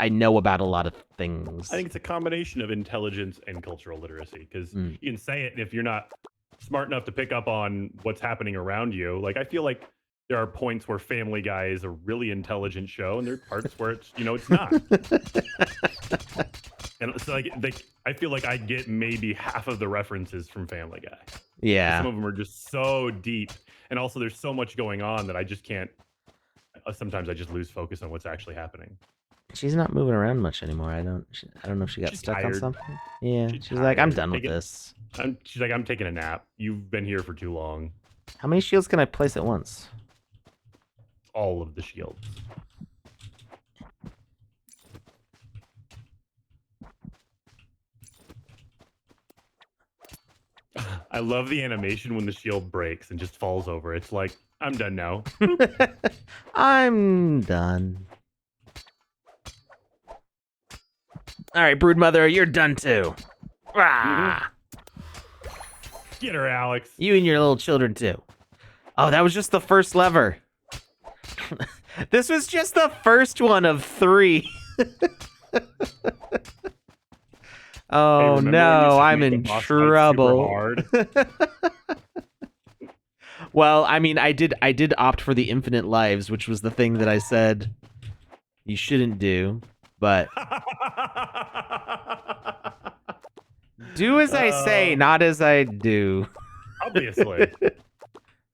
I know about a lot of things. I think it's a combination of intelligence and cultural literacy because you can say it, and if you're not smart enough to pick up on what's happening around you, like I feel like there are points where Family Guy is a really intelligent show, and there are parts where it's it's not. And it's like I feel like I get maybe half of the references from Family Guy. Yeah. Some of them are just so deep, and also there's so much going on that I just can't. Sometimes I just lose focus on what's actually happening. She's not moving around much anymore. I don't know if she got stuck on something. Yeah, she's like, I'm done with this. She's like, I'm taking a nap. You've been here for too long. How many shields can I place at once? All of the shields. I love the animation when the shield breaks and just falls over. It's like, I'm done now. I'm done. All right, Broodmother, you're done too. Get her, Alex. You and your little children too. Oh, that was just the first lever. This was just the first one of 3. Oh no, I'm in trouble. Well, I mean, I did opt for the infinite lives, which was the thing that I said you shouldn't do, but do as I say, not as I do. Obviously. I'm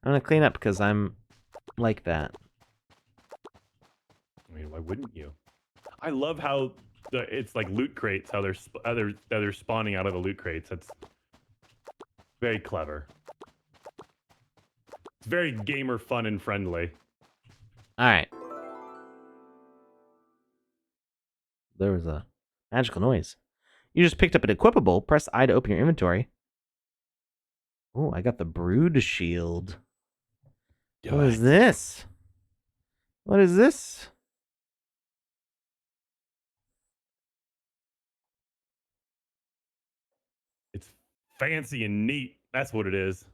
gonna clean up because I'm like that. I mean, why wouldn't you? I love how it's like loot crates. How they're spawning out of the loot crates. That's very clever. It's very gamer fun and friendly. All right. There was a magical noise. You just picked up an equipable. Press I to open your inventory. Oh, I got the Brood Shield. What is this? What is this? It's fancy and neat. That's what it is.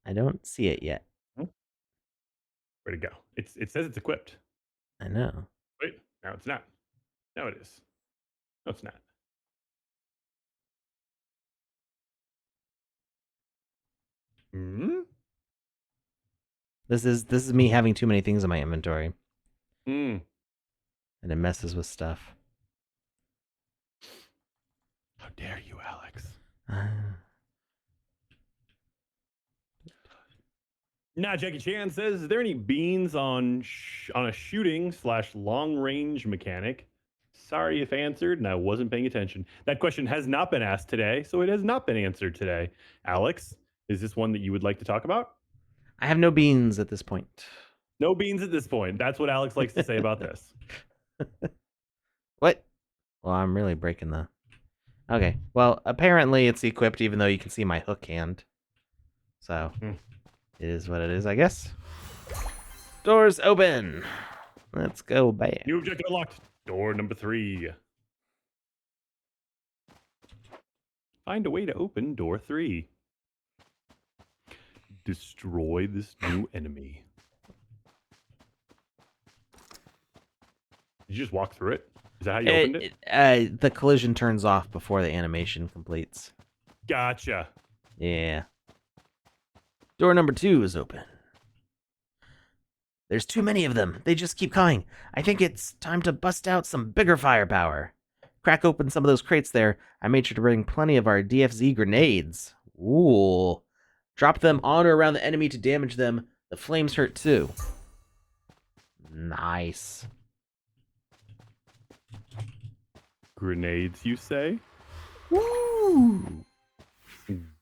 I don't see it yet. Where'd it go? It says it's equipped. I know. Wait, now it's not. Now it is. No, it's not. Hmm? This is me having too many things in my inventory, Hmm. and it messes with stuff. How dare you, Alex? Now, Jackie Chan says, is there any beans on a shooting / long range mechanic? Sorry if answered, and I wasn't paying attention. That question has not been asked today, so it has not been answered today. Alex, is this one that you would like to talk about? I have no beans at this point. No beans at this point. That's what Alex likes to say about this. What? Well, I'm really breaking the... Okay. Well, apparently it's equipped even though you can see my hook hand. So, it is what it is, I guess. Doors open. Let's go back. New objective unlocked. Door number 3. Find a way to open door 3. Destroy this new enemy. Did you just walk through it? Is that how you opened it? The collision turns off before the animation completes. Gotcha. Yeah. Door number 2 is open. There's too many of them. They just keep coming. I think it's time to bust out some bigger firepower. Crack open some of those crates there. I made sure to bring plenty of our DFZ grenades. Ooh. Drop them on or around the enemy to damage them. The flames hurt too. Nice. Grenades, you say? Woo!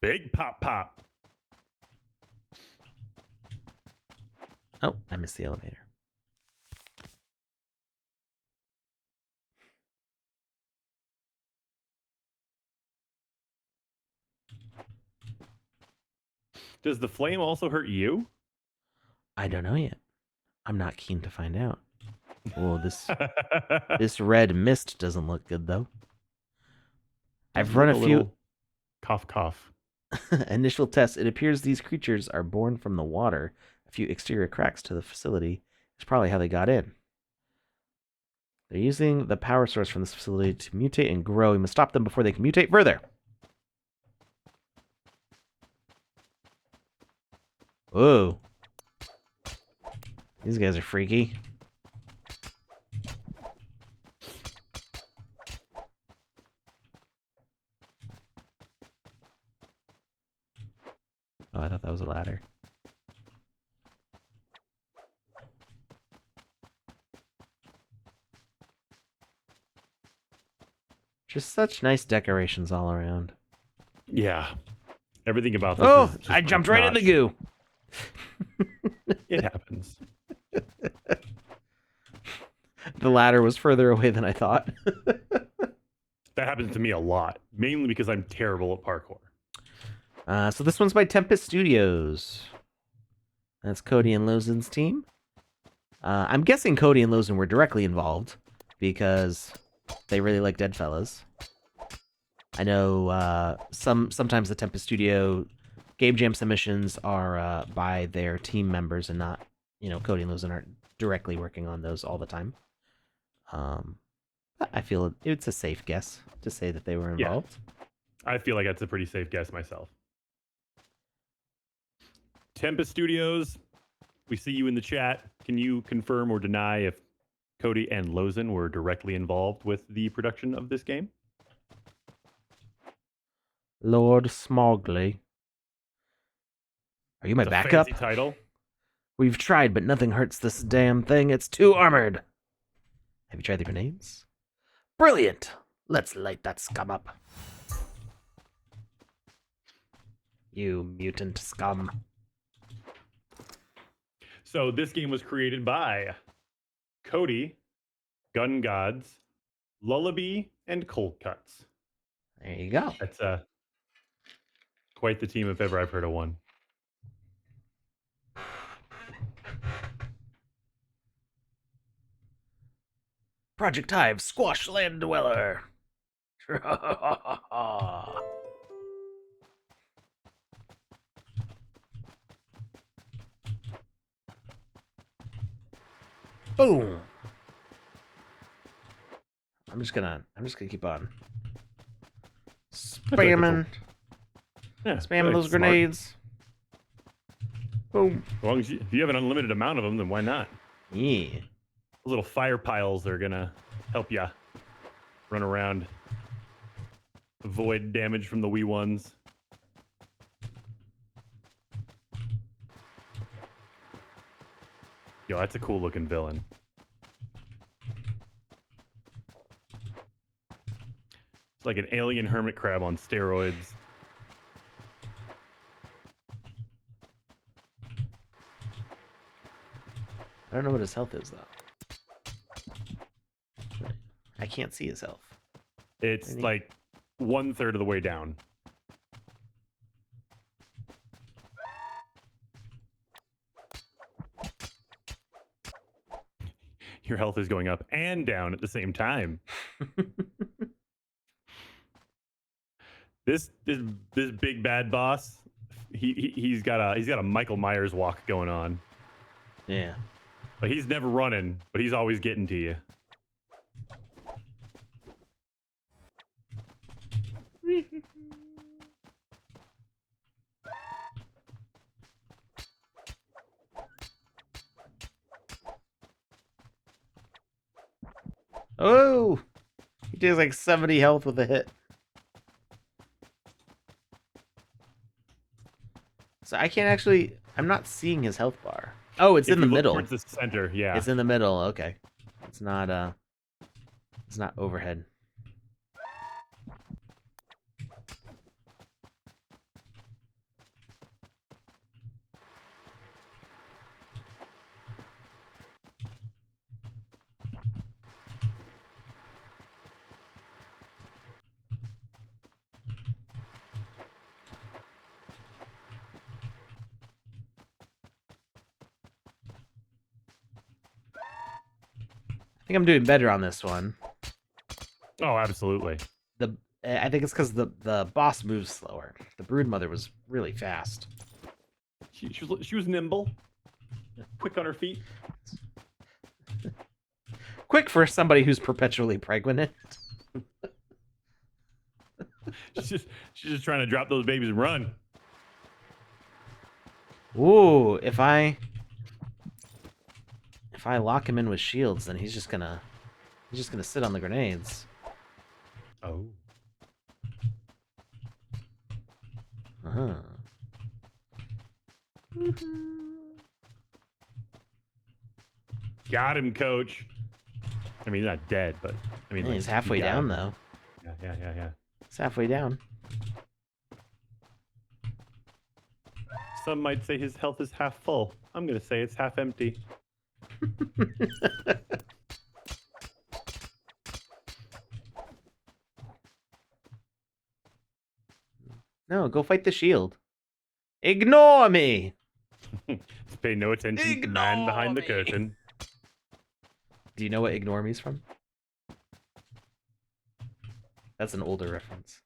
Big pop pop. Oh, I missed the elevator. Does the flame also hurt you? I don't know yet. I'm not keen to find out. Oh, this red mist doesn't look good though. I've run a few cough cough. initial tests. It appears these creatures are born from the water. A few exterior cracks to the facility is probably how they got in. They're using the power source from this facility to mutate and grow. We must stop them before they can mutate further. Whoa. These guys are freaky. Oh, I thought that was a ladder. Just such nice decorations all around. Yeah. Everything about this Oh, is just I jumped right in the goo. It happens. The ladder was further away than I thought. That happens to me a lot, mainly because I'm terrible at parkour. So this one's by Tempest Studios. That's Cody and Lozen's team. I'm guessing Cody and Lozen were directly involved because they really like Deadfellas. I know sometimes the Tempest Studio game jam submissions are by their team members and not, Cody and Lozen aren't directly working on those all the time. I feel it's a safe guess to say that they were involved. Yeah. I feel like that's a pretty safe guess myself. Tempest Studios, we see you in the chat. Can you confirm or deny if Cody and Lozen were directly involved with the production of this game? Lord Smogley. Are you my It's a backup? fancy title. We've tried, but nothing hurts this damn thing. It's too armored. Have you tried the grenades? Brilliant. Let's light that scum up. You mutant scum. So this game was created by Cody, Gun Gods, Lullaby, and Cold Cuts. There you go. That's quite the team if ever I've heard of one. Project Hive, Squash Land Dweller. Boom. I'm just gonna keep on spamming, Yeah, those smart. grenades. Boom. As long as if you have an unlimited amount of them, then why not? Yeah. Those little fire piles are gonna help you run around, avoid damage from the wee ones. Yo, that's a cool looking villain. It's like an alien hermit crab on steroids. I don't know what his health is though. I can't see his health. It's Any- like 1/3 of the way down. Your health is going up and down at the same time. This big bad boss, he's got a Michael Myers walk going on. Yeah. But he's never running, but he's always getting to you. Oh, he does like 70 health with a hit. So I can't actually. I'm not seeing his health bar. Oh, it's If in the you look middle. towards the center, yeah. It's in the middle. Okay, it's not. It's not overhead. I think I'm doing better on this one. Oh, absolutely. I think it's because the boss moves slower. The Broodmother was really fast. She was nimble, quick on her feet. Quick for somebody who's perpetually pregnant. She's just trying to drop those babies and run. Ooh, if I lock him in with shields, then he's just gonna sit on the grenades. Oh. Uh-huh. Got him, coach. I mean, he's not dead, but I mean, Yeah, like, he's you halfway got down him. though. Yeah. He's halfway down. Some might say his health is half full. I'm gonna say it's half empty. No, go fight the shield. Ignore me. Just pay no attention to the man behind the Ignore me. curtain. Do you know what ignore me's from? That's an older reference.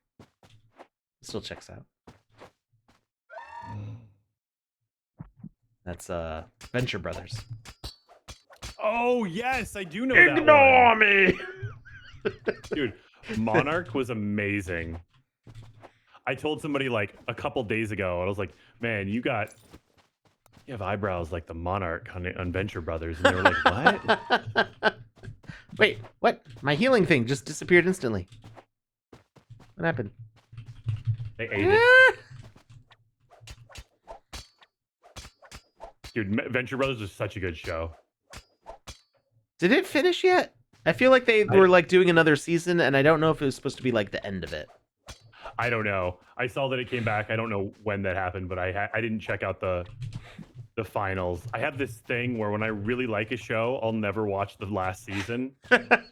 Still checks out. That's Venture Brothers. Oh yes, I do know that Ignore one. me. Dude, Monarch was amazing. I told somebody like a couple days ago, and I was like, man, you have eyebrows like the Monarch on Venture Brothers. And they were like, what? Wait, what? My healing thing just disappeared instantly. What happened? They ate it. Dude, Venture Brothers is such a good show. Did it finish yet? I feel like they were like doing another season, and I don't know if it was supposed to be like the end of it. I don't know. I saw that it came back. I don't know when that happened, but I didn't check out the finals. I have this thing where when I really like a show, I'll never watch the last season. And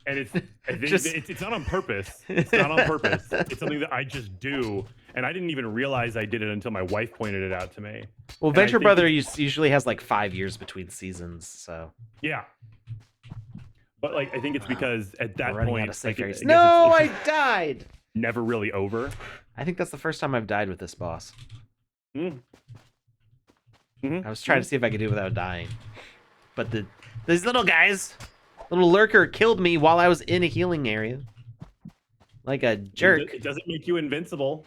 it's not on purpose. It's not on purpose. It's something that I just do, and I didn't even realize I did it until my wife pointed it out to me. Well, Venture Brother usually has like 5 years between seasons, so yeah. But like, I think it's because at that point, I died. Never really over. I think that's the first time I've died with this boss. Mm. I was trying to see if I could do it without dying, but these little guys, little lurker, killed me while I was in a healing area, like a jerk. It doesn't make you invincible.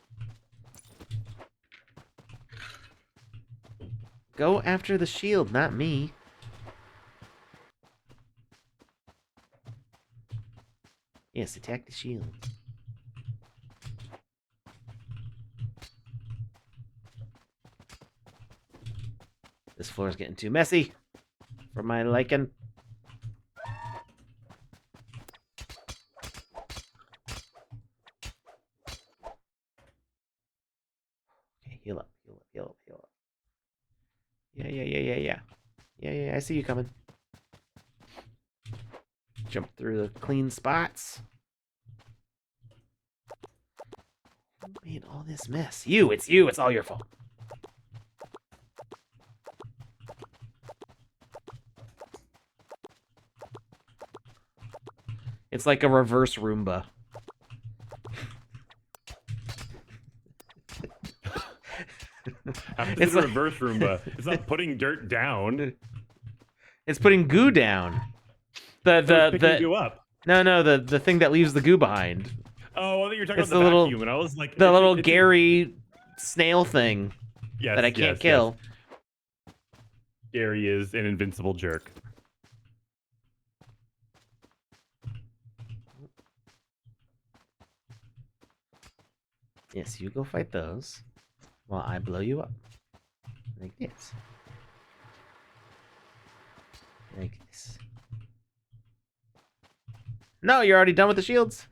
Go after the shield, not me. Yes, attack the shield. This floor is getting too messy for my liking. Okay, heal up, heal up, heal up, heal up. Yeah, I see you coming. Jump through the clean spots. Who made all this mess? You, it's all your fault. It's like a reverse Roomba. It's a reverse Roomba. It's not putting dirt down. It's putting goo down. The goo up. No, the thing that leaves the goo behind. Oh, well, you're talking It's about the little, vacuum, and I was like, the little Gary snail thing that I can't kill. Yes. Gary is an invincible jerk. Yes, you go fight those while I blow you up. Like this. Like this. No, you're already done with the shields.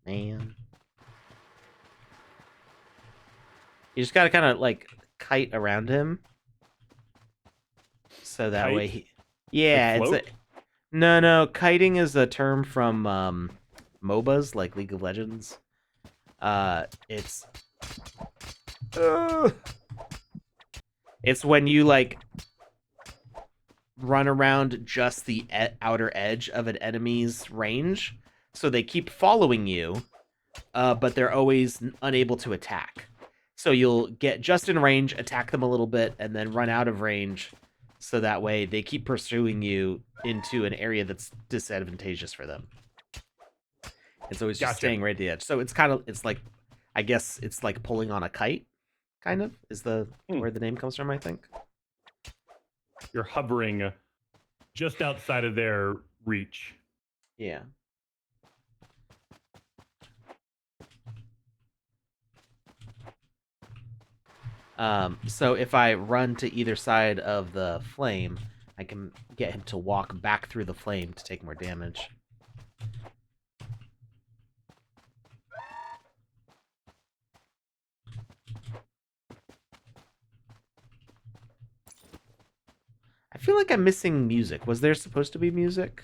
Man. You just gotta kind of like kite around him. So that way he... Yeah, like it's no, kiting is a term from MOBAs, like League of Legends. It's when you like run around just the outer edge of an enemy's range, so they keep following you, but they're always unable to attack. So you'll get just in range, attack them a little bit, and then run out of range, so that way they keep pursuing you into an area that's disadvantageous for them. It's always just staying right at the edge. So it's kind of, it's like, I guess it's like pulling on a kite, kind of, is where the name comes from, I think. You're hovering just outside of their reach. Yeah. So if I run to either side of the flame, I can get him to walk back through the flame to take more damage. I feel like I'm missing music. Was there supposed to be music?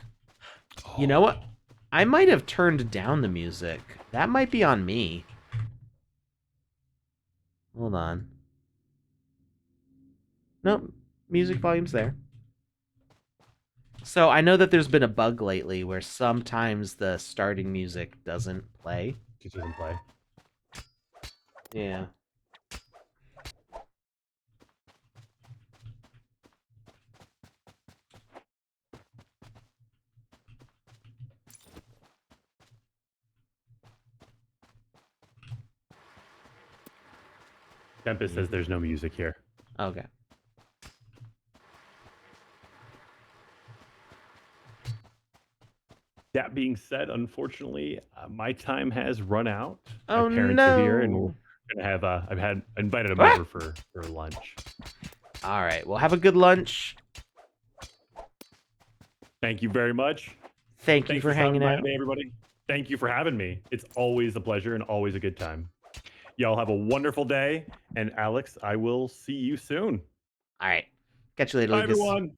Oh. You know what? I might have turned down the music. That might be on me. Hold on. Nope. Music volume's there. So I know that there's been a bug lately where sometimes the starting music doesn't play. It doesn't play. Yeah. Tempest says there's no music here. Okay. That being said, unfortunately, my time has run out. Oh, my parents are here, and we're gonna have. I've invited them over for lunch. All right. Well, have a good lunch. Thank you very much. Thank you Thanks for stopping hanging by out. today, everybody. Thank you for having me. It's always a pleasure and always a good time. Y'all have a wonderful day. And Alex, I will see you soon. All right. Catch you later, Bye, Lucas. everyone.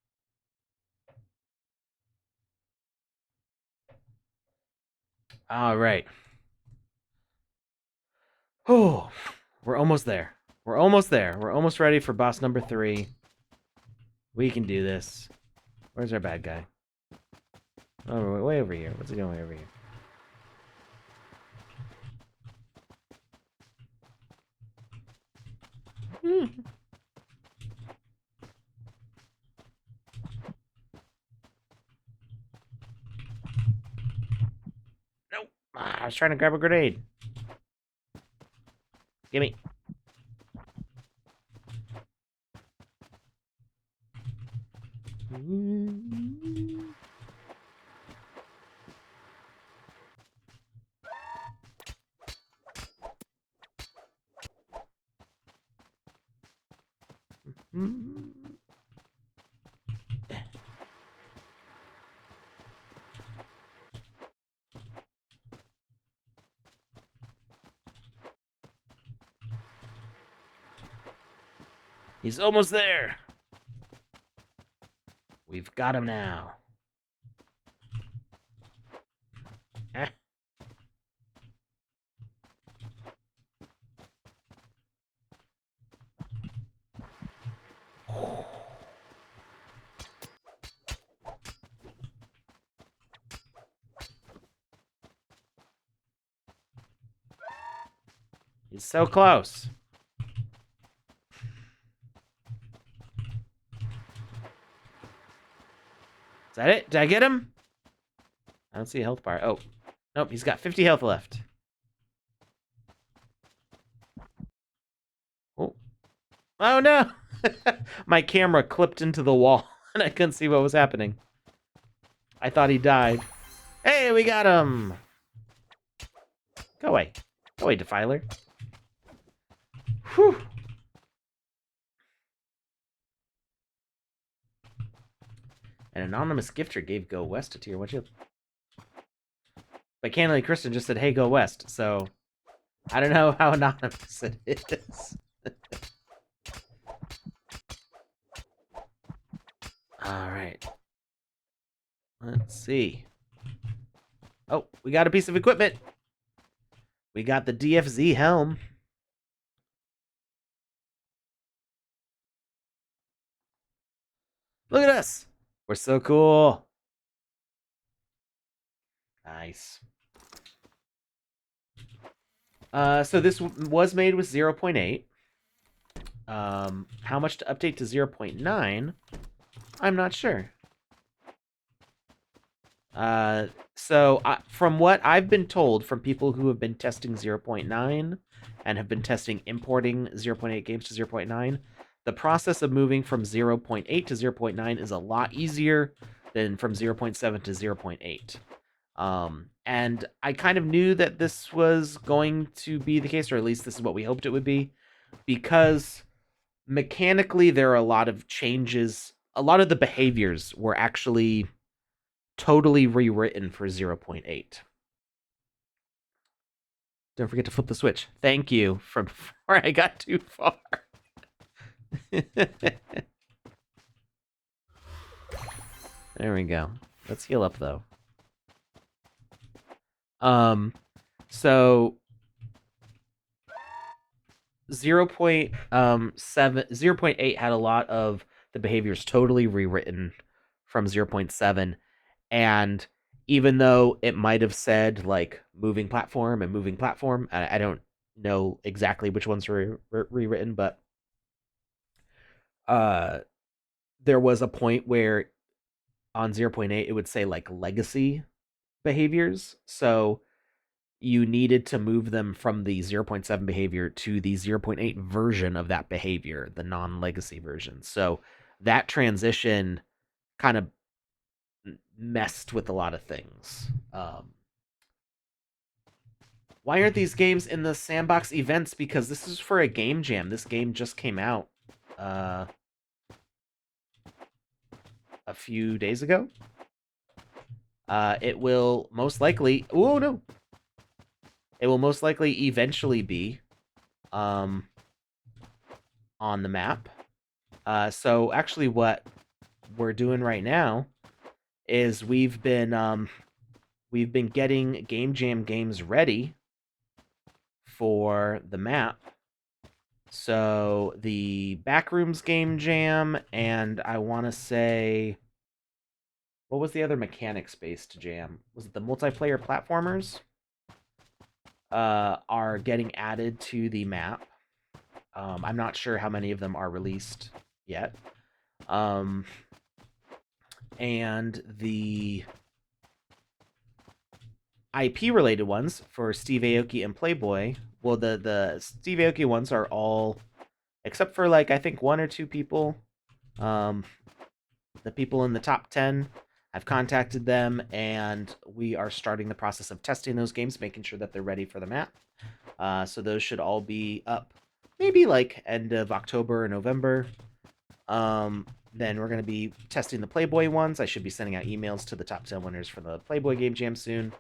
All right. Oh, we're almost there. We're almost there. We're almost ready for boss number 3. We can do this. Where's our bad guy? Oh, way over here. What's he doing way over here? Nope. I was trying to grab a grenade. Gimme. He's almost there. We've got him now. Eh. He's so close. Is that it? Did I get him? I don't see a health bar. Oh. Nope, he's got 50 health left. Oh. Oh no! My camera clipped into the wall and I couldn't see what was happening. I thought he died. Hey, we got him! Go away. Go away, Defiler. Whew. An anonymous gifter gave Go West a tier 1 shield. But Candidly Kristen just said, hey, go west. So, I don't know how anonymous it is. Alright. Let's see. Oh, we got a piece of equipment. We got the DFZ helm. Look at us. We're so cool. Nice. So this was made with 0.8. How much to update to 0.9? I'm not sure. From what I've been told from people who have been testing 0.9 and have been testing importing 0.8 games to 0.9, the process of moving from 0.8 to 0.9 is a lot easier than from 0.7 to 0.8. And I kind of knew that this was going to be the case, or at least this is what we hoped it would be, because mechanically there are a lot of changes. A lot of the behaviors were actually totally rewritten for 0.8. Don't forget to flip the switch. Thank you from before I got too far. There we go. Let's heal up though. So 0.8 had a lot of the behaviors totally rewritten from 0.7, and even though it might have said like moving platform and moving platform, I don't know exactly which ones were rewritten, but there was a point where on 0.8 it would say like legacy behaviors, so you needed to move them from the 0.7 behavior to the 0.8 version of that behavior, the non-legacy version. So that transition kind of messed with a lot of things. Why aren't these games in the Sandbox events? Because this is for a game jam. This game just came out. a few days ago. It will most likely. Oh no! It will most likely eventually be on the map. So actually, what we're doing right now is we've been getting Game Jam games ready for the map. So the Backrooms Game Jam, and I want to say, what was the other mechanics-based jam? Was it the multiplayer platformers? Are getting added to the map. I'm not sure how many of them are released yet. And the IP-related ones for Steve Aoki and Playboy, well, the Steve Aoki ones are all, except for, like, I think 1 or 2 people, the people in the top 10, I've contacted them, and we are starting the process of testing those games, making sure that they're ready for the map. So those should all be up maybe like end of October or November. Then we're going to be testing the Playboy ones. I should be sending out emails to the top 10 winners for the Playboy Game Jam soon.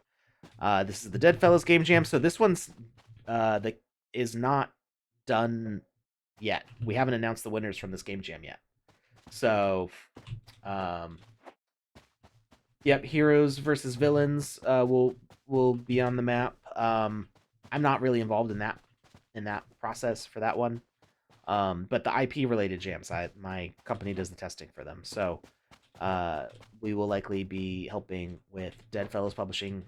This is the Deadfellas Game Jam. So this one's that is not done yet. We haven't announced the winners from this Game Jam yet. So, yep, heroes versus villains will be on the map. I'm not really involved in that process for that one. But the IP related jams, my company does the testing for them. So we will likely be helping with Deadfellas Publishing.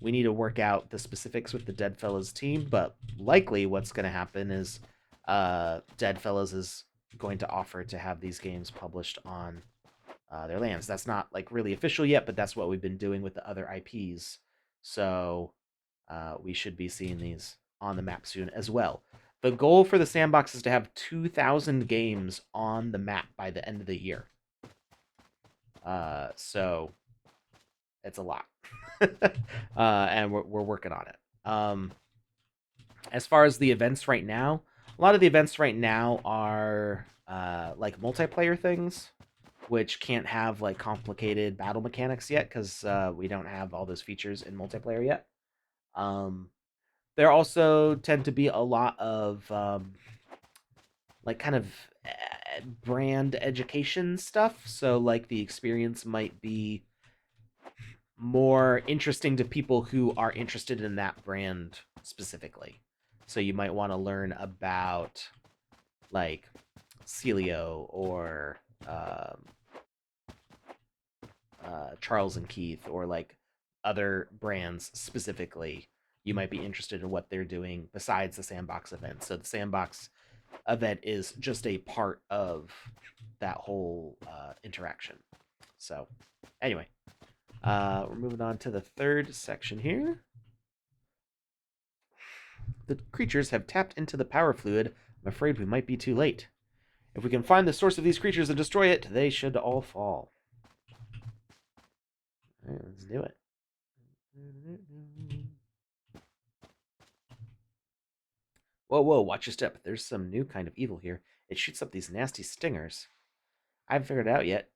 We need to work out the specifics with the Deadfellas team, but likely what's going to happen is Deadfellas is going to offer to have these games published on their lands. That's not like really official yet, but that's what we've been doing with the other IPs. So we should be seeing these on the map soon as well. The goal for the Sandbox is to have 2,000 games on the map by the end of the year. So it's a lot. And we're working on it. As far as the events right now, a lot of the events right now are like multiplayer things, which can't have like complicated battle mechanics yet because we don't have all those features in multiplayer yet. There also tend to be a lot of like kind of brand education stuff. So like the experience might be more interesting to people who are interested in that brand specifically. So you might want to learn about like Celio or Charles and Keith or like other brands specifically. You might be interested in what they're doing besides the Sandbox event. So the Sandbox event is just a part of that whole interaction. So anyway, we're moving on to the third section here. The creatures have tapped into the power fluid. I'm afraid we might be too late. If we can find the source of these creatures and destroy it, they should all fall. All right, let's do it. Whoa, whoa, watch your step. There's some new kind of evil here. It shoots up these nasty stingers. I haven't figured it out yet.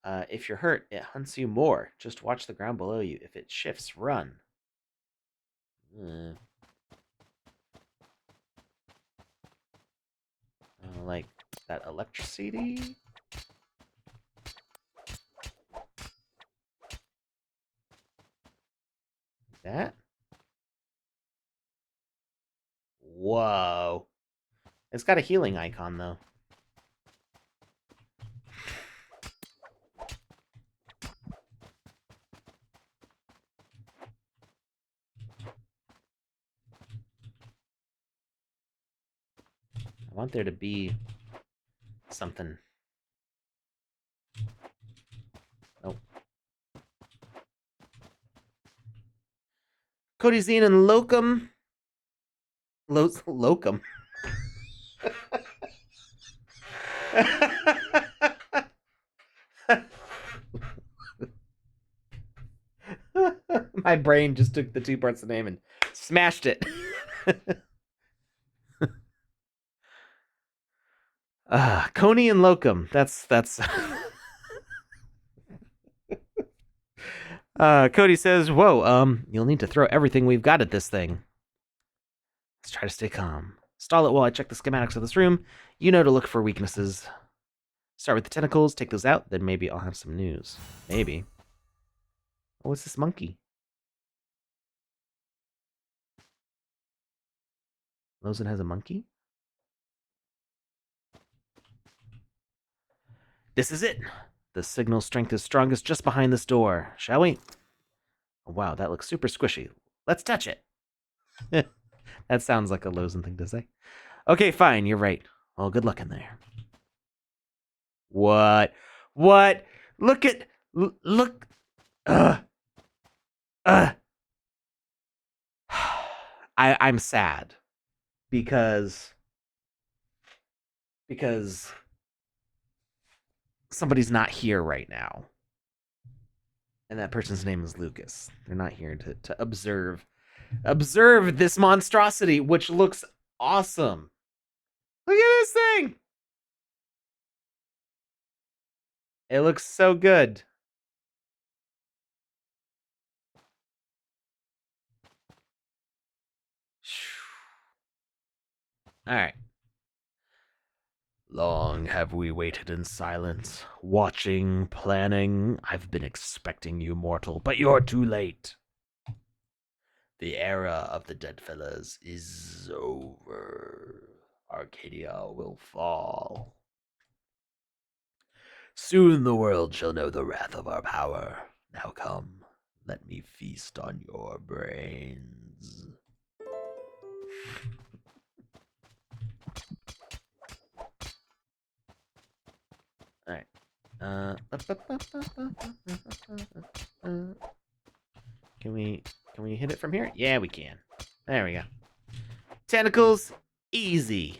If you're hurt, it hunts you more. Just watch the ground below you. If it shifts, run. Like that electricity? That? Whoa. It's got a healing icon, though. I want there to be something. Oh. Cody Zine and Locum. Locum. My brain just took the two parts of the name and smashed it. Coney and Locum. That's Cody says, whoa, you'll need to throw everything we've got at this thing. Let's try to stay calm. Stall it while I check the schematics of this room. You know to look for weaknesses. Start with the tentacles, take those out, then maybe I'll have some news. Maybe. Oh, what's this monkey? Lozen has a monkey? This is it. The signal strength is strongest just behind this door. Shall we? Oh, wow, that looks super squishy. Let's touch it. That sounds like a Lozen thing to say. Okay, fine, you're right. Well, good luck in there. What? What? Look at... Look... I'm sad. Because somebody's not here right now. And that person's name is Lucas. They're not here to observe this monstrosity, which looks awesome. Look at this thing. It looks so good. All right. Long have we waited in silence, watching, planning. I've been expecting you, mortal, but you're too late. The era of the dead fellas is over. Arcadia will fall. Soon the world shall know the wrath of our power. Now come, let me feast on your brains. Alright. Can we hit it from here? Yeah, we can. There we go. Tentacles, easy.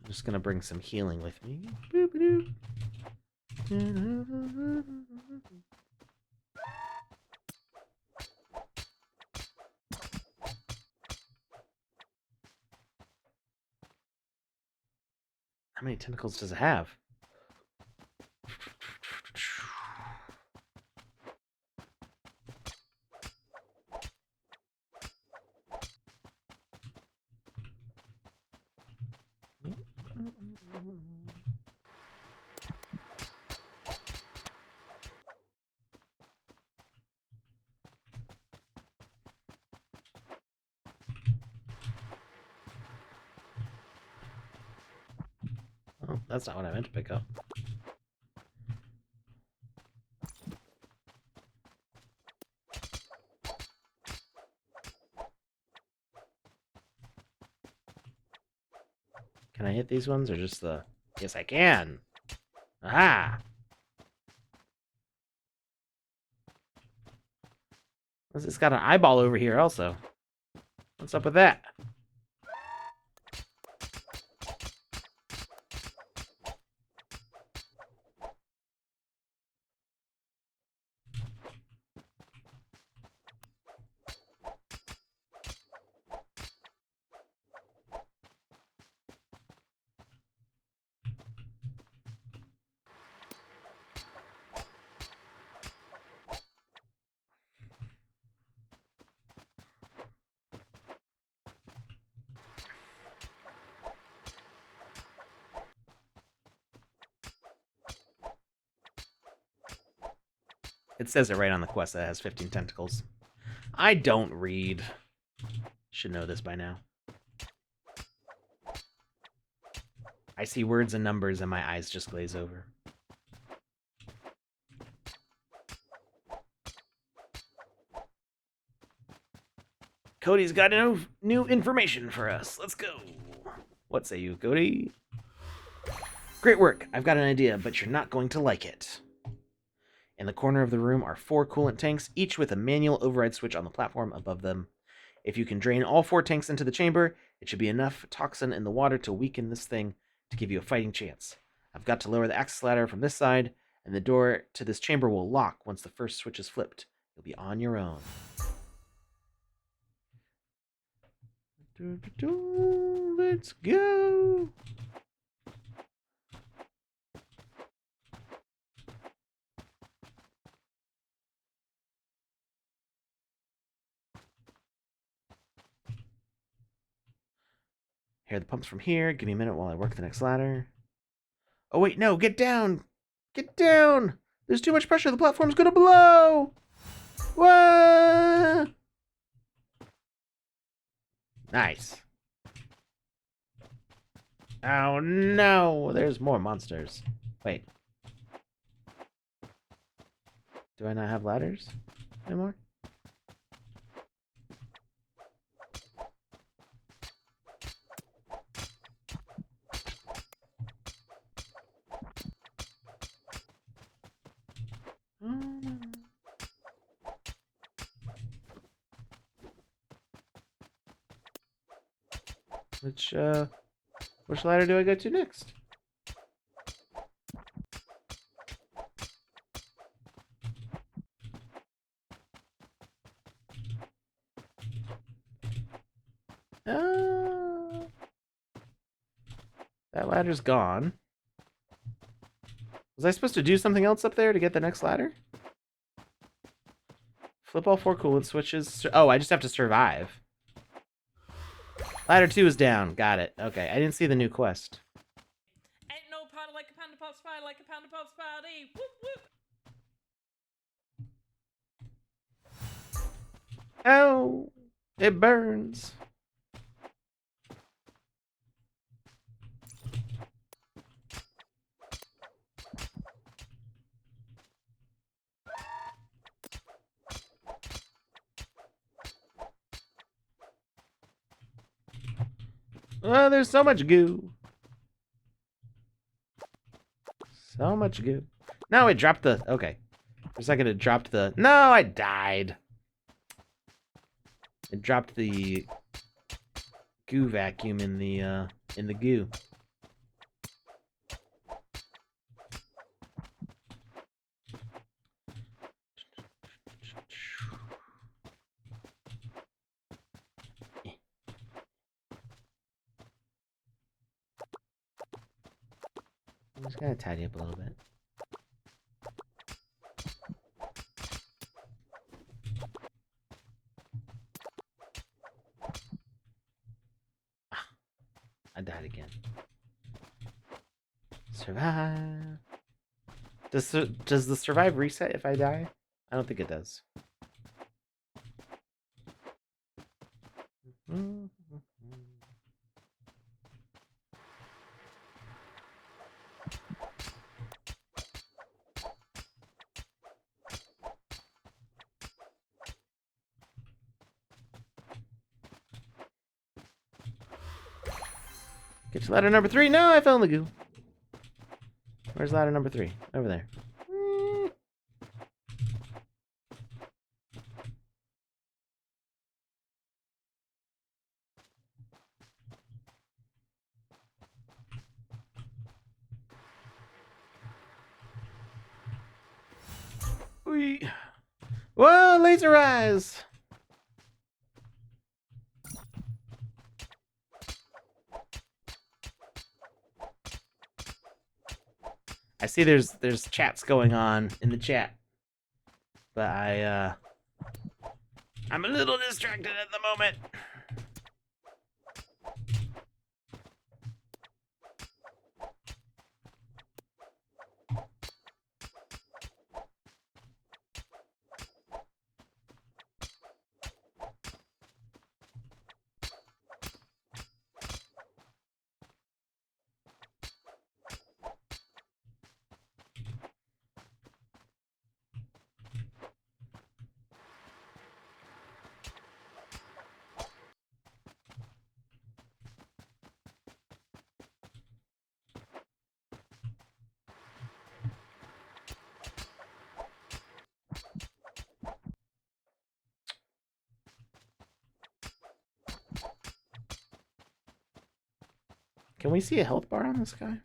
I'm just gonna bring some healing with me. Boop-a-doo. How many tentacles does it have? Oh, that's not what I meant to pick up. Can I hit these ones or just the... Yes, I can. Aha! It's got an eyeball over here also. What's up with that? It says it right on the quest that it has 15 tentacles. I don't read. Should know this by now. I see words and numbers and my eyes just glaze over. Cody's got new information for us. Let's go. What say you, Cody? Great work. I've got an idea, but you're not going to like it. In the corner of the room are 4 coolant tanks, each with a manual override switch on the platform above them. If you can drain all 4 tanks into the chamber, it should be enough toxin in the water to weaken this thing to give you a fighting chance. I've got to lower the access ladder from this side, and the door to this chamber will lock once the first switch is flipped. You'll be on your own. Let's go. Hear the pumps from here. Give me a minute while I work the next ladder. Oh, wait, no. Get down. Get down. There's too much pressure. The platform's going to blow. Whoa. Nice. Oh, no. There's more monsters. Wait. Do I not have ladders anymore? Which ladder do I go to next? That ladder's gone. Was I supposed to do something else up there to get the next ladder? Flip all 4 coolant switches. Oh, I just have to survive. Ladder 2 is down. Got it. Okay, I didn't see the new quest. Ain't no party like a panda pop's party like a panda pop's party. Whoop whoop. Oh, it burns. Oh, there's so much goo. So much goo. No, it dropped the... Okay. For a second, it dropped the... No, I died. It dropped the goo vacuum in the goo. I'm just gonna tidy up a little bit. I died again. Survive. Does the survive reset if I die? I don't think it does. Get to ladder number 3. No, I fell in the goo. Where's ladder number 3? Over there. Whee. Whoa, laser eyes! I see there's chats going on in the chat. But I'm a little distracted at the moment. Can we see a health bar on this guy?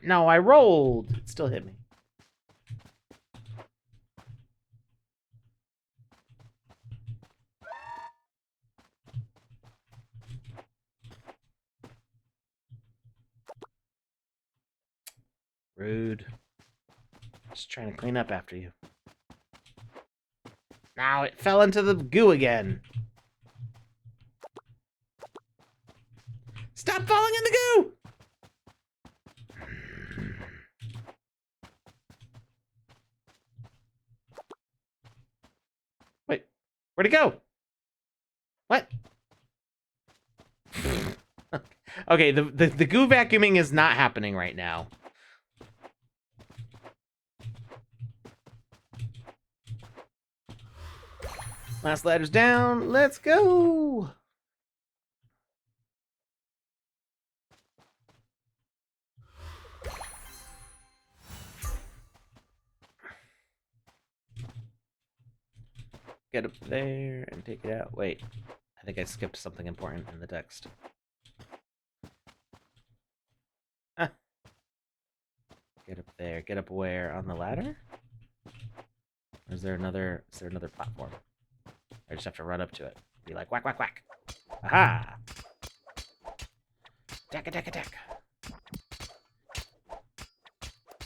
No, I rolled. It still hit me. Rude. Just trying to clean up after you. Now it fell into the goo again. Stop falling in the goo! Wait, where'd it go? What? Okay, the goo vacuuming is not happening right now. Last ladder's down. Let's go. Get up there and take it out. Wait, I think I skipped something important in the text. Ah. Get up there. Get up where? On the ladder? Or is there another platform? I just have to run up to it. Be like, whack, whack, whack. Aha! Attack, attack, attack.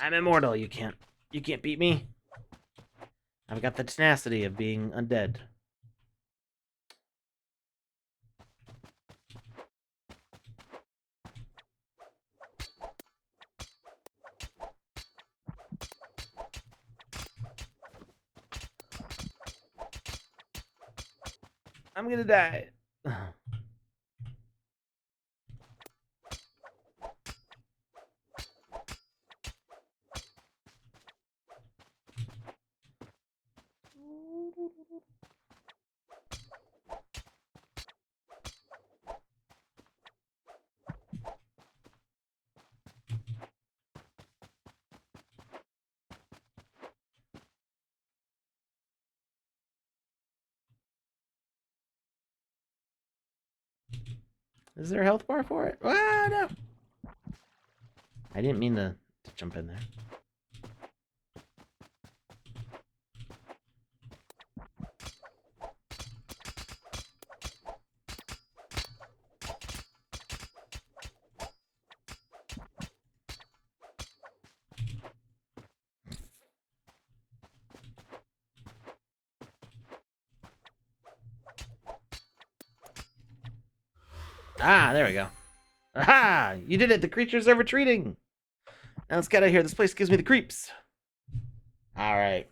I'm immortal. You can't beat me. I've got the tenacity of being undead. I'm gonna die. Is there a health bar for it? Ah, no. I didn't mean to jump in there. Ah, there we go. Aha! You did it! The creatures are retreating! Now let's get out of here. This place gives me the creeps. Alright.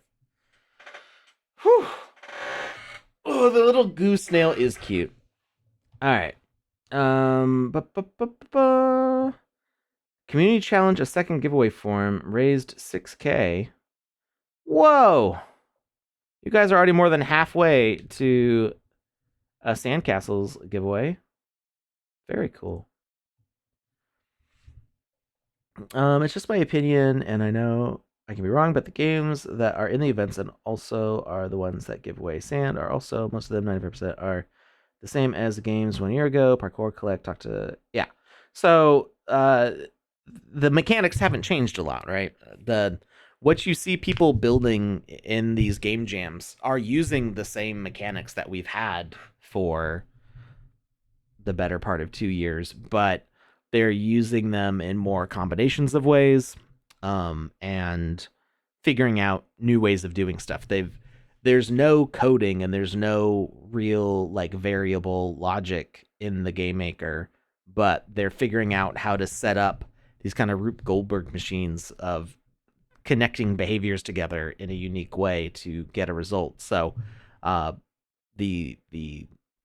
Whew. Oh, the little goose snail is cute. Alright. Community challenge, a second giveaway form, raised 6K. Whoa! You guys are already more than halfway to a Sandcastles giveaway. Very cool. It's just my opinion, and I know I can be wrong, but the games that are in the events and also are the ones that give away sand are also, most of them, 95%, are the same as the games 1 year ago. Parkour, collect, talk to... Yeah. So, the mechanics haven't changed a lot, right? What you see people building in these game jams are using the same mechanics that we've had for the better part of 2 years, but they're using them in more combinations of ways, and figuring out new ways of doing stuff. There's no coding and there's no real like variable logic in the game maker, but they're figuring out how to set up these kind of Rube Goldberg machines of connecting behaviors together in a unique way to get a result. So the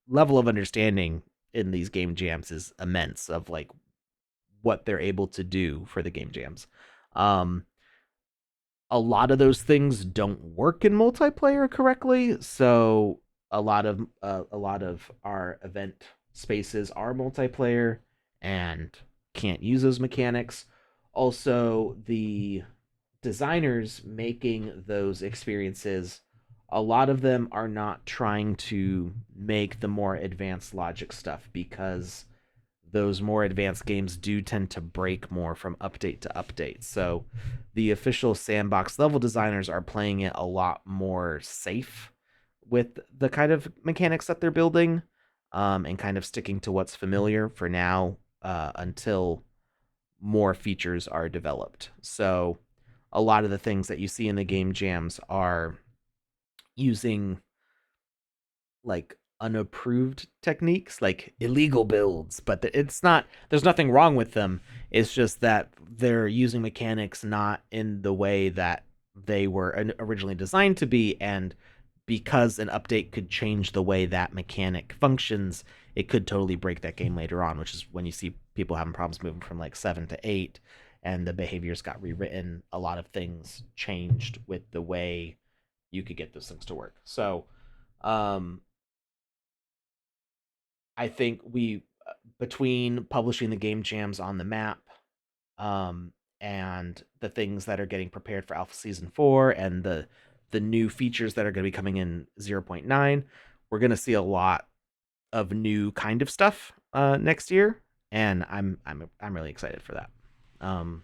level of understanding in these game jams is immense of like what they're able to do for the game jams. A lot of those things don't work in multiplayer correctly, so a lot of our event spaces are multiplayer and can't use those mechanics. Also, the designers making those experiences, a lot of them are not trying to make the more advanced logic stuff because those more advanced games do tend to break more from update to update. So the official Sandbox level designers are playing it a lot more safe with the kind of mechanics that they're building, and kind of sticking to what's familiar for now, until more features are developed. So a lot of the things that you see in the game jams are using like unapproved techniques, like illegal builds, but it's not, there's nothing wrong with them. It's just that they're using mechanics not in the way that they were originally designed to be, and because an update could change the way that mechanic functions, it could totally break that game later on, which is when you see people having problems moving from like 7 to 8 and the behaviors got rewritten. A lot of things changed with the way you could get those things to work. So um I think we between publishing the game jams on the map, um, and the things that are getting prepared for Alpha Season 4 and the new features that are going to be coming in 0.9, we're going to see a lot of new kind of stuff next year, and I'm really excited for that.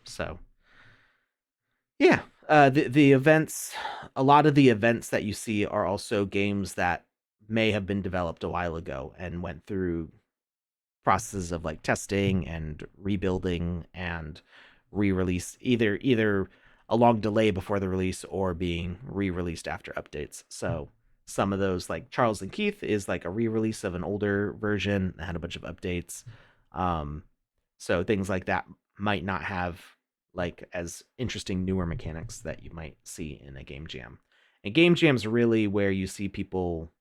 So yeah, the events, a lot of the events that you see are also games that may have been developed a while ago and went through processes of like testing and rebuilding and re-release, either a long delay before the release or being re-released after updates. So some of those, like Charles and Keith, is like a re-release of an older version that had a bunch of updates. So things like that might not have like as interesting newer mechanics that you might see in a game jam. And game jam's really where you see people,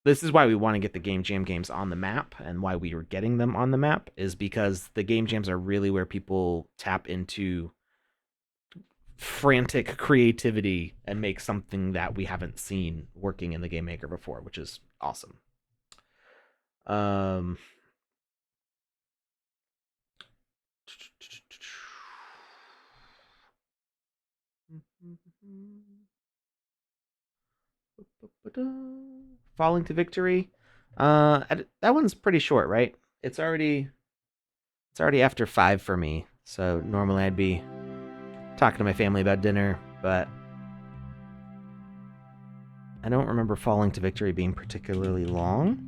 this is why we want to get the game jam games on the map, and why we are getting them on the map is because the game jams are really where people tap into frantic creativity and make something that we haven't seen working in the game maker before, which is awesome. um Falling to Victory, that one's pretty short, right? It's already after 5 for me, so normally I'd be talking to my family about dinner, but I don't remember Falling to Victory being particularly long.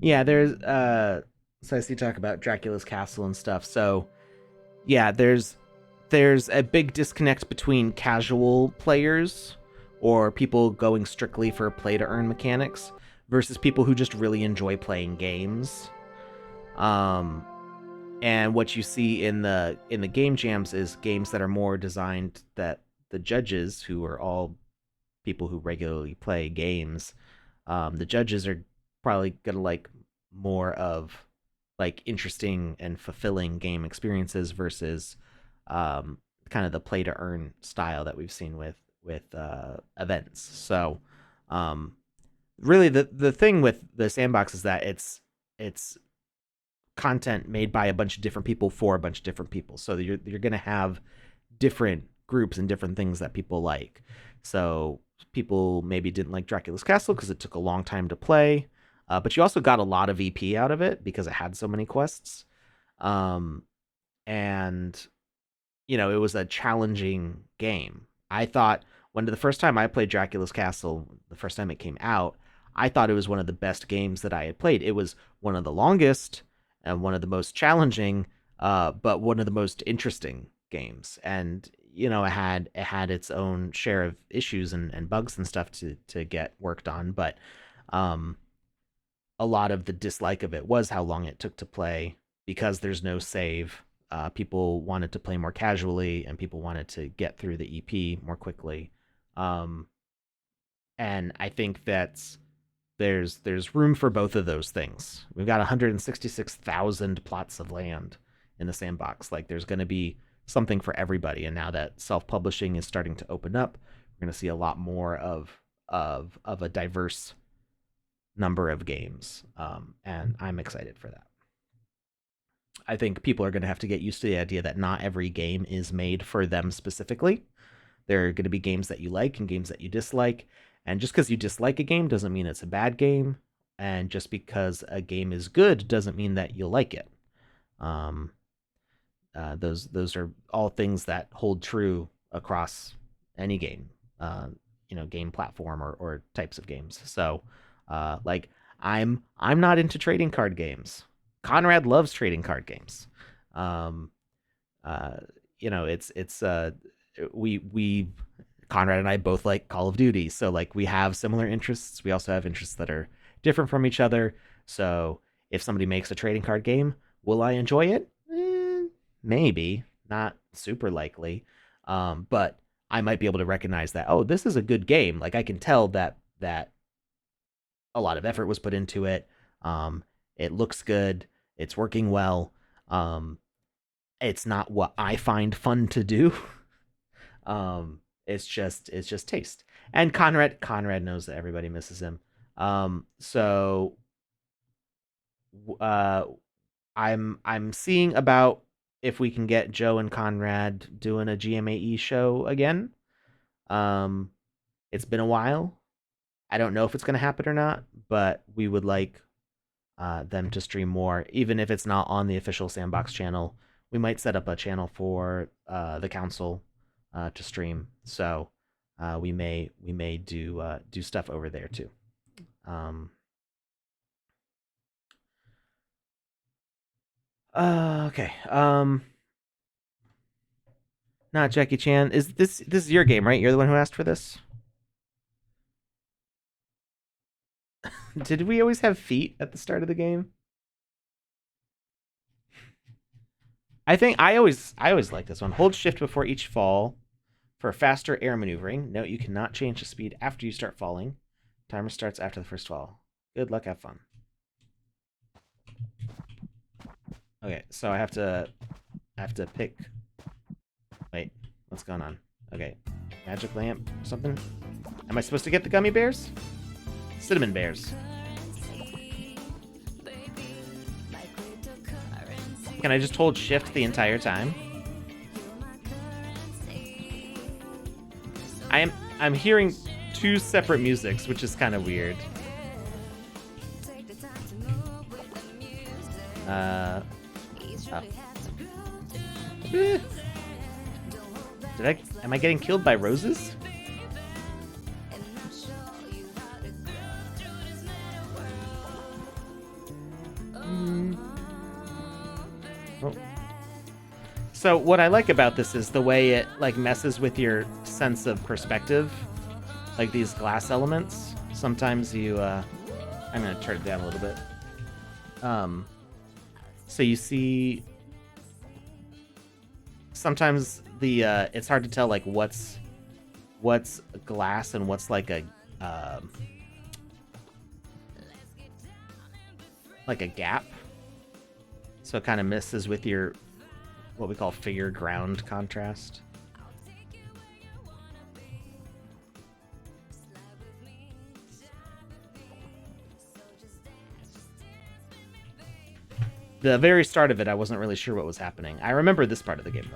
Yeah, there's so I see talk about Dracula's castle and stuff. So yeah, there's a big disconnect between casual players or people going strictly for play to earn mechanics versus people who just really enjoy playing games. Um and what you see in the game jams is games that are more designed that the judges, who are all people who regularly play games, the judges are probably gonna like more of like interesting and fulfilling game experiences versus kind of the play to earn style that we've seen with events. So really the thing with the sandbox is that it's content made by a bunch of different people for a bunch of different people. So you're going to have different groups and different things that people like. So people maybe didn't like Dracula's Castle because it took a long time to play, but you also got a lot of EP out of it because it had so many quests. Um, and it was a challenging game. I thought when the first time I played Dracula's Castle, the first time it came out, I thought it was one of the best games that I had played. It was one of the longest and one of the most challenging, but one of the most interesting games. And it had its own share of issues and bugs and stuff to get worked on, but um, a lot of the dislike of it was how long it took to play because there's no save. People wanted to play more casually, and people wanted to get through the EP more quickly. Um, and I think that's there's room for both of those things. We've got 166,000 plots of land in the sandbox. Like there's going to be something for everybody. And now that self-publishing is starting to open up, we're going to see a lot more of a diverse number of games. And I'm excited for that. I think people are going to have to get used to the idea that not every game is made for them specifically. There are going to be games that you like and games that you dislike. And just because you dislike a game doesn't mean it's a bad game. And just because a game is good doesn't mean that you'll like it. Um, those are all things that hold true across any game, game platform or types of games. So, like I'm not into trading card games. Conrad loves trading card games. Um, it's we Conrad and I both like Call of Duty, so like we have similar interests. We also have interests that are different from each other. So if somebody makes a trading card game, will I enjoy it? Maybe, not super likely. But I might be able to recognize that, oh, this is a good game. Like I can tell that a lot of effort was put into it. It looks good. It's working well. It's not what I find fun to do. It's just taste. And Conrad knows that everybody misses him. So I'm seeing about if we can get Joe and Conrad doing a GMAE show again. It's been a while. I don't know if it's going to happen or not, but we would like them to stream more, even if it's not on the official Sandbox channel. We might set up a channel for the council to stream, so we may do stuff over there too. Okay. Not Jackie Chan. Is this is your game, right? You're the one who asked for this. Did we always have feet at the start of the game? I think I always like this one. Hold shift before each fall for faster air maneuvering. Note you cannot change the speed after you start falling. Timer starts after the first fall. Good luck, have fun. Okay, so I have to pick. Wait, what's going on? Okay, magic lamp, something. Am I supposed to get the gummy bears? Cinnamon bears. Can I just hold shift the entire time? I'm hearing two separate musics, which is kind of weird. Oh. Am I getting killed by roses? Oh. So what I like about this is the way it like messes with your sense of perspective, like these glass elements. Sometimes you, I'm gonna turn it down a little bit. So you see, sometimes the it's hard to tell like what's glass and what's like a gap. So it kind of messes with your what we call figure ground contrast. The very start of it, I wasn't really sure what was happening. I remember this part of the game,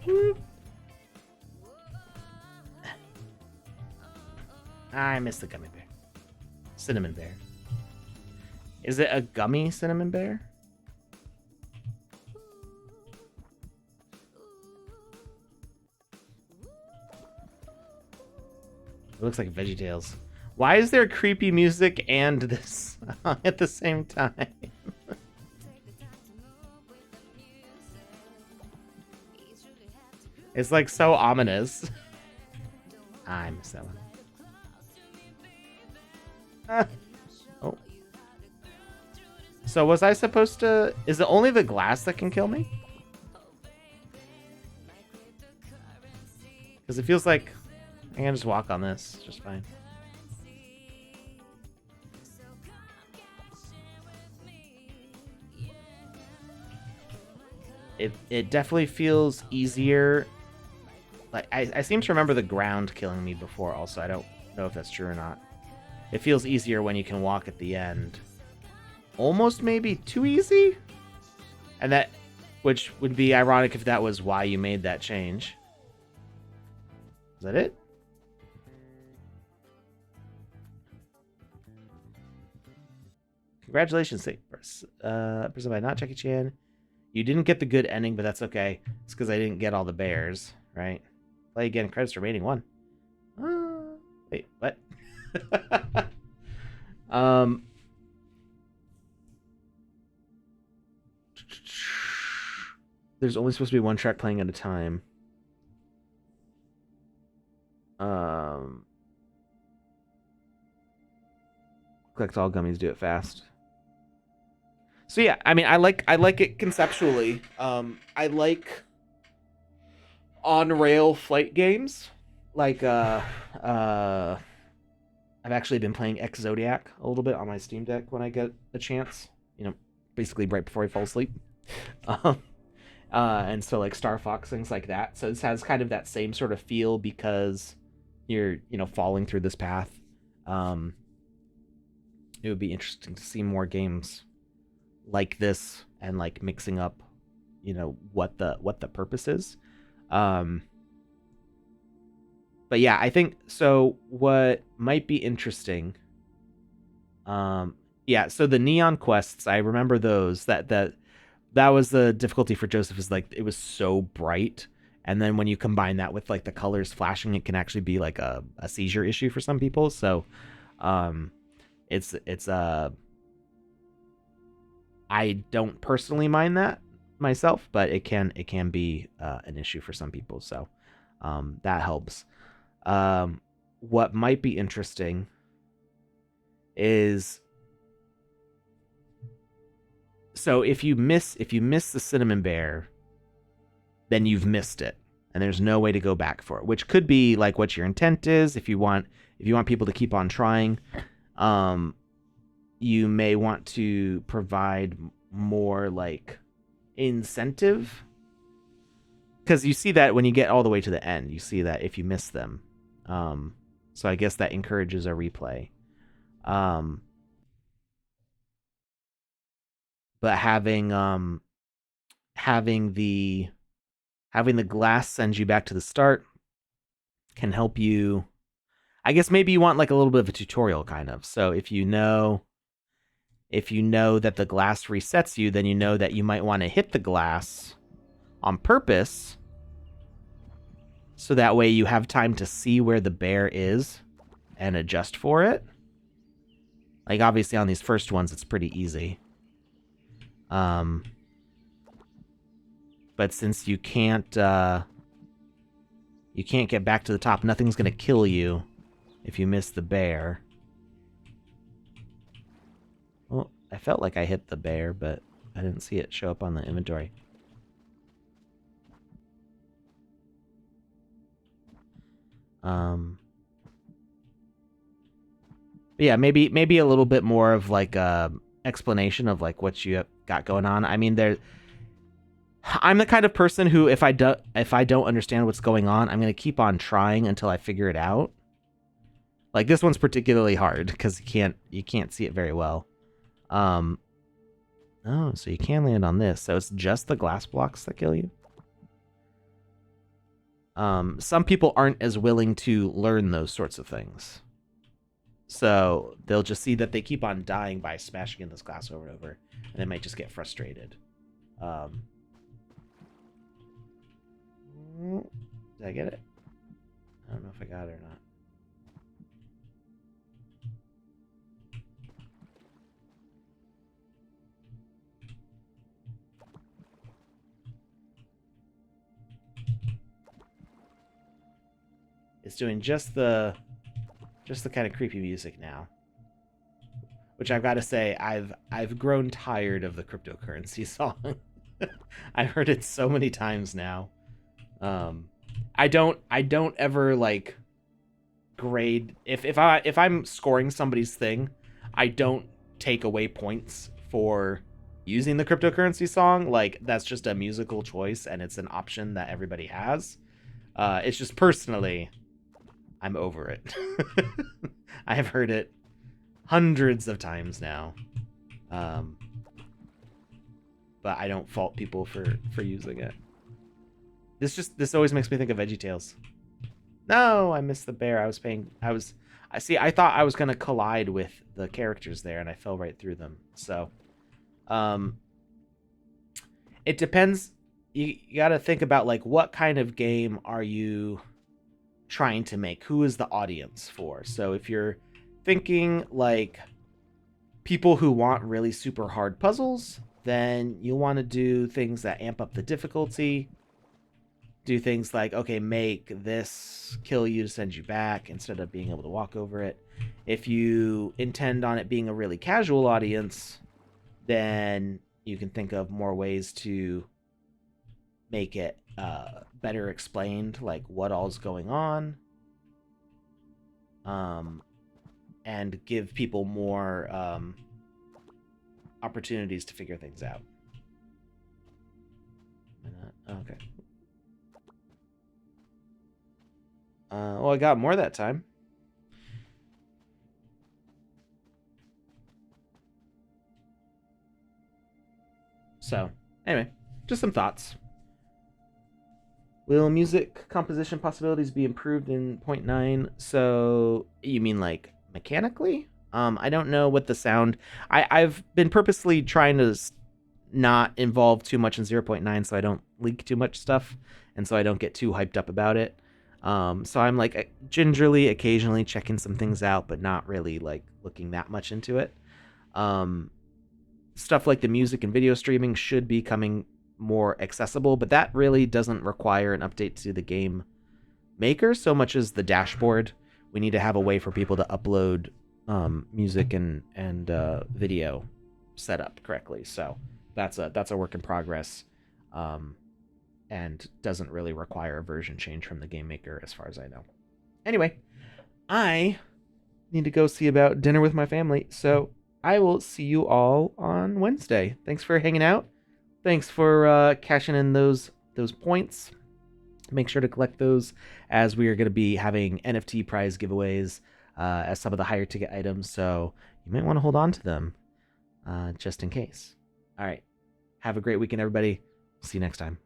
though. I missed the gummy bear. Cinnamon bear. Is it a gummy cinnamon bear? It looks like VeggieTales. Why is there creepy music and this at the same time? It's like so ominous. I miss that one. Oh. So was I supposed to... Is it only the glass that can kill me? Because it feels like I can just walk on this just fine. It definitely feels easier. Like I seem to remember the ground killing me before also. I don't know if that's true or not. It feels easier when you can walk at the end. almost maybe too easy. And that, which would be ironic if that was why you made that change. Is that it? Congratulations, person by not Jackie Chan. You didn't get the good ending, but that's okay. It's because I didn't get all the bears, right? Play again. Credits remaining 1. Wait, what? There's only supposed to be 1 track playing at a time. Collect all gummies, do it fast. So yeah, I mean, I like it conceptually. I like on-rail flight games. Like I've actually been playing X Zodiac a little bit on my Steam Deck when I get a chance. You know, basically right before I fall asleep. And so like Star Fox, things like that. So this has kind of that same sort of feel because you're, you know, falling through this path. It would be interesting to see more games like this and like mixing up, you know, what the purpose is. But yeah, I think so. What might be interesting, yeah. So the neon quests, I remember those. That was the difficulty for Joseph. Is like it was so bright, and then when you combine that with like the colors flashing, it can actually be like a seizure issue for some people. So, it's I don't personally mind that myself, but it can be an issue for some people. So, that helps. What might be interesting is, so if you miss the cinnamon bear, then you've missed it, and there's no way to go back for it, which could be like what your intent is. If you want people to keep on trying, you may want to provide more like incentive, because you see that when you get all the way to the end, you see that if you miss them, so I guess that encourages a replay. But having the glass send you back to the start can help you. I guess maybe you want like a little bit of a tutorial kind of. So if you know that the glass resets you, then you know that you might want to hit the glass on purpose, so that way you have time to see where the bear is and adjust for it. Like obviously on these first ones it's pretty easy. But since you can't get back to the top, nothing's gonna kill you if you miss the bear. Well, I felt like I hit the bear, but I didn't see it show up on the inventory. But yeah, maybe a little bit more of like a explanation of like what you got going on. I mean, I'm the kind of person who if I don't understand what's going on, I'm gonna keep on trying until I figure it out. Like this one's particularly hard because you can't see it very well. Oh, so you can land on this. So it's just the glass blocks that kill you. Some people aren't as willing to learn those sorts of things. So they'll just see that they keep on dying by smashing in this glass over and over, and they might just get frustrated. Did I get it? I don't know if I got it or not. It's doing just the kind of creepy music now, which I've got to say I've grown tired of the cryptocurrency song. I've heard it so many times now. I don't ever like grade if I'm scoring somebody's thing, I don't take away points for using the cryptocurrency song. Like that's just a musical choice and it's an option that everybody has. It's just personally, I'm over it. I have heard it hundreds of times now. Um, but I don't fault people for using it. This always makes me think of VeggieTales. No, I missed the bear. I thought I was gonna collide with the characters there, and I fell right through them. So, it depends. You gotta think about like what kind of game are you trying to make? Who is the audience for? So if you're thinking like people who want really super hard puzzles, then you want to do things that amp up the difficulty. Do things like, okay, make this kill you to send you back instead of being able to walk over it. If you intend on it being a really casual audience, then you can think of more ways to make it better explained, like what all's going on, and give people more opportunities to figure things out. Okay. Well, I got more that time. So, anyway, just some thoughts. Will music composition possibilities be improved in 0.9? So, you mean like mechanically? I don't know what the sound... I've been purposely trying to not involve too much in 0.9 so I don't leak too much stuff, and so I don't get too hyped up about it. So I'm like gingerly occasionally checking some things out, but not really like looking that much into it. Stuff like the music and video streaming should be coming more accessible, but that really doesn't require an update to the game maker so much as the dashboard. We need to have a way for people to upload music and video set up correctly. So that's a work in progress. And doesn't really require a version change from the game maker as far as I know. Anyway, I need to go see about dinner with my family, so I will see you all on Wednesday. Thanks for hanging out. Thanks for cashing in those points. Make sure to collect those, as we are going to be having NFT prize giveaways as some of the higher ticket items, so you might want to hold on to them just in case. All right. Have a great weekend, everybody. See you next time.